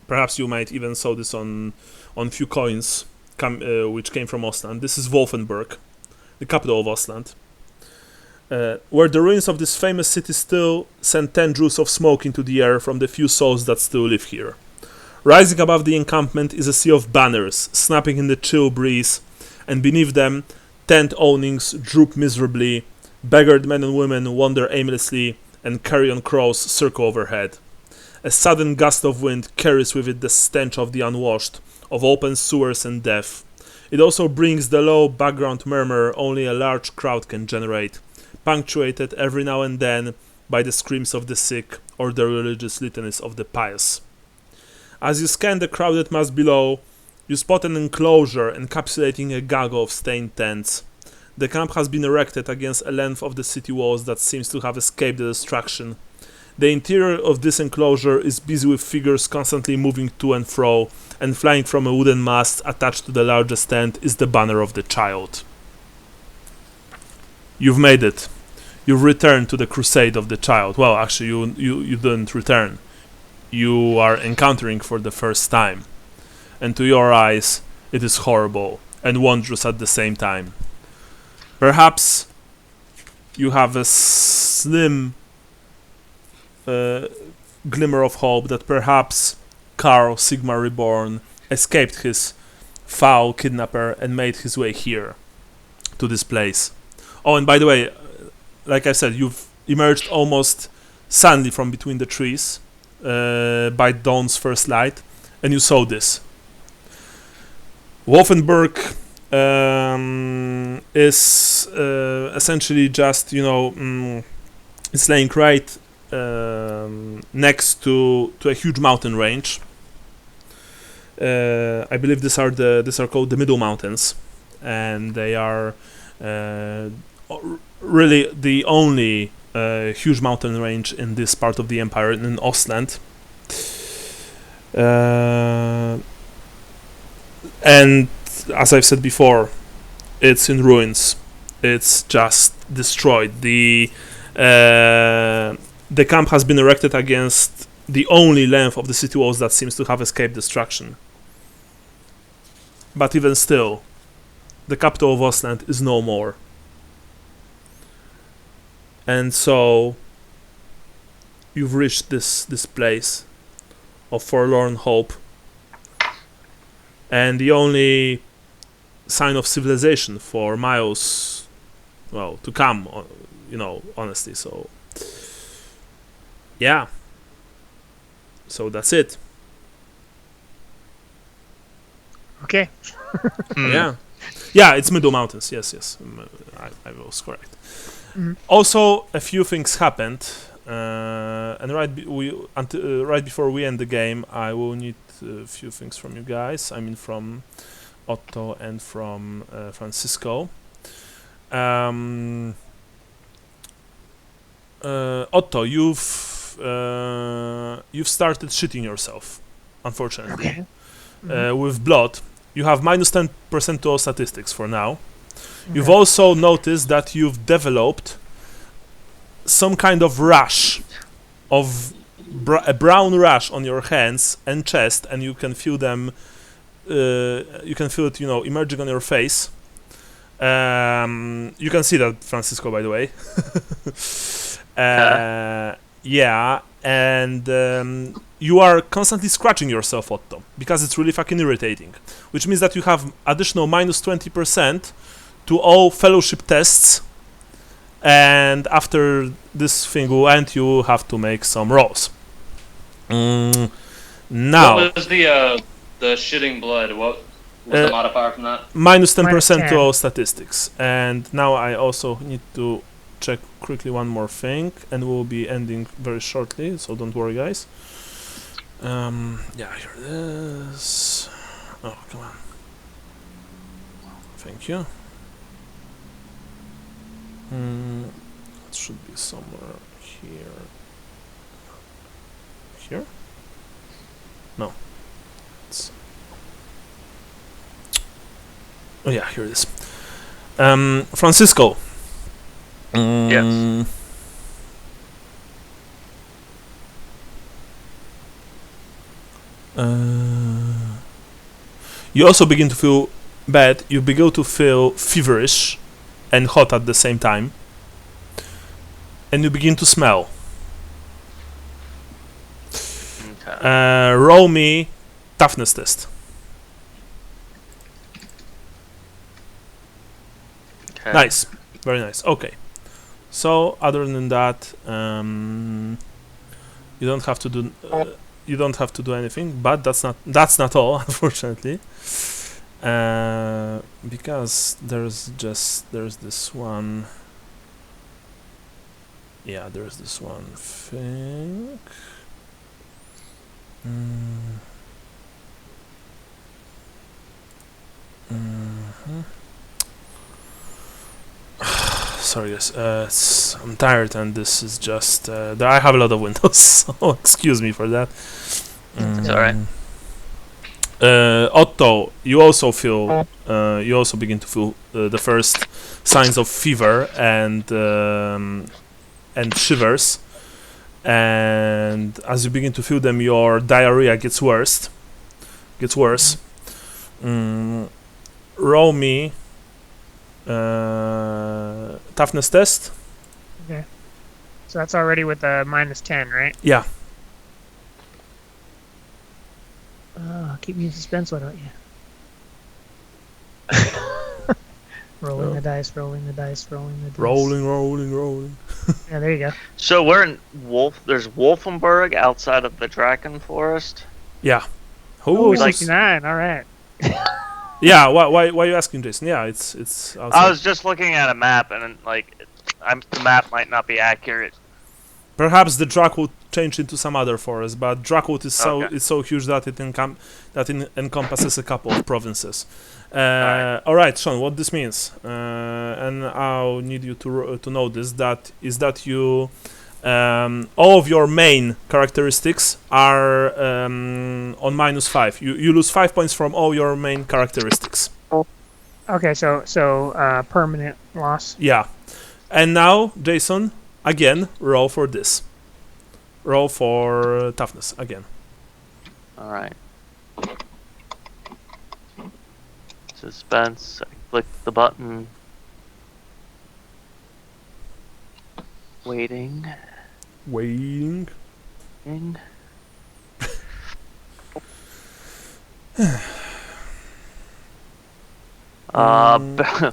Perhaps you might even saw this on few coins which came from Ostland. This is Wolfenburg, the capital of Ostland, where the ruins of this famous city still send tendrils of smoke into the air from the few souls that still live here. Rising above the encampment is a sea of banners, snapping in the chill breeze, and beneath them, tent awnings droop miserably, beggared men and women wander aimlessly, and carrion crows circle overhead. A sudden gust of wind carries with it the stench of the unwashed, of open sewers and death. It also brings the low background murmur only a large crowd can generate, punctuated every now and then by the screams of the sick or the religious litanies of the pious. As you scan the crowded mass below, you spot an enclosure encapsulating a gaggle of stained tents. The camp has been erected against a length of the city walls that seems to have escaped the destruction. The interior of this enclosure is busy with figures constantly moving to and fro, and flying from a wooden mast attached to the largest tent is the banner of the child. You've made it. You've returned to the crusade of the child. Well, actually, you didn't return. You are encountering for the first time. And to your eyes, it is horrible and wondrous at the same time. Perhaps you have a slim glimmer of hope that perhaps Karl, Sigma Reborn, escaped his foul kidnapper and made his way here, to this place. Oh, and by the way, like I said, you've emerged almost suddenly from between the trees by dawn's first light, and you saw this. Wolfenburg is essentially just, it's laying right next to a huge mountain range. I believe these are called the Middle Mountains, and they are really the only huge mountain range in this part of the empire, in Ostland. And as I've said before, it's in ruins. It's just destroyed. The camp has been erected against the only length of the city walls that seems to have escaped destruction. But even still, the capital of Ostland is no more. And so you've reached this place of forlorn hope, and the only sign of civilization for miles, well, to come, honestly. So yeah, so that's it. Okay. Yeah. Yeah, it's Middle Mountains. Yes. I was correct. Also, a few things happened, and right before we end the game, I will need a few things from you guys. I mean, from Otto and from Francisco. Otto, you've started shitting yourself, unfortunately. Okay. With blood. You have minus 10% to all statistics for now. You've also noticed that you've developed some kind of rash, of a brown rash on your hands and chest, and you can feel them. You can feel it, emerging on your face. You can see that, Francisco, by the way. Yeah, and you are constantly scratching yourself, Otto, because it's really fucking irritating. Which means that you have additional minus 20% to all fellowship tests, and after this thing will end, you have to make some rolls. Now, what was the shitting blood? What was the modifier from that? Minus 10% to all statistics. And now I also need to check quickly one more thing, and we'll be ending very shortly, so don't worry, guys. Yeah, here it is. Oh, come on. Thank you. It should be somewhere here. Here? No. Oh yeah, here it is. Francisco. Yes. You also begin to feel bad. You begin to feel feverish and hot at the same time. And you begin to smell. Okay. Roll me toughness test. Okay. Nice. Very nice. Okay. So, other than that, you don't have to do anything. But that's not all, unfortunately, because there's this one. Yeah, there's this one thing. Sorry, guys. I'm tired, and this is just. I have a lot of windows, so excuse me for that. It's alright. Otto, you also feel. You also begin to feel the first signs of fever and shivers, and as you begin to feel them, your diarrhea gets worse. Roll me. Toughness test. Okay. So that's already with a minus 10, right? Yeah. Keep me in suspense, why don't you? Rolling the dice. Rolling. Yeah, there you go. So we're in There's Wolfenburg outside of the Draken Forest. Yeah. Oh, 69. All right. Yeah. Why are you asking, Jason? Yeah, it's outside. I was just looking at a map, and the map might not be accurate. Perhaps the Dracould changed into some other forest, but Dracould is so huge that it encompasses a couple of provinces. All right, Sean. What this means, and I'll need you to know this. That you, all of your main characteristics are on -5. You lose 5 points from all your main characteristics. Okay, so permanent loss. Yeah, and now, Jason, again, roll for this. Roll for toughness again. All right. Suspense. I click the button. Waiting.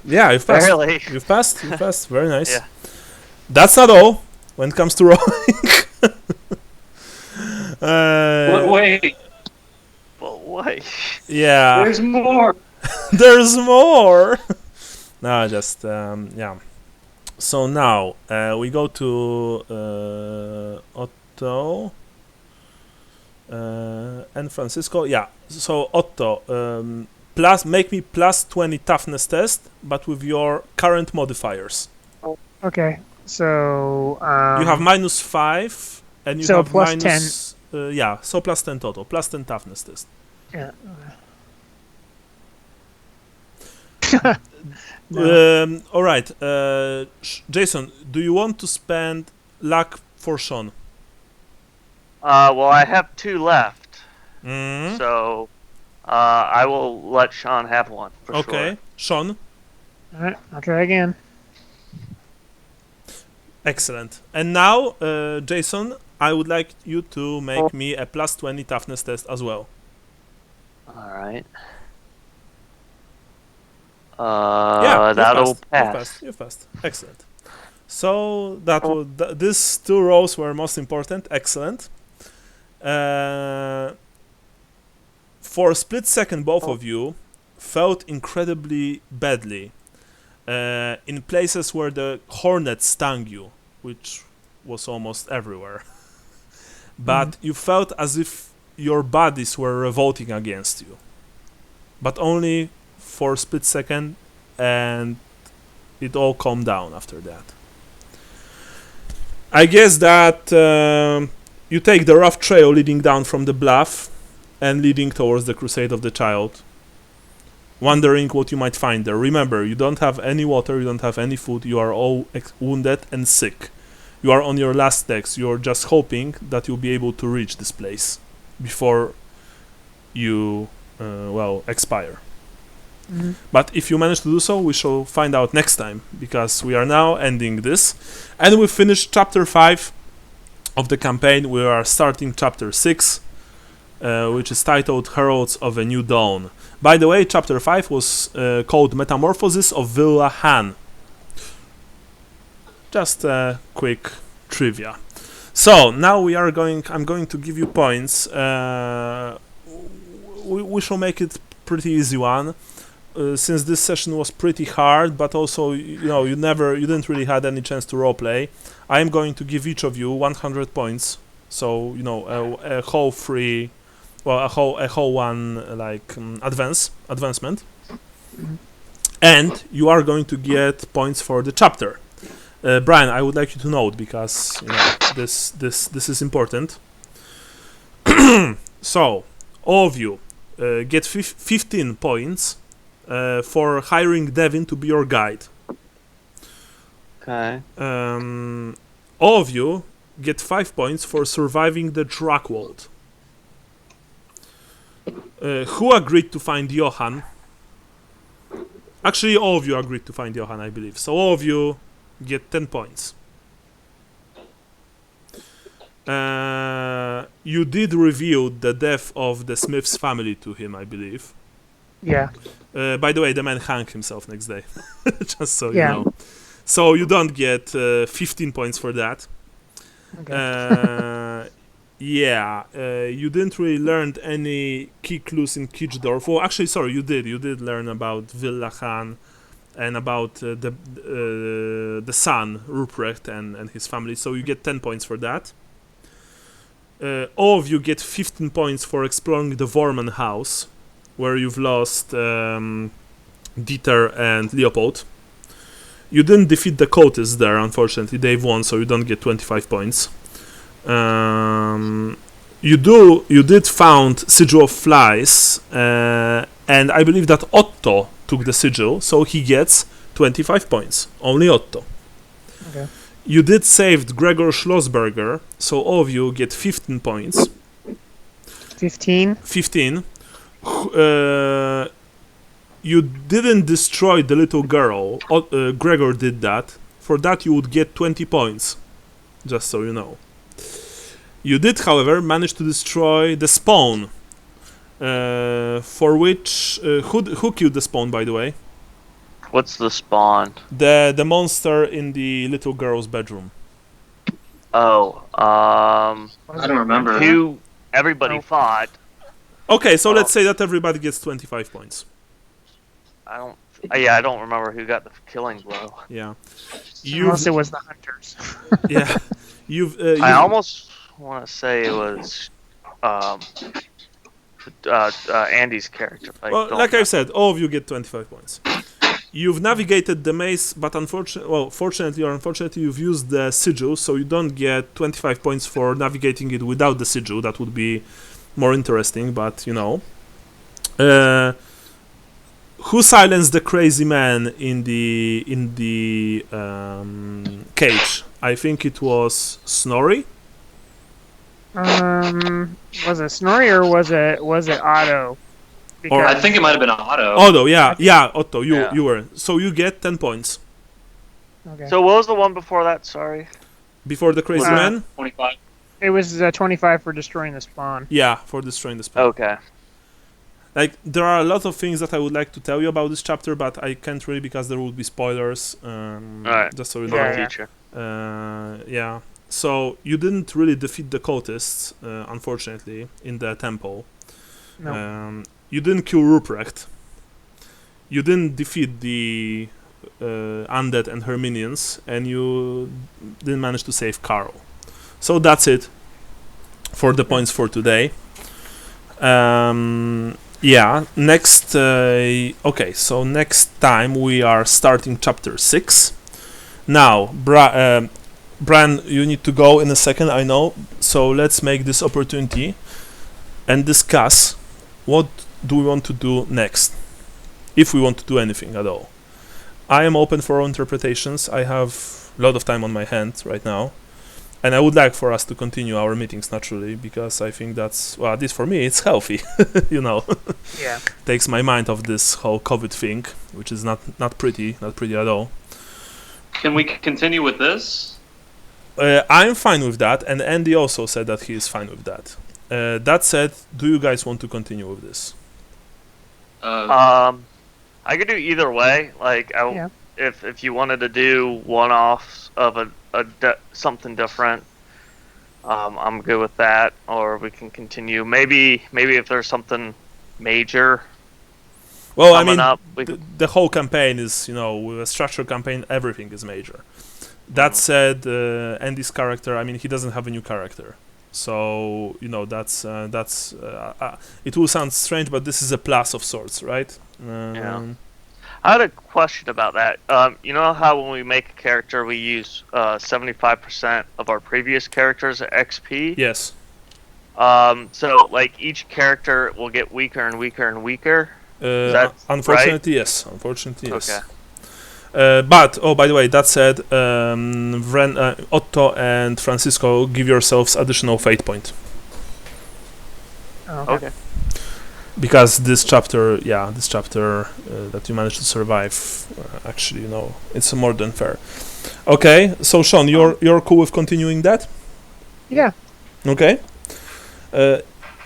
Yeah, you've passed. Barely. You've passed. Very nice. Yeah. That's not all when it comes to rolling. Wait. Well, away. Yeah. There's more. There's more. No, just yeah. So now we go to Otto and Francisco. Yeah. So Otto, make me plus 20 toughness test, but with your current modifiers. Okay. So You have -5, and you so have plus minus. Yeah. So plus 10 total. Plus 10 toughness test. Yeah. No. All right, Jason. Do you want to spend luck for Sean? Well, I have 2 left, Mm. so I will let Sean have one for sure. Okay, Sean. All right. I'll try again. Excellent. And now, Jason, I would like you to make me a plus 20 toughness test as well. All right. Yeah, that'll pass. You passed. Excellent. So that these 2 rows were most important. Excellent. For a split second, both of you felt incredibly badly in places where the hornet stung you, which was almost everywhere. But you felt as if your bodies were revolting against you. But only for a split second, and it all calmed down after that. I guess that you take the rough trail leading down from the bluff and leading towards the Crusade of the Child, wondering what you might find there. Remember, you don't have any water, you don't have any food, you are all wounded and sick. You are on your last legs, you're just hoping that you'll be able to reach this place before you, expire. Mm-hmm. But if you manage to do so, we shall find out next time, because we are now ending this. And we finished chapter 5 of the campaign. We are starting chapter 6, which is titled Heralds of a New Dawn. By the way, chapter 5 was called Metamorphosis of Villa Hahn. Just a quick trivia. So now I'm going to give you points. We shall make it pretty easy one. Since this session was pretty hard, but also you didn't really had any chance to roleplay, I am going to give each of you 100 points. So a whole free, a whole one advancement, and you are going to get points for the chapter. Brian, I would like you to note, because this is important. So all of you get 15 points. For hiring Devin to be your guide. Okay. All of you get 5 points for surviving the Dracwold. Who agreed to find Johan? Actually, all of you agreed to find Johan, I believe. So all of you get 10 points. You did reveal the death of the Smith's family to him, I believe. Yeah. By the way, the man hung himself next day. Just so you Yeah. know. So you don't get 15 points for that. Okay. You didn't really learn any key clues in Kichdorf. Well, actually, sorry, you did. You did learn about Villa Hahn and about the son, Ruprecht, and his family. So you get 10 points for that. All of you get 15 points for exploring the Vorman house, where you've lost Dieter and Leopold. You didn't defeat the Cultists there, unfortunately. They've won, so you don't get 25 points. You did found Sigil of Flies, and I believe that Otto took the sigil, so he gets 25 points. Only Otto. Okay. You did save Gregor Schlossberger, so all of you get 15 points. 15. 15. You didn't destroy the little girl. Gregor did that. For that you would get 20 points. Just so you know. You did, however, manage to destroy the spawn. For which... who killed the spawn, by the way? What's the spawn? The monster in the little girl's bedroom. Oh, I don't remember. who everybody fought. Okay, so let's say that everybody gets 25 points. I don't remember who got the killing blow. Yeah. Unless it was the hunters. Yeah. I almost want to say it was Andy's character. Well, like I said, all of you get 25 points. You've navigated the maze, but fortunately or unfortunately, you've used the sigil, so you don't get 25 points for navigating it without the sigil. That would be more interesting, but you know. Who silenced the crazy man in the cage? I think it was Snorri. Was it Snorri or was it Otto? Or I think it might have been Otto. Otto, yeah, Otto, you were. So you get 10 points. Okay. So what was the one before that? Sorry. Before the crazy man? 25. It was 25 for destroying the spawn. Yeah, for destroying the spawn. Okay. Like, there are a lot of things that I would like to tell you about this chapter, but I can't really because there would be spoilers. Alright. Just so you know. Yeah. So you didn't really defeat the cultists, unfortunately, in the temple. No. You didn't kill Ruprecht. You didn't defeat the undead and her minions, and you didn't manage to save Karl. So that's it for the points for today. Yeah, next... okay, so next time we are starting chapter 6. Now, Bran, you need to go in a second, I know. So let's make this opportunity and discuss what do we want to do next, if we want to do anything at all. I am open for interpretations. I have a lot of time on my hands right now, and I would like for us to continue our meetings naturally, because I think that's, well, at least for me, it's healthy. You know. Yeah. Takes my mind off this whole COVID thing, which is not pretty at all. Can we continue with this? I'm fine with that, and Andy also said that he is fine with that. That said, do you guys want to continue with this? I could do either way. Like, if you wanted to do one-offs of something different, I'm good with that. Or we can continue. Maybe if there's something major. Well, I mean, the whole campaign is, you know, with a structured campaign, everything is major. That said, Andy's character, I mean, he doesn't have a new character. So, you know, that's it will sound strange, but this is a plus of sorts, right? Yeah. I had a question about that. You know how when we make a character, we use 75% of our previous character's XP? Yes. So, like, each character will get weaker and weaker and weaker? Unfortunately, right? Yes. Unfortunately, yes. Okay. But, oh, by the way, that said, Otto and Francisco, give yourselves additional fate point. Oh, okay. Because this chapter that you managed to survive, actually, you know, it's more than fair. Okay, so Sean, you're cool with continuing that? Yeah. Okay.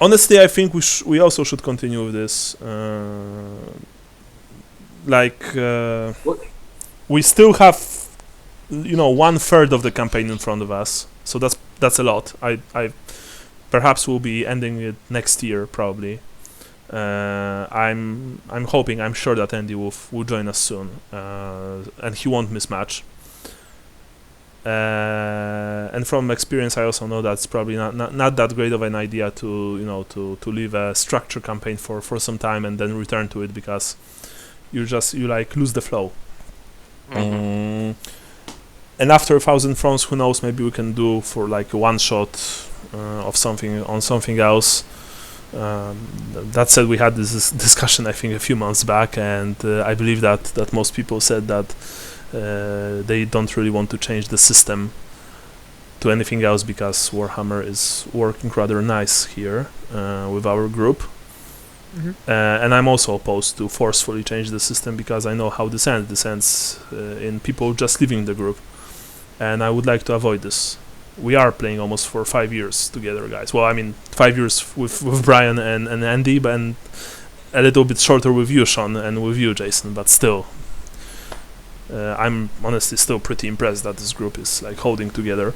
Honestly, I think we also should continue with this. We still have, you know, 1/3 of the campaign in front of us, so that's a lot. I perhaps we'll be ending it next year probably. I'm hoping, I'm sure that Andy will join us soon, and he won't mismatch. And from experience, I also know that's probably not that great of an idea to leave a structured campaign for some time and then return to it, because you lose the flow. Mm-hmm. And after 1,000 Thrones, who knows? Maybe we can do for like a one shot of something on something else. That said, we had this discussion I think a few months back, and I believe that most people said that they don't really want to change the system to anything else, because Warhammer is working rather nice here with our group. Mm-hmm. And I'm also opposed to forcefully change the system, because I know how this ends. This ends in people just leaving the group, and I would like to avoid this. We are playing almost for 5 years together, guys. Well, I mean, 5 years with Brian and Andy, and a little bit shorter with you, Sean, and with you, Jason. But still, I'm honestly still pretty impressed that this group is like holding together.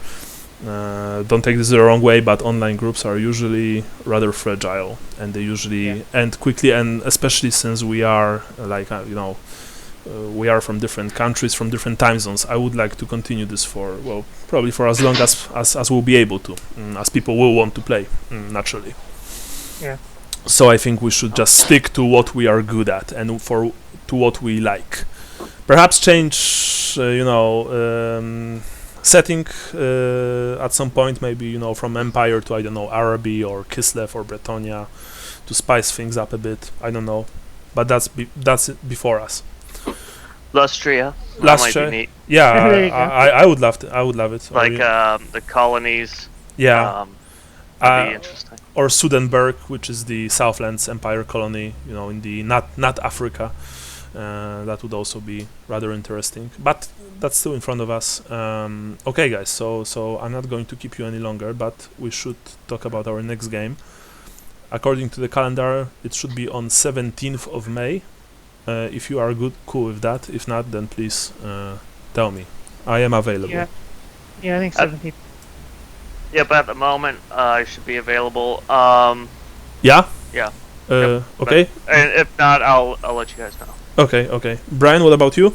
Don't take this the wrong way, but online groups are usually rather fragile, and they usually end quickly. And especially since we are we are from different countries, from different time zones. I would like to continue this for probably for as long as we'll be able to, as people will want to play naturally. Yeah. So I think we should just stick to what we are good at and to what we like. Perhaps change, setting at some point, maybe from Empire to Araby or Kislev or Bretonia, to spice things up a bit. I don't know, but that's before us. Lustria. Lustria. Yeah, I would love to. I would love it. Like the colonies. Yeah. That'd be interesting. Or Sudenburg, which is the Southlands Empire colony, in the not Africa. That would also be rather interesting, but that's still in front of us. Okay, guys. So I'm not going to keep you any longer, but we should talk about our next game. According to the calendar, it should be on 17th of May. If you are cool with that. If not, then please tell me. I am available. Yeah, I think 17th. Yeah, but at the moment, I should be available. Yeah? Yeah. Okay. And if not, I'll let you guys know. Okay. Brian, what about you?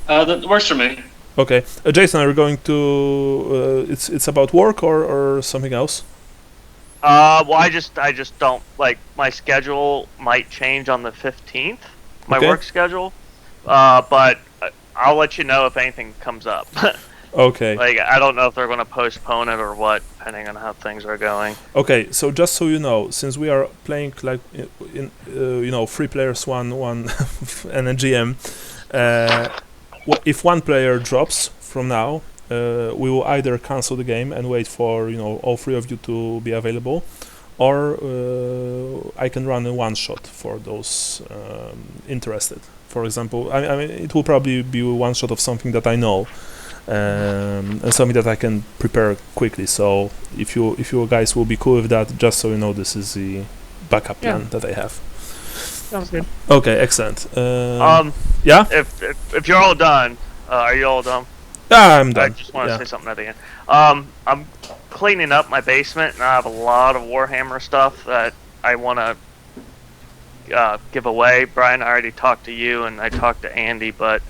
That works for me. Okay. Jason, are you going to... it's about work or something else? Well, I just don't, my schedule might change on the 15th, my work schedule, but I'll let you know if anything comes up. Okay. I don't know if they're going to postpone it or what, depending on how things are going. Okay, so just so you know, since we are playing in 3 players, one and a GM, if one player drops from now, we will either cancel the game and wait for all 3 of you to be available, or I can run a one-shot for those interested. For example, I mean it will probably be a one-shot of something that I know, and something that I can prepare quickly. So if you guys will be cool with that, just so you know, this is the backup plan that I have. Sounds good. Okay, excellent. Yeah. If you're all done, are you all done? Yeah, I'm done. I just want to say something at the end. I'm cleaning up my basement, and I have a lot of Warhammer stuff that I want to give away. Brian, I already talked to you, and I talked to Andy, but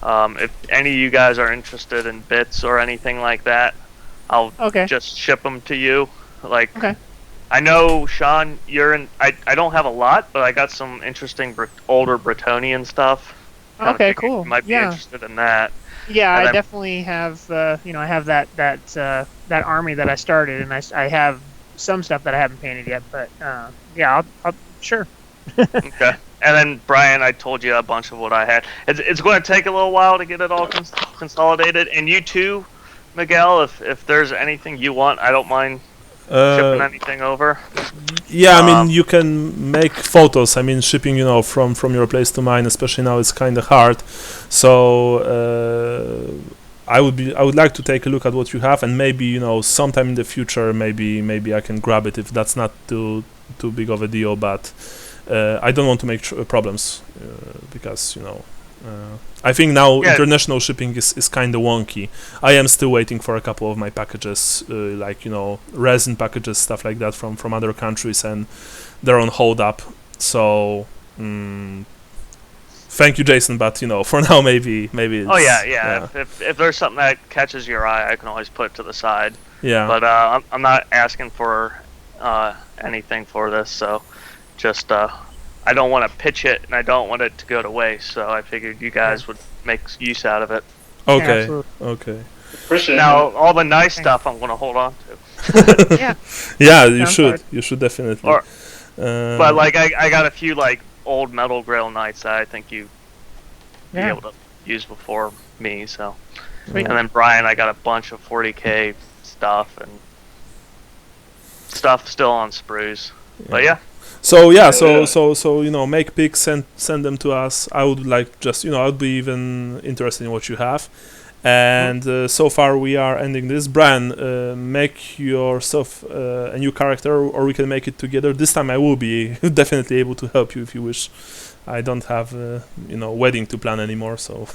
if any of you guys are interested in bits or anything like that, I'll just ship them to you. I know, Sean, you're in... I don't have a lot, but I got some interesting older Bretonian stuff. Okay, cool. You might be interested in that. Yeah, I definitely have. I have that army that I started, and I have some stuff that I haven't painted yet. But I'll sure. Okay. And then Brian, I told you a bunch of what I had. It's going to take a little while to get it all consolidated. And you too, Miguel. If there's anything you want, I don't mind shipping anything over. Yeah, I mean, you can make photos. I mean, shipping, from your place to mine, especially now, is kind of hard. So I would like to take a look at what you have, and maybe sometime in the future, maybe I can grab it if that's not too big of a deal. But I don't want to make problems because I think now international shipping is kind of wonky. I am still waiting for a couple of my packages, resin packages, stuff like that from other countries, and they're on hold up. So thank you, Jason, but for now maybe it's, oh yeah. If there's something that catches your eye, I can always put it to the side. Yeah. But I'm not asking for anything for this, so just I don't want to pitch it, and I don't want it to go to waste. So I figured you guys would make use out of it. Okay. Okay. Appreciate now it. all the nice stuff I'm going to hold on to. Yeah, you should. You should definitely. But I got a few old metal grail knights that I think you be able to use before me. So, and then Brian, I got a bunch of 40k stuff and stuff still on sprues. But yeah. So make pics, send them to us. I would like just I would be even interested in what you have. And so far we are ending this. Brian, make yourself a new character, or we can make it together. This time I will be definitely able to help you if you wish. I don't have wedding to plan anymore, so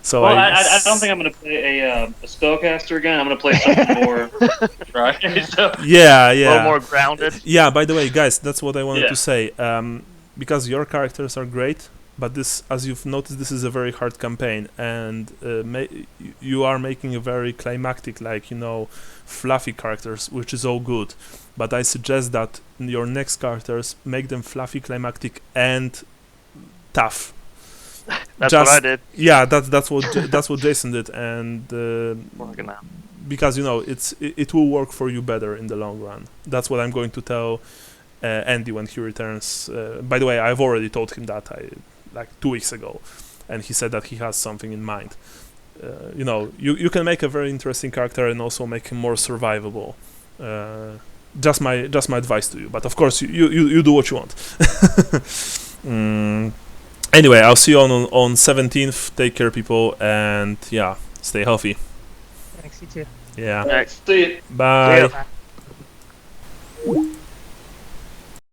so well, I don't think I'm going to play a spellcaster again. I'm going to play something more dry. So. Yeah, A little more grounded. Yeah, by the way, guys, that's what I wanted to say. Because your characters are great, but this, as you've noticed, this is a very hard campaign, and you are making a very climactic, fluffy characters, which is all good. But I suggest that your next characters make them fluffy, climactic, and tough. That's what I did. Yeah, that's what Jason did, and because it will work for you better in the long run. That's what I'm going to tell Andy when he returns. By the way, I've already told him that 2 weeks ago, and he said that he has something in mind. You can make a very interesting character and also make him more survivable. Just my advice to you, but of course you do what you want. Anyway, I'll see you on 17th. Take care, people, and stay healthy. Thanks, you too. Yeah. Thanks. See you. Bye. See ya.